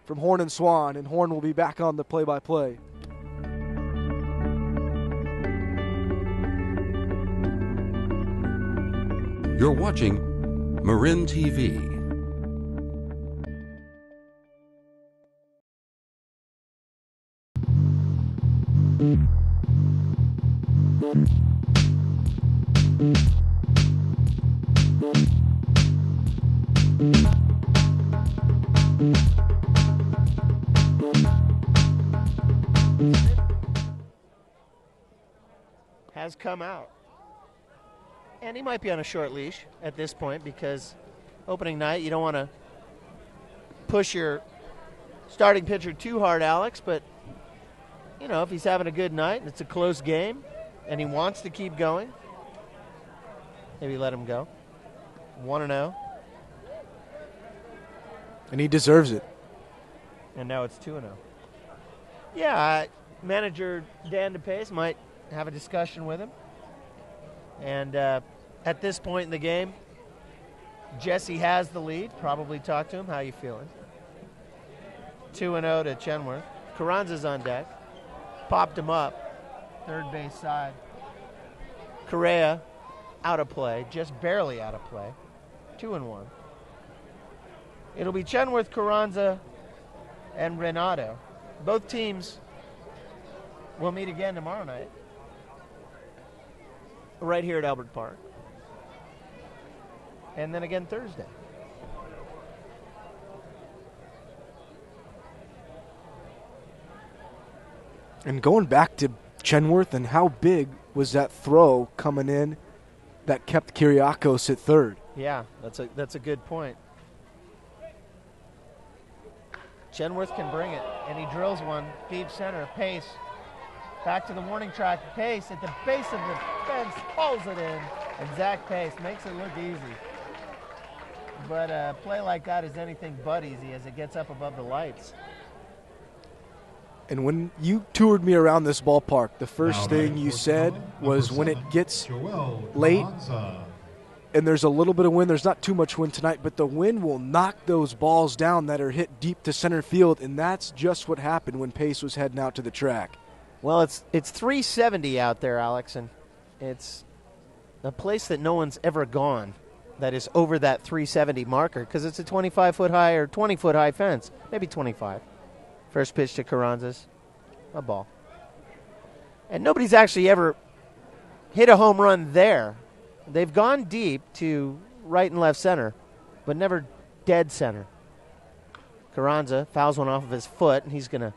from Horn and Swan, and Horn will be back on the play-by-play. You're watching Marin TV. Has come out. And he might be on a short leash at this point because opening night, you don't want to push your starting pitcher too hard, Alex, but you know, if he's having a good night and it's a close game and he wants to keep going, maybe let him go. 1-0. And he deserves it. And now it's 2-0. Yeah, manager Dan DePace might have a discussion with him and At this point in the game, Jesse has the lead. Probably talk to him. How you feeling? 2-0 to Chenworth. Carranza's on deck. Popped him up. Third base side. Correa out of play. Just barely out of play. 2-1. It'll be Chenworth, Carranza, and Renato. Both teams will meet again tomorrow night. Right here at Albert Park. And then again Thursday. And going back to Chenworth, and how big was that throw coming in that kept Kyriakos at third? Yeah, that's a good point. Chenworth can bring it, and he drills one deep center. Pace back to the warning track. Pace at the base of the fence pulls it in, and Zach Pace makes it look easy. But a play like that is anything but easy as it gets up above the lights. And when you toured me around this ballpark, the first thing you said was when it gets late and there's a little bit of wind, there's not too much wind tonight, but the wind will knock those balls down that are hit deep to center field, and that's just what happened when Pace was heading out to the track. Well, it's 370 out there, Alex, and it's a place that no one's ever gone that is over that 370 marker because it's a 25-foot high or 20-foot high fence, maybe 25. First pitch to Carranza's, a ball. And nobody's actually ever hit a home run there. They've gone deep to right and left center, but never dead center. Carranza fouls one off of his foot, and he's going to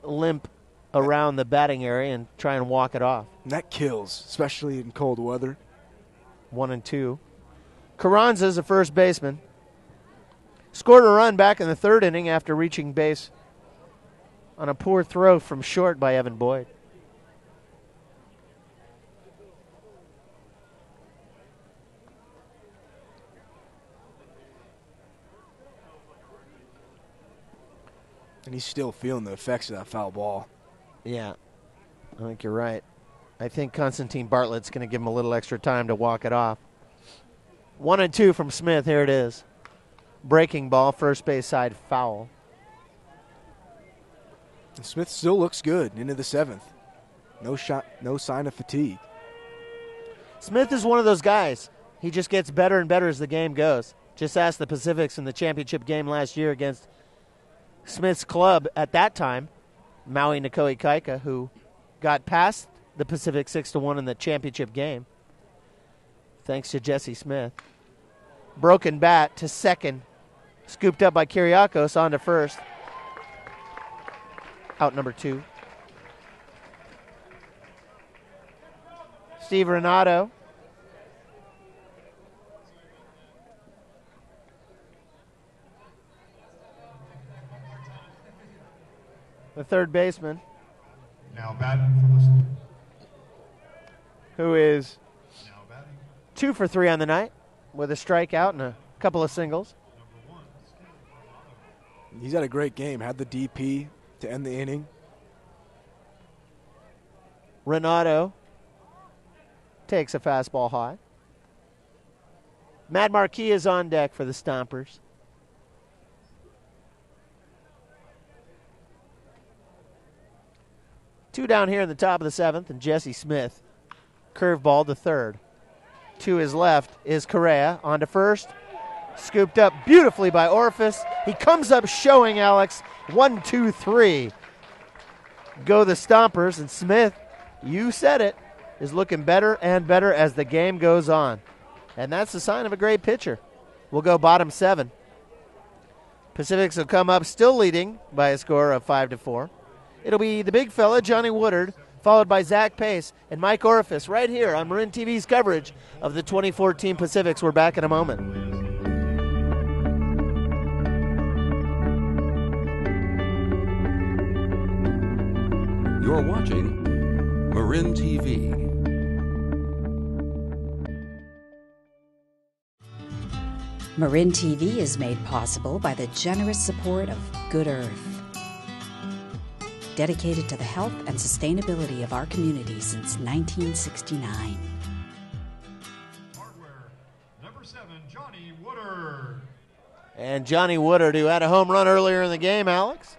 limp around the batting area and try and walk it off. And that kills, especially in cold weather. 1-2. Carranza's a first baseman. Scored a run back in the third inning after reaching base on a poor throw from short by Evan Boyd. And he's still feeling the effects of that foul ball. Yeah, I think you're right. I think Constantine Bartlett's going to give him a little extra time to walk it off. 1-2 from Smith. Here it is. Breaking ball, first base side foul. And Smith still looks good into the seventh. No shot, no sign of fatigue. Smith is one of those guys. He just gets better and better as the game goes. Just ask the Pacifics in the championship game last year against Smith's club at that time, Maui Nikoi Kaika, who got past the Pacific 6-1 in the championship game, thanks to Jesse Smith. Broken bat to second, scooped up by Kyriakos on to first. Out number 2. Steve Renato. The third baseman. Now batting for the who is 2 for 3 on the night with a strikeout and a couple of singles. He's had a great game. Had the DP to end the inning. Renato takes a fastball high. Matt Marquis is on deck for the Stompers. Two down here in the top of the 7th, and Jesse Smith. Curveball to third. To his left is Correa. On to first. Scooped up beautifully by Orifice. He comes up showing, Alex. 1, 2, 3. Go the Stompers, and Smith, you said it, is looking better and better as the game goes on. And that's the sign of a great pitcher. We'll go bottom 7. Pacifics will come up still leading by a score of 5-4. It'll be the big fella, Johnny Woodard, followed by Zach Pace and Mike Orifice right here on Marin TV's coverage of the 2014 Pacifics. We're back in a moment. You're watching Marin TV. Marin TV is made possible by the generous support of Good Earth, dedicated to the health and sustainability of our community since 1969. 7, Johnny Woodard. And Johnny Woodard, who had a home run earlier in the game, Alex.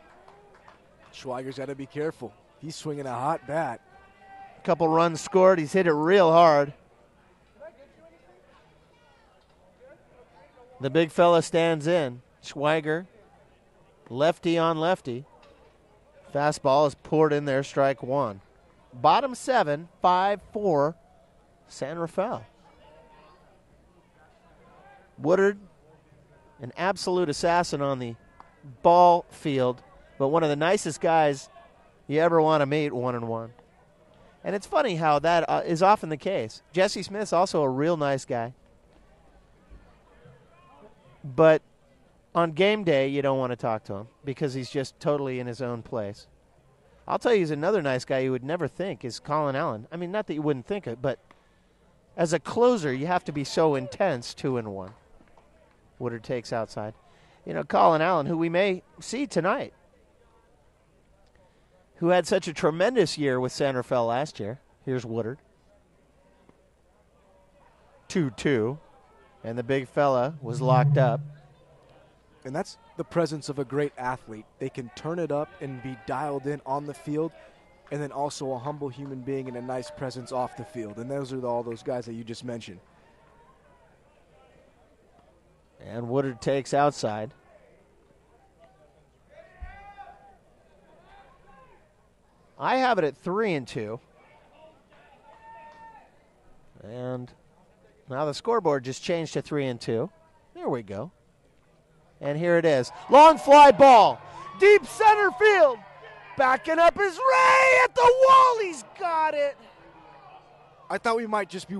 Schweiger's got to be careful. He's swinging a hot bat. A couple runs scored. He's hit it real hard. The big fella stands in. Schweiger, lefty on lefty. Fastball is poured in there, strike one. Bottom 7, 5-4, San Rafael. Woodard, an absolute assassin on the ball field, but one of the nicest guys you ever want to meet, 1-1. And it's funny how that is often the case. Jesse Smith's also a real nice guy. But on game day, you don't want to talk to him because he's just totally in his own place. I'll tell you, he's another nice guy you would never think is Colin Allen. I mean, not that you wouldn't think it, but as a closer, you have to be so intense, 2-1. Woodard takes outside. You know, Colin Allen, who we may see tonight, who had such a tremendous year with San Rafael last year. Here's Woodard. 2-2. And the big fella was locked up. And that's the presence of a great athlete. They can turn it up and be dialed in on the field, and then also a humble human being and a nice presence off the field. And those are all those guys that you just mentioned. And Woodard takes outside. I have it at 3-2. And now the scoreboard just changed to 3-2. There we go. And here it is. Long fly ball. Deep center field. Backing up is Ray at the wall. He's got it. I thought we might just be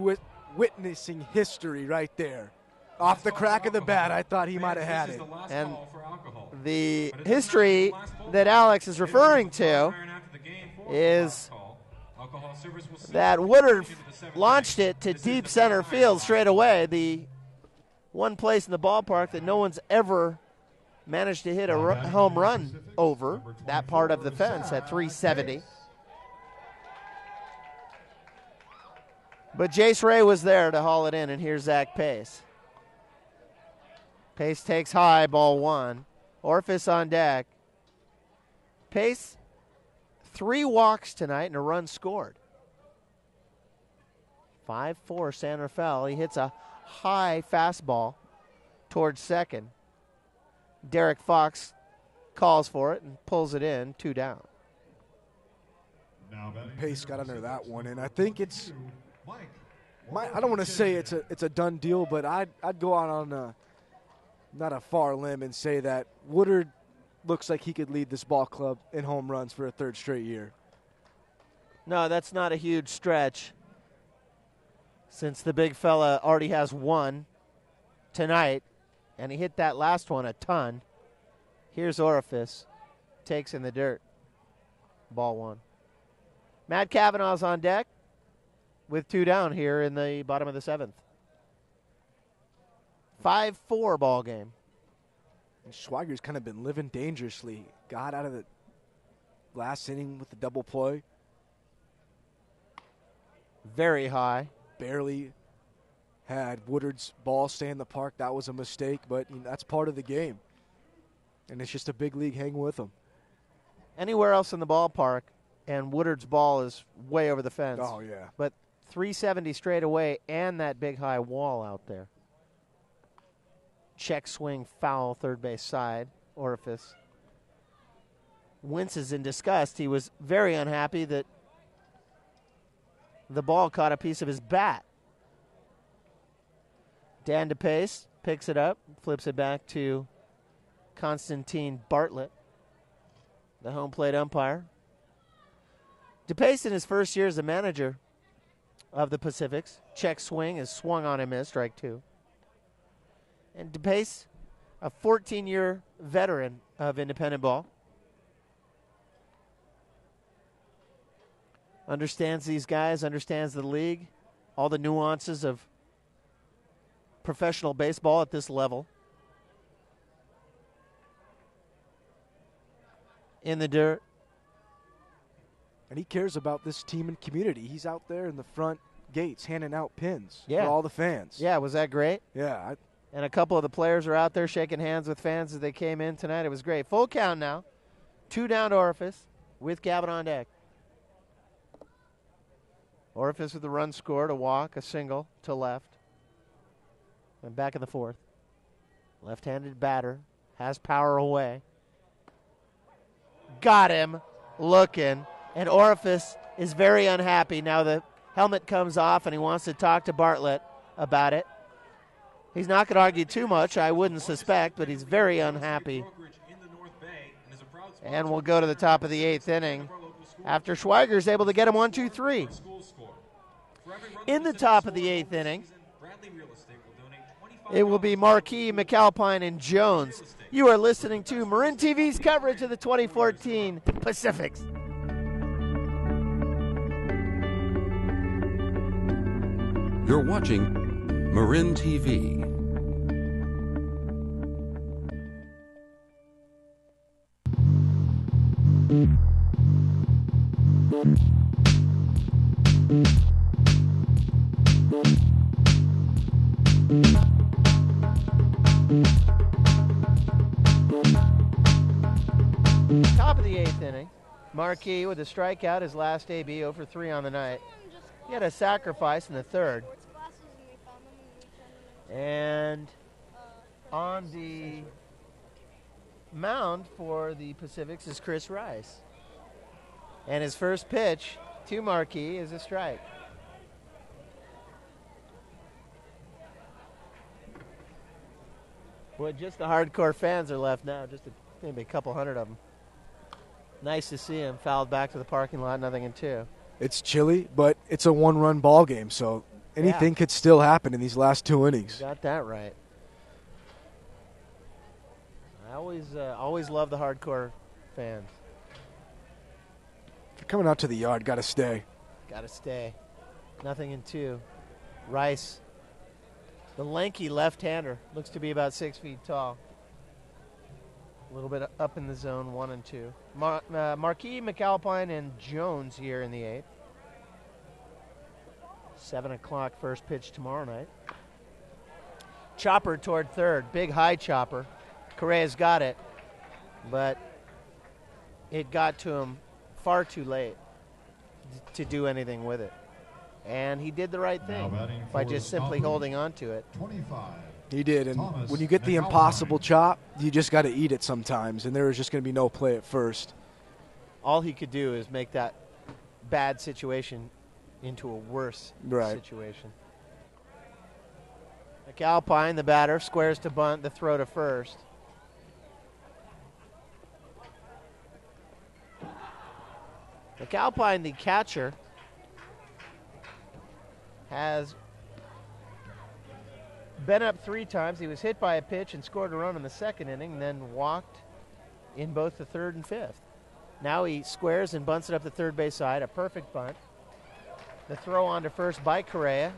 witnessing history right there. Off the crack of the bat, I thought he might have had it. And the history that Alex is referring to is that Woodard launched it to deep center field straight away, the one place in the ballpark that no one's ever managed to hit a home run over, that part of the fence at 370. But Jace Ray was there to haul it in, and here's Zach Pace. Pace takes high, ball one. Orifice on deck. Pace, 3 walks tonight and a run scored. 5-4 San Rafael. He hits a high fastball towards second. Derek Fox calls for it and pulls it in, 2 down. Pace got under that one, and I think it's I don't want to say it's a done deal, but I'd go out on not a far limb and say that Woodard looks like he could lead this ball club in home runs for a 3rd straight year. No, that's not a huge stretch, since the big fella already has 1 tonight, and he hit that last one a ton. Here's Orifice. Takes in the dirt. Ball 1. Matt Cavanaugh's on deck with 2 down here in the bottom of the 7th. 5-4 ball game. And Schweiger's kind of been living dangerously. Got out of the last inning with the double play. Very high. Barely had Woodard's ball stay in the park. That was a mistake, but that's part of the game. And it's just a big league hang with him. Anywhere else in the ballpark, and Woodard's ball is way over the fence. Oh, yeah. But 370 straight away and that big high wall out there. Check swing foul, third base side. Orifice winces in disgust. He was very unhappy that the ball caught a piece of his bat. Dan DePace picks it up, flips it back to Constantine Bartlett, the home plate umpire. DePace in his first year as a manager of the Pacifics. Check swing is swung on and missed, strike 2. And DePace, a 14-year veteran of independent ball. Understands these guys, understands the league, all the nuances of professional baseball at this level. In the dirt. And he cares about this team and community. He's out there in the front gates handing out pins Yeah. for all the fans. Yeah, was that great? Yeah. And a couple of the players are out there shaking hands with fans as they came in tonight. It was great. Full count now. 2 down to Orifice with Gavin on deck. Orifice with the run scored, a walk, a single to left. And back in the 4th. Left-handed batter. Has power away. Got him. Looking. And Orifice is very unhappy. Now the helmet comes off and he wants to talk to Bartlett about it. He's not going to argue too much, I wouldn't suspect, but he's very unhappy. And we'll go to the top of the 8th inning after Schweiger's able to get him 1-2-3. In the top of the 8th inning, it will be Marquis, McAlpine, and Jones. You are listening to Marin TV's coverage of the 2014 Pacifics. You're watching Marin TV. Top of the 8th inning. Marquis with a strikeout, his last AB, 0 for 3 on the night. He had a sacrifice in the 3rd. And on the mound for the Pacifics is Chris Rice. And his first pitch to Marquis is a strike. Boy, just the hardcore fans are left now, just maybe a couple hundred of them. Nice to see him. Fouled back to the parking lot, 0-2. It's chilly, but it's a 1-run ball game, so anything could still happen in these last 2 innings. You got that right. I always love the hardcore fans. If you're coming out to the yard, got to stay. Got to stay. 0-2. Rice, the lanky left-hander, looks to be about 6 feet tall. A little bit up in the zone, 1-2. Marquis, McAlpine, and Jones here in the 8th. 7 o'clock first pitch tomorrow night. Chopper toward 3rd. Big high chopper. Correa's got it, but it got to him far too late to do anything with it. And he did the right thing by just simply holding on to it. 25. He did, and when you get the impossible chop, you just got to eat it sometimes, and there was just going to be no play at first. All he could do is make that bad situation into a worse situation. McAlpine, the batter, squares to bunt, the throw to first. McAlpine, the catcher, has been up 3 times. He was hit by a pitch and scored a run in the 2nd inning, then walked in both the 3rd and 5th. Now he squares and bunts it up the third base side, a perfect bunt. The throw on to first by Correa.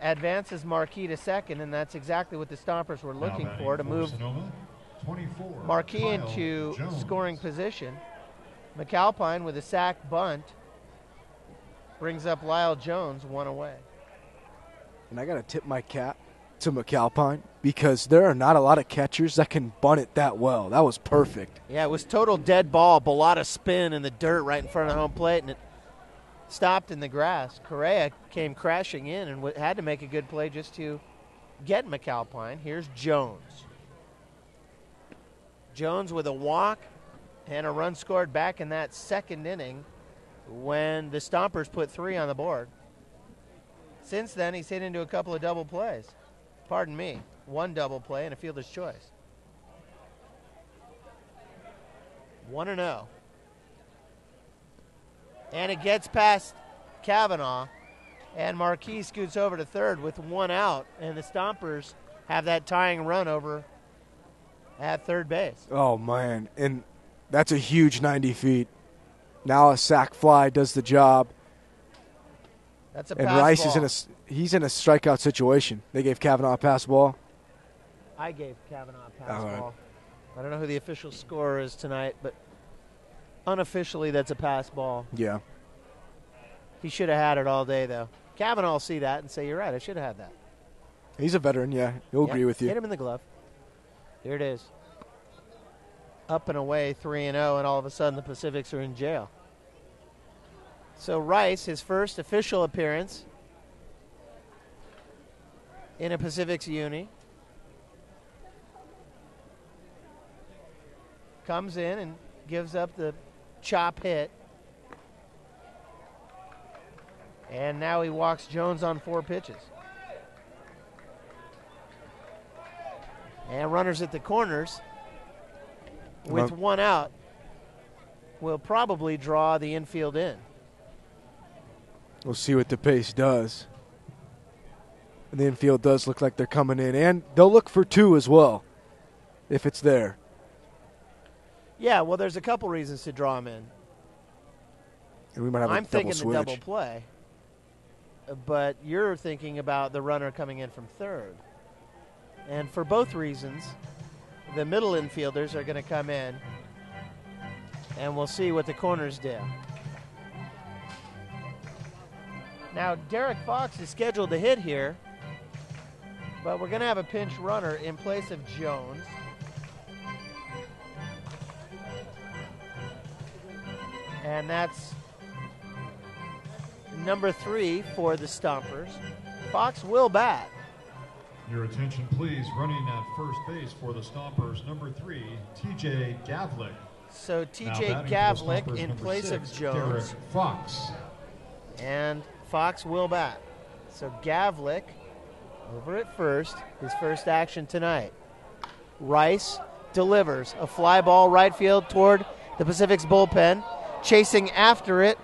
Advances Marquis to 2nd, and that's exactly what the Stompers were looking for, to move Sonoma, 24, Marquis into scoring position. McAlpine with a sac bunt brings up Lyle Jones, 1 away. And I got to tip my cap to McAlpine because there are not a lot of catchers that can bunt it that well. That was perfect. Yeah, it was total dead ball, a lot of spin in the dirt right in front of the home plate, and it stopped in the grass. Correa came crashing in and had to make a good play just to get McAlpine. Here's Jones. Jones with a walk and a run scored back in that 2nd inning when the Stompers put 3 on the board. Since then, he's hit into a couple of double plays. Pardon me, 1 double play and a fielder's choice. 1-0. And it gets past Kavanaugh, and Marquis scoots over to 3rd with 1 out, and the Stompers have that tying run over at 3rd base. Oh, man, and that's a huge 90 feet. Now a sac fly does the job. That's a and pass Rice ball. he's in a strikeout situation. They gave Kavanaugh a pass ball. I gave Kavanaugh a pass ball. I don't know who the official scorer is tonight, but unofficially that's a pass ball. Yeah. He should have had it all day, though. Kavanaugh will see that and say, you're right, I should have had that. He's a veteran, yeah. He'll agree with you. Hit him in the glove. Here it is. Up and away, 3-0, and all of a sudden the Pacifics are in jail. So Rice, his first official appearance in a Pacifics uni, comes in and gives up the chop hit. And now he walks Jones on 4 pitches. And runners at the corners with 1 out will probably draw the infield in. We'll see what the pace does. And the infield does look like they're coming in. And they'll look for 2 as well, if it's there. Yeah, well, there's a couple reasons to draw him in. And we might have I'm a double thinking switch. the double play. But you're thinking about the runner coming in from third. And for both reasons, the middle infielders are going to come in, and we'll see what the corners do. Now, Derek Fox is scheduled to hit here, but we're going to have a pinch runner in place of Jones. And that's number 3 for the Stompers. Fox will bat. Your attention, please. Running at first base for the Stompers, number 3, T.J. Gavlik. So T.J. Gavlik in place of Jones. Derek Fox. And Fox will bat. So Gavlik over at first, his first action tonight. Rice delivers a fly ball right field toward the Pacific's bullpen. Chasing after it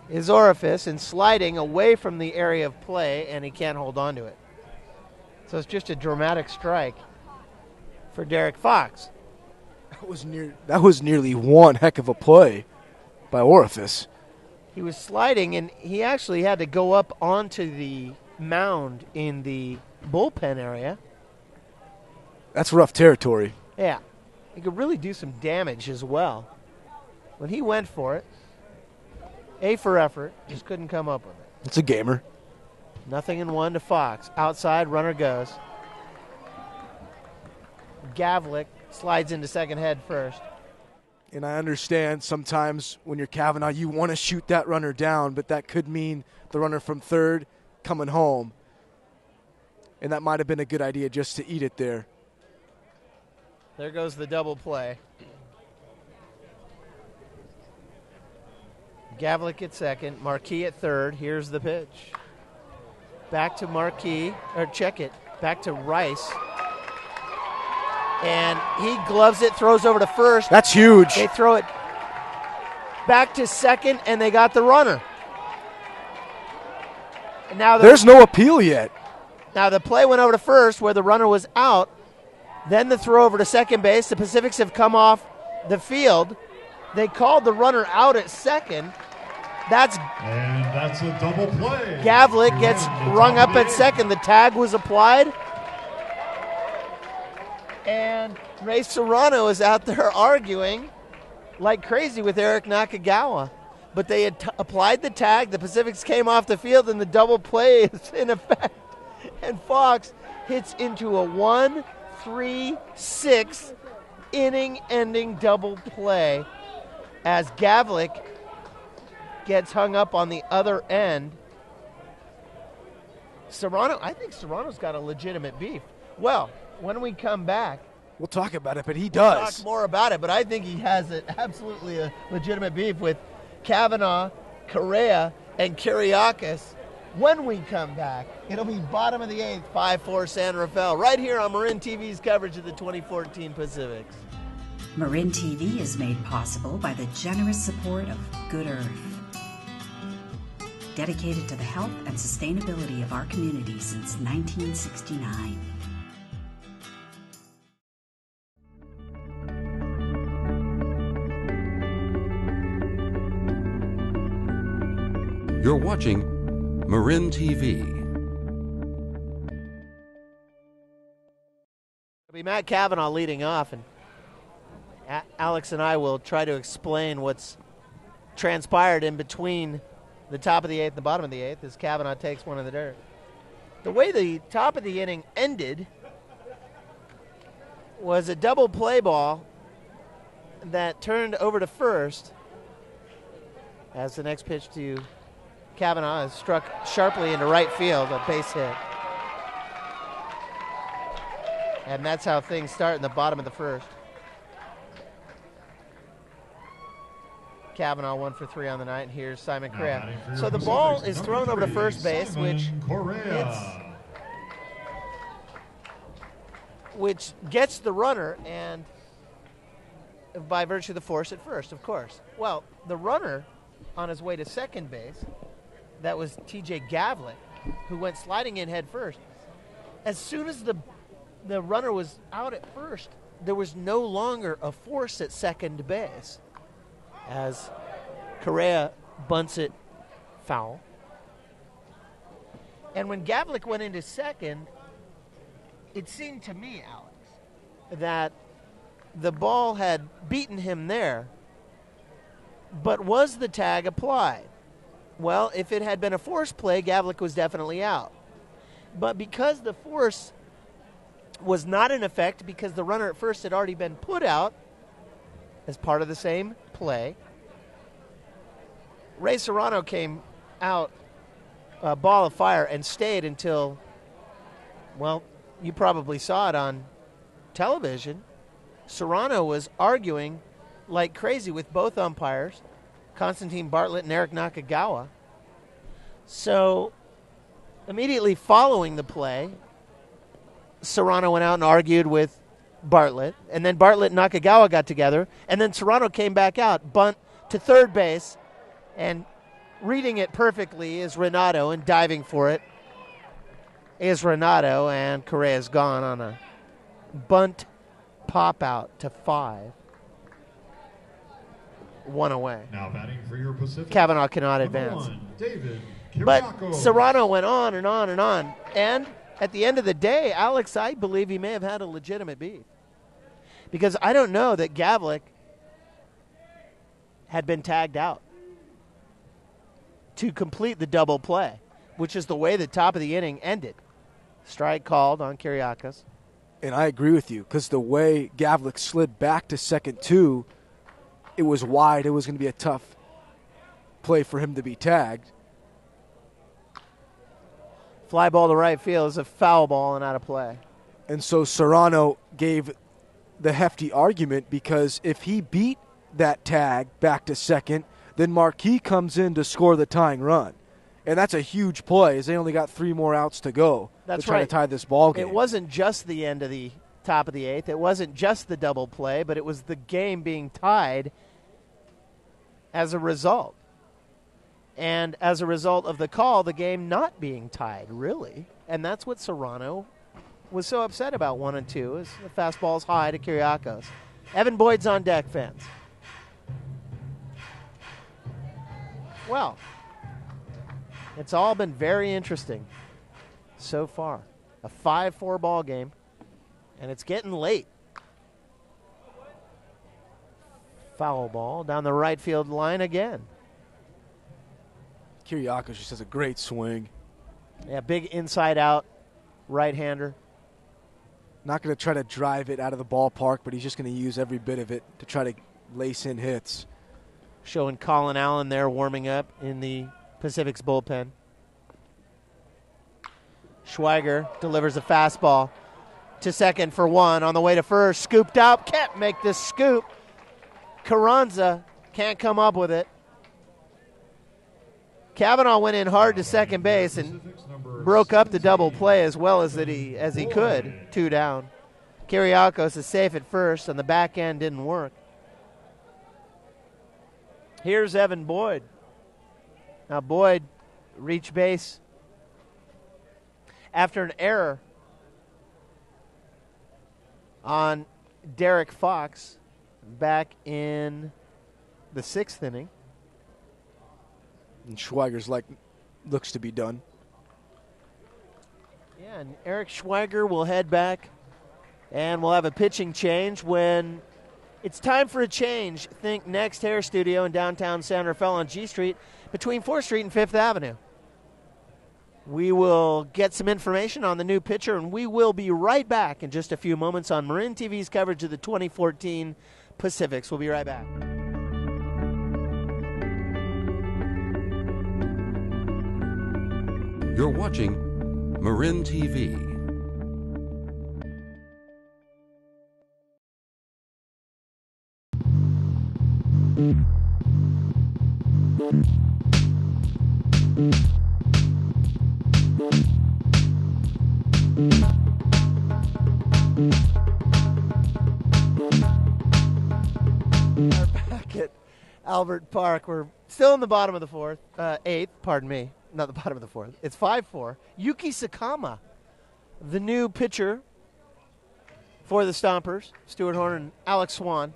is Orifice and sliding away from the area of play, and he can't hold on to it. So it's just a dramatic strike for Derek Fox. That was nearly one heck of a play by Orifice. He was sliding, and he actually had to go up onto the mound in the bullpen area. That's rough territory. Yeah. He could really do some damage as well. When he went for it, A for effort, just couldn't come up with it. It's a gamer. 0-1 to Fox. Outside, runner goes. Gavlik slides into second head first. And I understand sometimes when you're Kavanaugh, you want to shoot that runner down, but that could mean the runner from third coming home. And that might have been a good idea just to eat it there. There goes the double play. Gavlik at second, Marquis at third. Here's the pitch. Back to Marquis, or check it, back to Rice. And he gloves it, throws over to first. That's huge. They throw it back to second, and they got the runner. And now there's no appeal yet. Now the play went over to first where the runner was out. Then the throw over to second base. The Pacifics have come off the field. They called the runner out at second. That's a double play. Gavlik gets rung up at second. The tag was applied. And Ray Serrano is out there arguing like crazy with Eric Nakagawa. But they had applied the tag. The Pacifics came off the field, and the double play is in effect. And Fox hits into a 1-3-6 inning-ending double play as Gavlik gets hung up on the other end. Serrano, I think Serrano's got a legitimate beef. Well, when we come back, we'll talk about it, but he we'll does. talk more about it, but I think he has absolutely a legitimate beef with Kavanaugh, Correa, and Kiriakis. When we come back, it'll be bottom of the 8th, 5-4 San Rafael, right here on Marin TV's coverage of the 2014 Pacifics. Marin TV is made possible by the generous support of Good Earth, dedicated to the health and sustainability of our community since 1969. You're watching Marin TV. It'll be Matt Kavanaugh leading off, and Alex and I will try to explain what's transpired in between the top of the 8th and the bottom of the 8th as Kavanaugh takes one in the dirt. The way the top of the inning ended was a double play ball that turned over to first as the next pitch to Kavanaugh is struck sharply into right field, a base hit. And that's how things start in the bottom of the first. Kavanaugh 1 for 3 on the night, and here's Simon Correa. So the ball is thrown over to first base, which gets the runner, and by virtue of the force at first, of course. Well, the runner on his way to second base, that was TJ Gavlik, who went sliding in head first. As soon as the runner was out at first, there was no longer a force at second base as Correa bunts it foul. And when Gavlik went into second, it seemed to me, Alex, that the ball had beaten him there. But was the tag applied? Well, if it had been a force play, Gavlik was definitely out. But because the force was not in effect, because the runner at first had already been put out as part of the same play, Ray Serrano came out a ball of fire and stayed until, well, you probably saw it on television. Serrano was arguing like crazy with both umpires, Constantine Bartlett and Eric Nakagawa. So immediately following the play, Serrano went out and argued with Bartlett, and then Bartlett and Nakagawa got together, and then Serrano came back out, bunt to third base, and reading it perfectly is Renato, and diving for it is Renato, and Correa's gone on a bunt pop out to 5. 1 away. Now batting for your Pacific. Kavanaugh cannot advance. David But Kiriakos. Serrano went on and on and on. And at the end of the day, Alex, I believe he may have had a legitimate beef. Because I don't know that Gavlik had been tagged out to complete the double play, which is the way the top of the inning ended. Strike called on Kiriakos. And I agree with you, because the way Gavlik slid back to second two, it was wide. It was going to be a tough play for him to be tagged. Fly ball to right field is a foul ball and out of play. And so Serrano gave the hefty argument, because if he beat that tag back to second, then Marquis comes in to score the tying run. And that's a huge play, as they only got 3 more outs to go. That's to try right. to tie this ball game. It wasn't just the end of the top of the 8th. It wasn't just the double play, but it was the game being tied as a result. And as a result of the call, the game not being tied, really. And that's what Serrano was so upset about, 1 and 2, is the fastball's high to Kiriakos. Evan Boyd's on deck, fans. Well, it's all been very interesting so far. A 5-4 ball game, and it's getting late. Foul ball down the right field line again. Kiriakos just has a great swing. Yeah, big inside-out right-hander. Not going to try to drive it out of the ballpark, but he's just going to use every bit of it to try to lace in hits. Showing Colin Allen there warming up in the Pacific's bullpen. Schweiger delivers a fastball to second for 1 on the way to first. Scooped out. Can't make this scoop. Carranza can't come up with it. Kavanaugh went in hard to second base and broke up the double play as well as he could. 2 down. Kiriakos is safe at first, and the back end didn't work. Here's Evan Boyd. Now Boyd reached base after an error on Derek Fox back in the 6th inning. And Schweiger's looks to be done. Yeah, and Eric Schweiger will head back, and we'll have a pitching change when It's time for a change. Think Next Hair Studio in downtown San Rafael on G Street between 4th Street and 5th Avenue. We will get some information on the new pitcher, and we will be right back in just a few moments on Marin TV's coverage of the 2014 Pacifics. We'll be right back. You're watching Marin TV. We're back at Albert Park. We're still in the bottom of the fourth, 8th, pardon me, not the bottom of the fourth. It's 5-4. Yuki Sakama, the new pitcher for the Stompers, Stuart Horner and Alex Swan.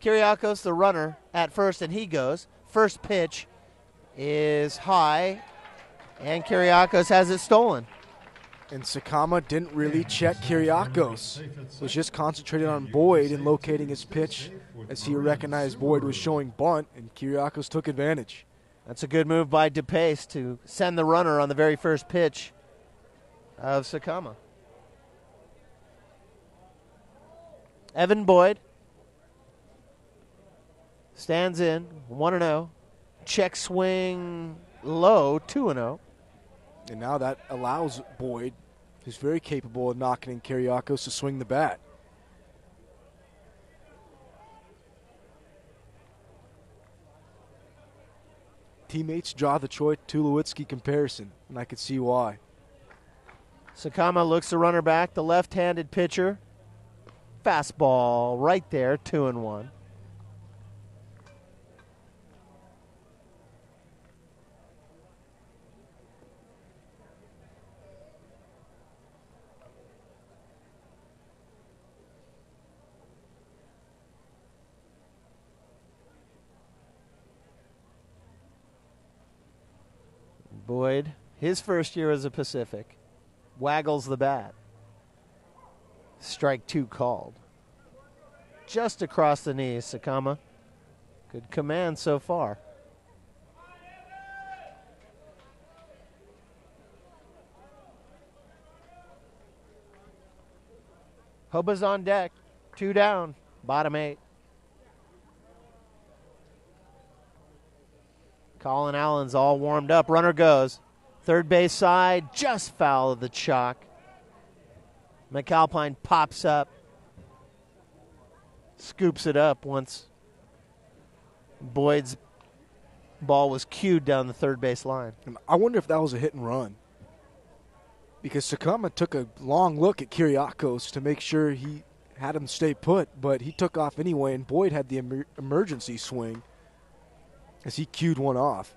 Kyriakos, the runner, at first, and he goes. First pitch is high, and Kyriakos has it stolen. And Sakama didn't really check Kyriakos. Was just concentrated on Boyd and locating his pitch as he recognized Boyd was showing bunt, and Kyriakos took advantage. That's a good move by DePace to send the runner on the very first pitch of Sakama. Evan Boyd stands in, 1-0. Check swing low, 2-0. And now that allows Boyd, who's very capable of knocking in Kyriakos, to swing the bat. Teammates draw the Troy Tulowitzki comparison, and I could see why. Sakama looks the runner back, the left-handed pitcher. Fastball right there, 2-1. Boyd, his first year as a Pacific, waggles the bat. Strike 2 called. Just across the knees, Sakama. Good command so far. Hoba's on deck. 2 down. Bottom 8. Colin Allen's all warmed up. Runner goes. Third base side, just foul of the chalk. McAlpine pops up. Scoops it up once Boyd's ball was cued down the third base line. I wonder if that was a hit and run. Because Sakama took a long look at Kyriakos to make sure he had him stay put, but he took off anyway, and Boyd had the emergency swing as he cued one off.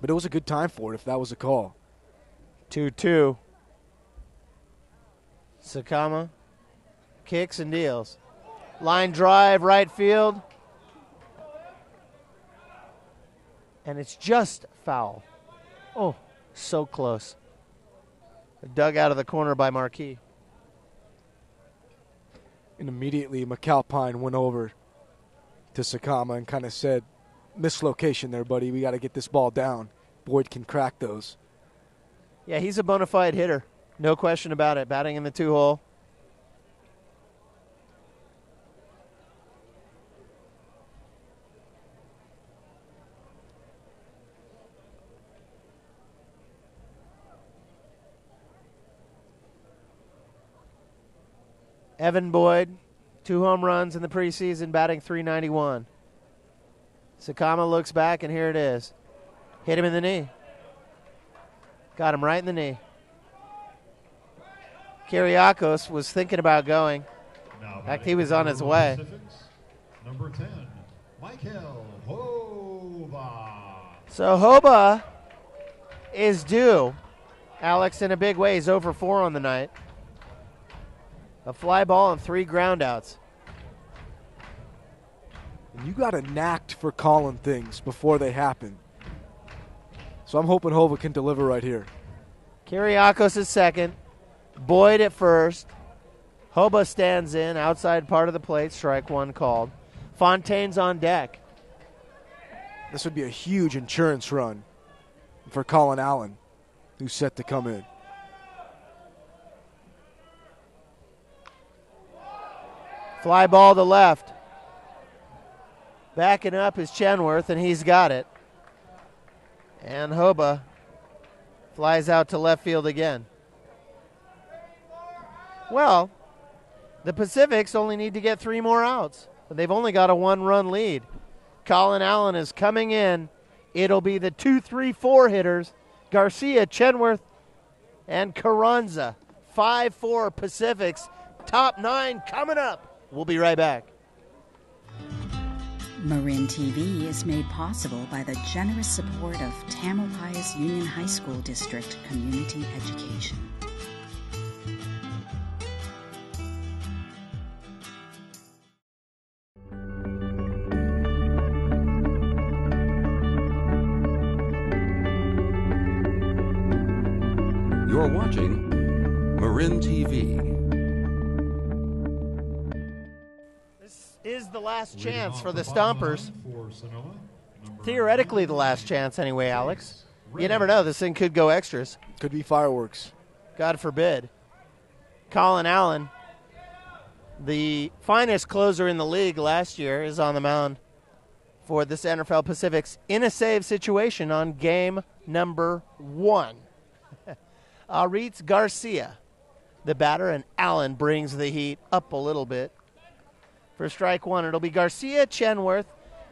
But it was a good time for it if that was a call. 2-2. Sakama kicks and deals. Line drive, right field. And it's just foul. Oh, so close. Dug out of the corner by Marquis. And immediately McAlpine went over to Sakama and kind of said, mislocation there, buddy. We got to get this ball down. Boyd can crack those. Yeah, he's a bona fide hitter. No question about it. Batting in the 2-hole. Evan Boyd, 2 home runs in the preseason, batting .391. Sakama looks back, and here it is. Hit him in the knee. Got him right in the knee. Kyriakos was thinking about going. In fact, he was on his way. Number 10, Michael Hoba. So Hoba is due. Alex, in a big way, he's over 4 on the night. A fly ball and 3 groundouts. And you got a knack for calling things before they happen. So I'm hoping Hoba can deliver right here. Kyriakos is second. Boyd at first. Hoba stands in, outside part of the plate, strike one called. Fontaine's on deck. This would be a huge insurance run for Colin Allen, who's set to come in. Fly ball to left. Backing up is Chenworth, and he's got it. And Hoba flies out to left field again. Well, the Pacifics only need to get 3 more outs, but they've only got a 1-run lead. Colin Allen is coming in. It'll be the 2-3-4 hitters, Garcia, Chenworth, and Carranza. 5-4 Pacifics. Top 9 coming up. We'll be right back. Marin TV is made possible by the generous support of Tamalpais Union High School District Community Education. You're watching Marin TV. This is the last chance for the Stompers. Theoretically, the last chance anyway, Alex. You never know. This thing could go extras. Could be fireworks. God forbid. Colin Allen, the finest closer in the league last year, is on the mound for this NFL Pacifics in a save situation on game number 1. Aritz Garcia, the batter, and Allen brings the heat up a little bit. For strike one, it'll be Garcia, Chenworth,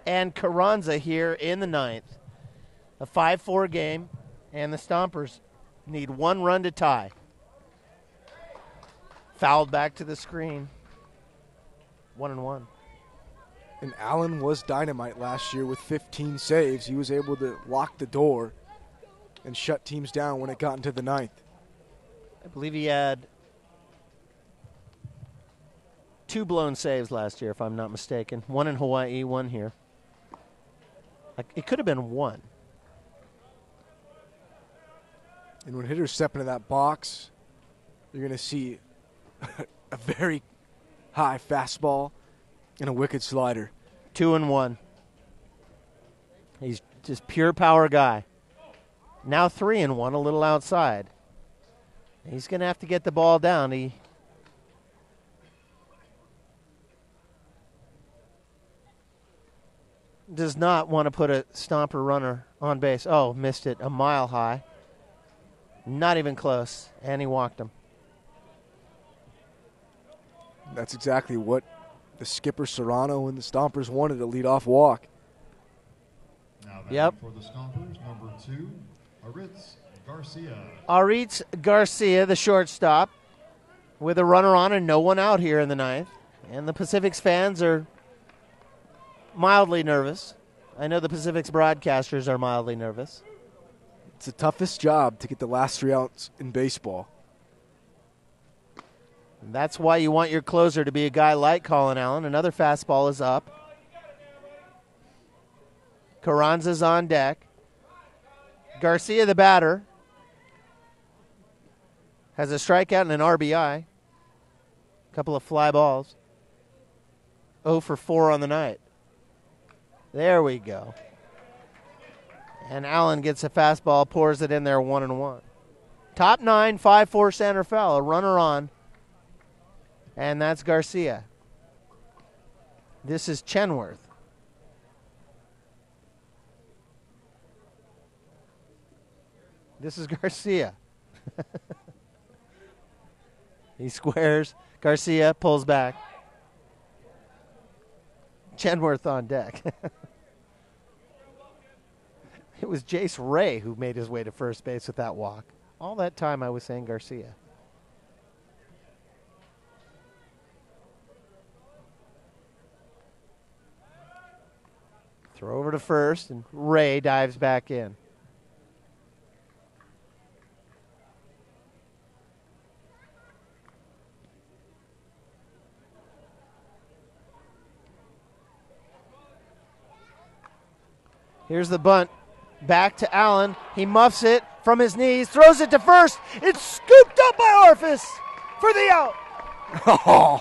and Carranza here in the 9th. A 5-4 game, and the Stompers need 1 run to tie. Fouled back to the screen. 1-1. And Allen was dynamite last year with 15 saves. He was able to lock the door and shut teams down when it got into the 9th. I believe he had 2 blown saves last year, if I'm not mistaken. 1 in Hawaii, 1 here. It could have been 1. And when hitters step into that box, you're going to see a very high fastball and a wicked slider. 2-1. He's just pure power guy. Now 3-1, a little outside. He's going to have to get the ball down. He does not want to put a Stomper runner on base. Oh, missed it a mile high. Not even close, and he walked him. That's exactly what the skipper Serrano and the Stompers wanted, a leadoff walk. Now yep. For the Stompers, number 2, Aritz Garcia. Aritz Garcia, the shortstop, with a runner on and no one out here in the 9th. And the Pacifics fans are mildly nervous. I know the Pacifics broadcasters are mildly nervous. It's the toughest job to get the last 3 outs in baseball. And that's why you want your closer to be a guy like Colin Allen. Another fastball is up. Carranza's on deck. Garcia, the batter, has a strikeout and an RBI. A couple of fly balls. 0 for 4 on the night. There we go. And Allen gets a fastball, pours it in there, 1-1. Top 9, 5-4 center foul. A runner on. And that's Garcia. This is Chenworth. This is Garcia. He squares. Garcia pulls back. Chenworth on deck. It was Jace Ray who made his way to first base with that walk. All that time I was saying Garcia. Throw over to first, and Ray dives back in. Here's the bunt. Back to Allen. He muffs it from his knees, throws it to first. It's scooped up by Orphis for the out. Oh,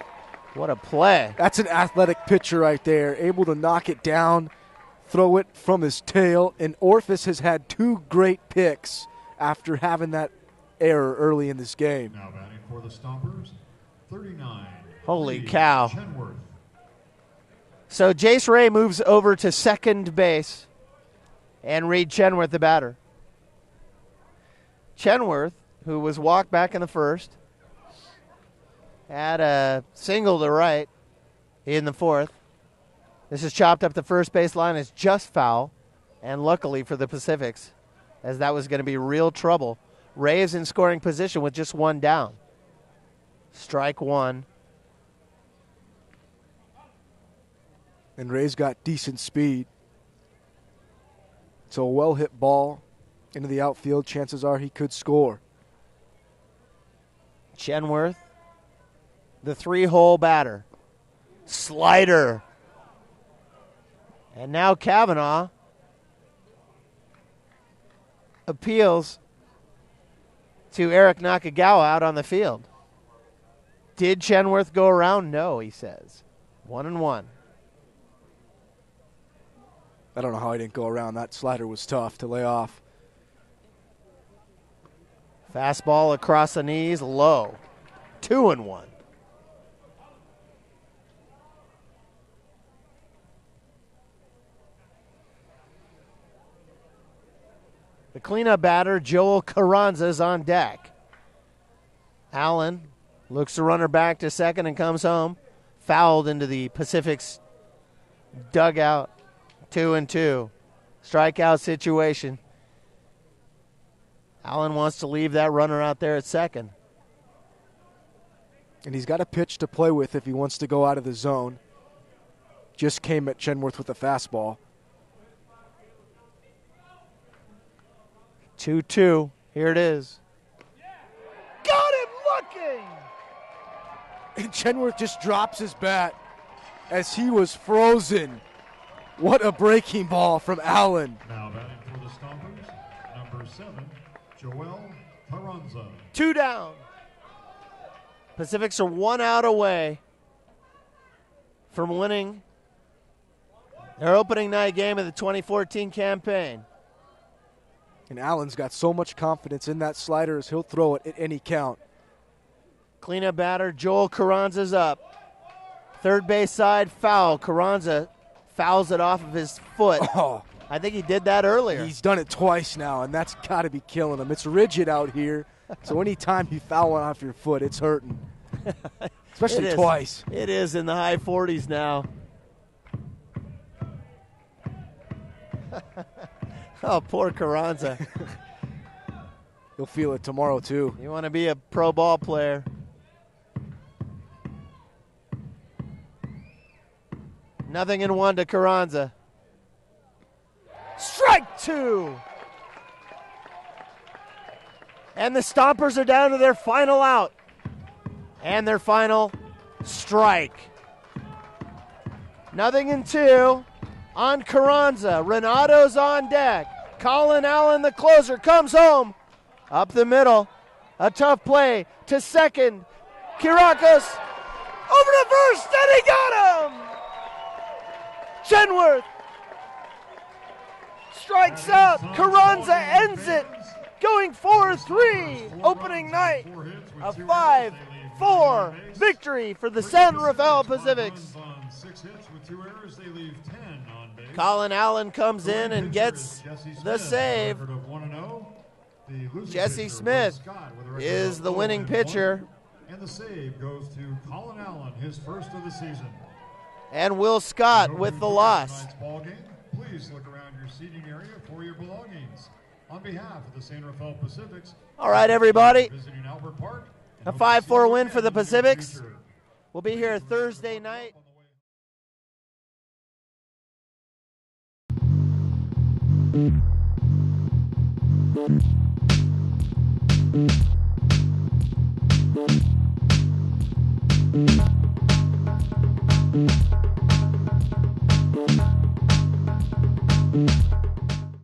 what a play. That's an athletic pitcher right there, able to knock it down, throw it from his tail. And Orphis has had 2 great picks after having that error early in this game. Now batting for the Stompers, 39. Holy cow. Chenworth. So Jace Ray moves over to second base, and Reed Chenworth, the batter. Chenworth, who was walked back in the first, had a single to right in the fourth. This is chopped up the first base line. It's just foul, and luckily for the Pacifics, as that was going to be real trouble. Ray is in scoring position with just 1 down. Strike 1. And Ray's got decent speed. So a well-hit ball into the outfield, chances are he could score. Chenworth, the 3-hole batter. Slider. And now Kavanaugh appeals to Eric Nakagawa out on the field. Did Chenworth go around? No, he says. 1-1. I don't know how he didn't go around. That slider was tough to lay off. Fastball across the knees, low. 2-1. The cleanup batter, Joel Carranza, is on deck. Allen looks the runner back to second and comes home. Fouled into the Pacific's dugout. 2-2. Strikeout situation. Allen wants to leave that runner out there at second. And he's got a pitch to play with if he wants to go out of the zone. Just came at Chenworth with a fastball. 2-2. Here it is. Got him looking! And Chenworth just drops his bat as he was frozen. What a breaking ball from Allen. Now batting for the Stompers, number 7, Joel Carranza. 2 down. Pacifics are 1 out away from winning their opening night game of the 2014 campaign. And Allen's got so much confidence in that slider as he'll throw it at any count. Cleanup batter, Joel Carranza's up. Third base side, foul. Carranza fouls it off of his foot. Oh, I think he did that earlier. He's done it twice now, and that's got to be killing him. It's rigid out here, so anytime you foul one off your foot, it's hurting. Especially twice. It is in the high 40s now. Oh, poor Carranza. He'll feel it tomorrow, too. You want to be a pro ball player. Nothing in 1 to Carranza. Strike 2. And the Stompers are down to their final out. And their final strike. Nothing in 2 on Carranza. Renato's on deck. Colin Allen, the closer, comes home. Up the middle. A tough play to second. Kirakos over to first, and he got him! Chenworth strikes out. Carranza ends it. Going 4-3. Opening night. A 5-4 victory for the San Rafael Pacifics. Colin Allen comes in and gets the save. Jesse Smith is the winning pitcher. And the save goes to Colin Allen, his first of the season. And Will Scott with the loss. Please look around your seating area for your belongings. On behalf of the San Rafael Pacifics. All right, everybody. A 5-4 win for the Pacifics. We'll be here Thursday night. Thank you.